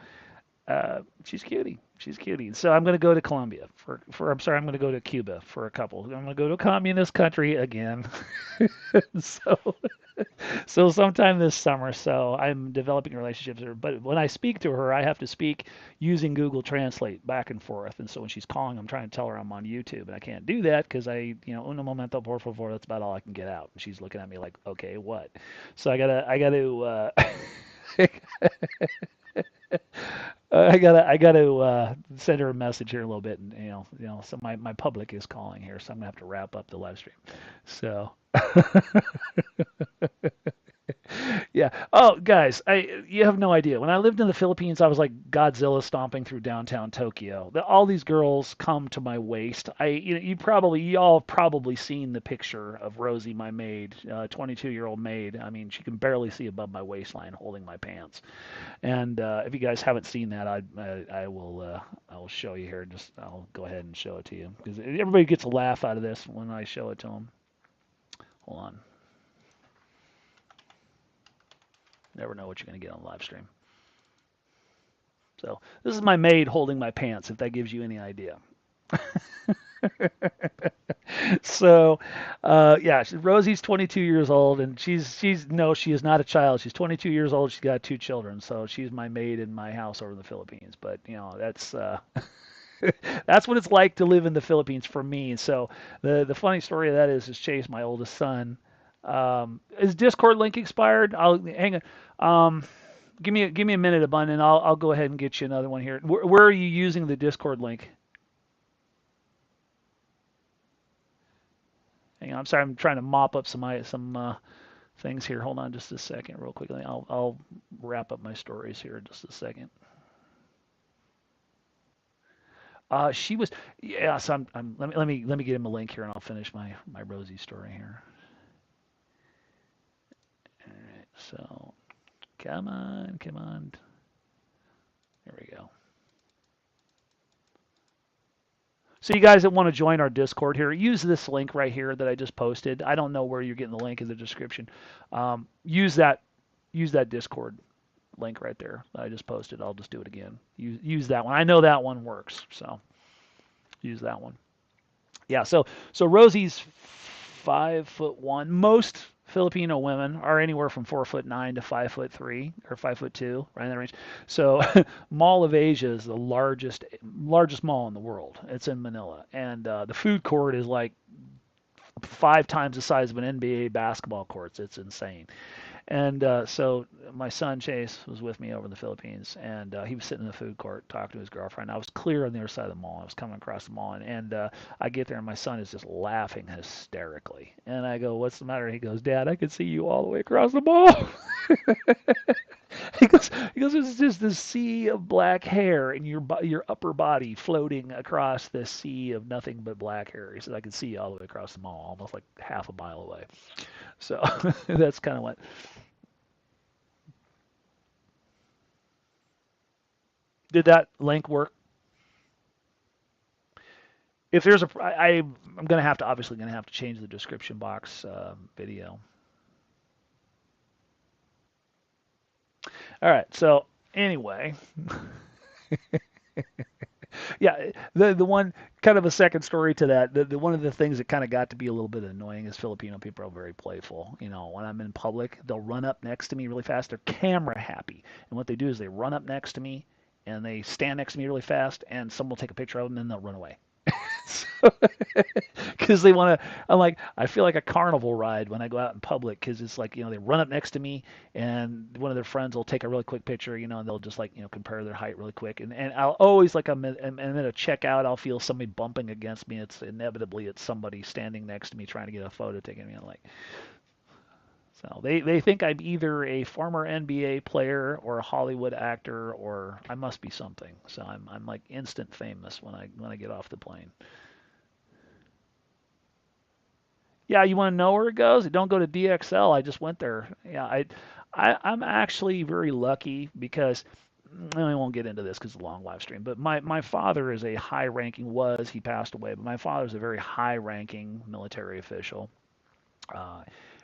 she's cutie. She's cutie. So I'm going to go to Colombia for I'm sorry, I'm going to go to Cuba for a couple. I'm going to go to a communist country again. so so sometime this summer. So I'm developing relationships with her. But when I speak to her, I have to speak using Google Translate back and forth. And so when she's calling, I'm trying to tell her I'm on YouTube, and I can't do that because uno momento por favor. That's about all I can get out. And she's looking at me like, okay, what? So I gotta send her a message here in a little bit, and so my public is calling here, so I'm gonna have to wrap up the live stream. So yeah. Oh, guys, you have no idea. When I lived in the Philippines, I was like Godzilla stomping through downtown Tokyo. All these girls come to my waist. You all have probably seen the picture of Rosie, my maid, 22-year-old maid. I mean, she can barely see above my waistline, holding my pants. And if you guys haven't seen that, I will show you here. I'll go ahead and show it to you because everybody gets a laugh out of this when I show it to them. Hold on. Never know what you're going to get on the live stream. So this is my maid holding my pants, if that gives you any idea. So, yeah, Rosie's 22 years old, and she's no, she is not a child. She's 22 years old. She's got two children, so she's my maid in my house over in the Philippines. But that's that's what it's like to live in the Philippines for me. So the funny story of that is Chase, my oldest son. Is Discord link expired? I'll hang on. Give me a minute, Abund, and I'll go ahead and get you another one here. Where are you using the Discord link? Hang on, I'm sorry, I'm trying to mop up some things here. Hold on just a second, real quickly. I'll wrap up my stories here in just a second. She was, yeah. So let me get him a link here, and I'll finish my Rosie story here. All right, so come on, come on. There we go. So you guys that want to join our Discord here, use this link right here that I just posted. I don't know where you're getting the link in the description. Use that Discord link right there that I just posted. I'll just do it again. Use that one. I know that one works, so use that one. Yeah. So Rosie's 5'1". Most Filipino women are anywhere from 4'9" to 5'3" or 5'2", right in that range. So Mall of Asia is the largest mall in the world. It's in Manila, and the food court is like 5 times the size of an NBA basketball court. It's insane. And so my son Chase was with me over in the Philippines, and he was sitting in the food court talking to his girlfriend. I was clear on the other side of the mall. I was coming across the mall, and I get there, and my son is just laughing hysterically. And I go, "What's the matter?" He goes, "Dad, I can see you all the way across the mall." He goes, "It's just this sea of black hair and your upper body floating across this sea of nothing but black hair." He says, "I can see you all the way across the mall, almost like half a mile away." So that's kind of what. Did that link work? If there's I'm gonna have to obviously gonna have to change the description box video. All right. So anyway, yeah, the one kind of a second story to that. The one of the things that kind of got to be a little bit annoying is Filipino people are very playful. When I'm in public, they'll run up next to me really fast. They're camera happy, and what they do is they run up next to me and they stand next to me really fast, and someone will take a picture of them, and then they'll run away. Because they want to. I'm like, I feel like a carnival ride when I go out in public because it's like, they run up next to me and one of their friends will take a really quick picture, and they'll just like, compare their height really quick. And I'll always like, I'm in a checkout, I'll feel somebody bumping against me. It's somebody standing next to me trying to get a photo taken. I'm like, so they think I'm either a former NBA player or a Hollywood actor or I must be something. So I'm like instant famous when I get off the plane. Yeah, you want to know where it goes? Don't go to DXL. I just went there. Yeah, I'm actually very lucky because I won't get into this because it's a long live stream. But my father is a high-ranking he passed away, but my father is a very high-ranking military official, uh,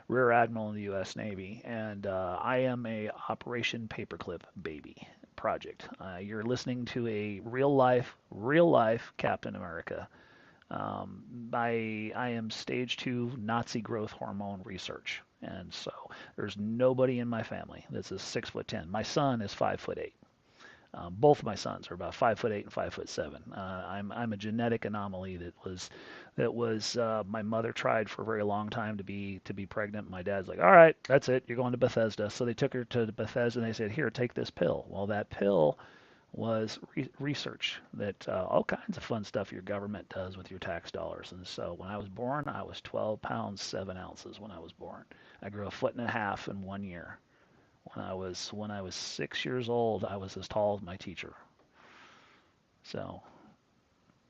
Rear Admiral in the U.S. Navy, and I am a Operation Paperclip baby project. You're listening to a real life Captain America. I am stage 2 Nazi growth hormone research, and so there's nobody in my family that's a 6'10". My son is 5'8". Both of my sons are about 5'8" and 5'7". I'm a genetic anomaly that was my mother tried for a very long time to be pregnant. My dad's like, all right, that's it, you're going to Bethesda. So they took her to Bethesda and they said, here, take this pill. Well, that pill was research that all kinds of fun stuff your government does with your tax dollars. And so when I was born, I was 12 pounds 7 ounces when I was born. I grew a foot and a half in 1 year. When I was 6 years old, I was as tall as my teacher. So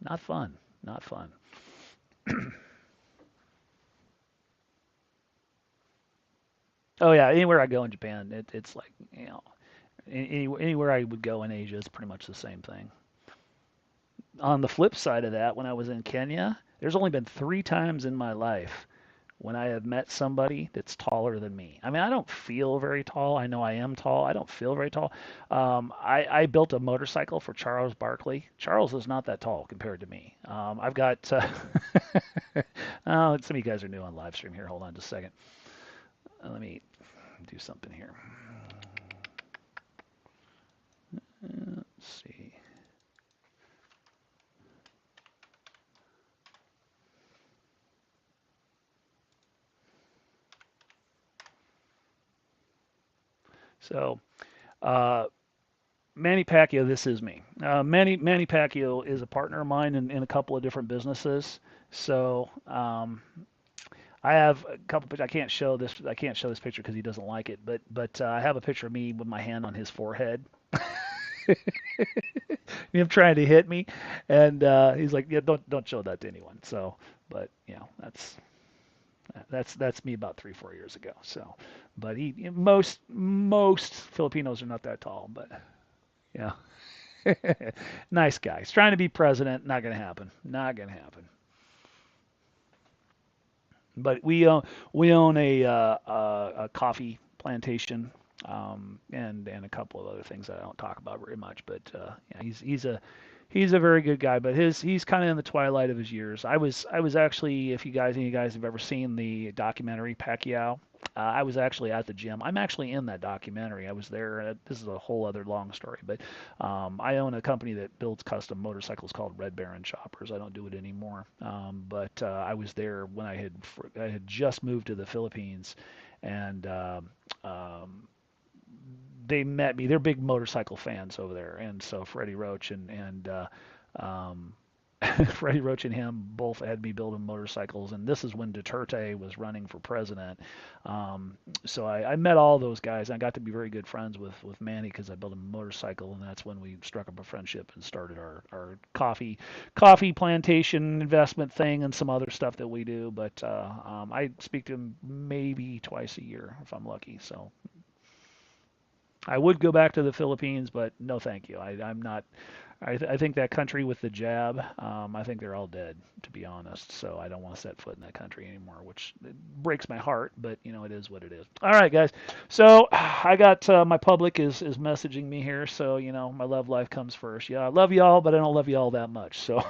not fun, not fun. Oh yeah, anywhere I go in Japan, it's like anywhere I would go in Asia, it's pretty much the same thing. On the flip side of that, when I was in Kenya, there's only been 3 times in my life when I have met somebody that's taller than me. I mean, I don't feel very tall. I know I am tall. I don't feel very tall. I built a motorcycle for Charles Barkley. Charles is not that tall compared to me. I've got. Oh, some of you guys are new on live stream here. Hold on just a second. Let me do something here. Let's see. So, uh, Manny Pacquiao, this is me. Manny Pacquiao is a partner of mine in a couple of different businesses. So I have a couple. I can't show this. I can't show this picture because he doesn't like it. But I have a picture of me with my hand on his forehead. Him trying to hit me, and he's like, "Yeah, don't show that to anyone." So, but that's me about 3 4 years ago. So, but most Filipinos are not that tall, but yeah. Nice guy. He's trying to be president. Not going to happen. Not going to happen. But we own a coffee plantation, and a couple of other things that I don't talk about very much. But yeah, he's a very good guy. But he's kind of in the twilight of his years. I was actually, if any of you guys have ever seen the documentary Pacquiao, I was actually at the gym. I'm actually in that documentary. I was there. This is a whole other long story, but I own a company that builds custom motorcycles called Red Baron Choppers. I don't do it anymore, but I was there when I had just moved to the Philippines, and they met me. They're big motorcycle fans over there, and so Freddie Roach and um, Freddie Roach and him both had me building motorcycles, and this is when Duterte was running for president. So I met all those guys. I got to be very good friends with Manny because I built a motorcycle, and that's when we struck up a friendship and started our coffee plantation investment thing and some other stuff that we do. But I speak to him maybe twice a year if I'm lucky. So I would go back to the Philippines, but no, thank you. I'm not. I think that country with the jab, I think they're all dead, to be honest. So I don't want to set foot in that country anymore, which breaks my heart, but it is what it is. All right, guys. So I got my public is messaging me here, so my love life comes first. Yeah, I love y'all, but I don't love y'all that much. So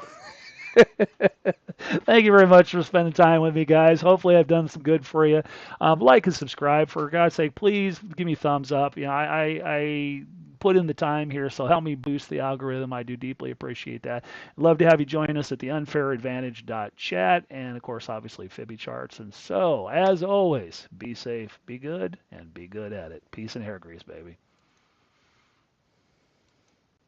thank you very much for spending time with me, guys. Hopefully, I've done some good for you. Like and subscribe, for God's sake. Please give me a thumbs up. I put in the time here, so help me boost the algorithm. I do deeply appreciate that. Love to have you join us at the unfairadvantage.chat and, of course, obviously Fibby charts. And so, as always, be safe, be good, and be good at it. Peace and hair grease, baby.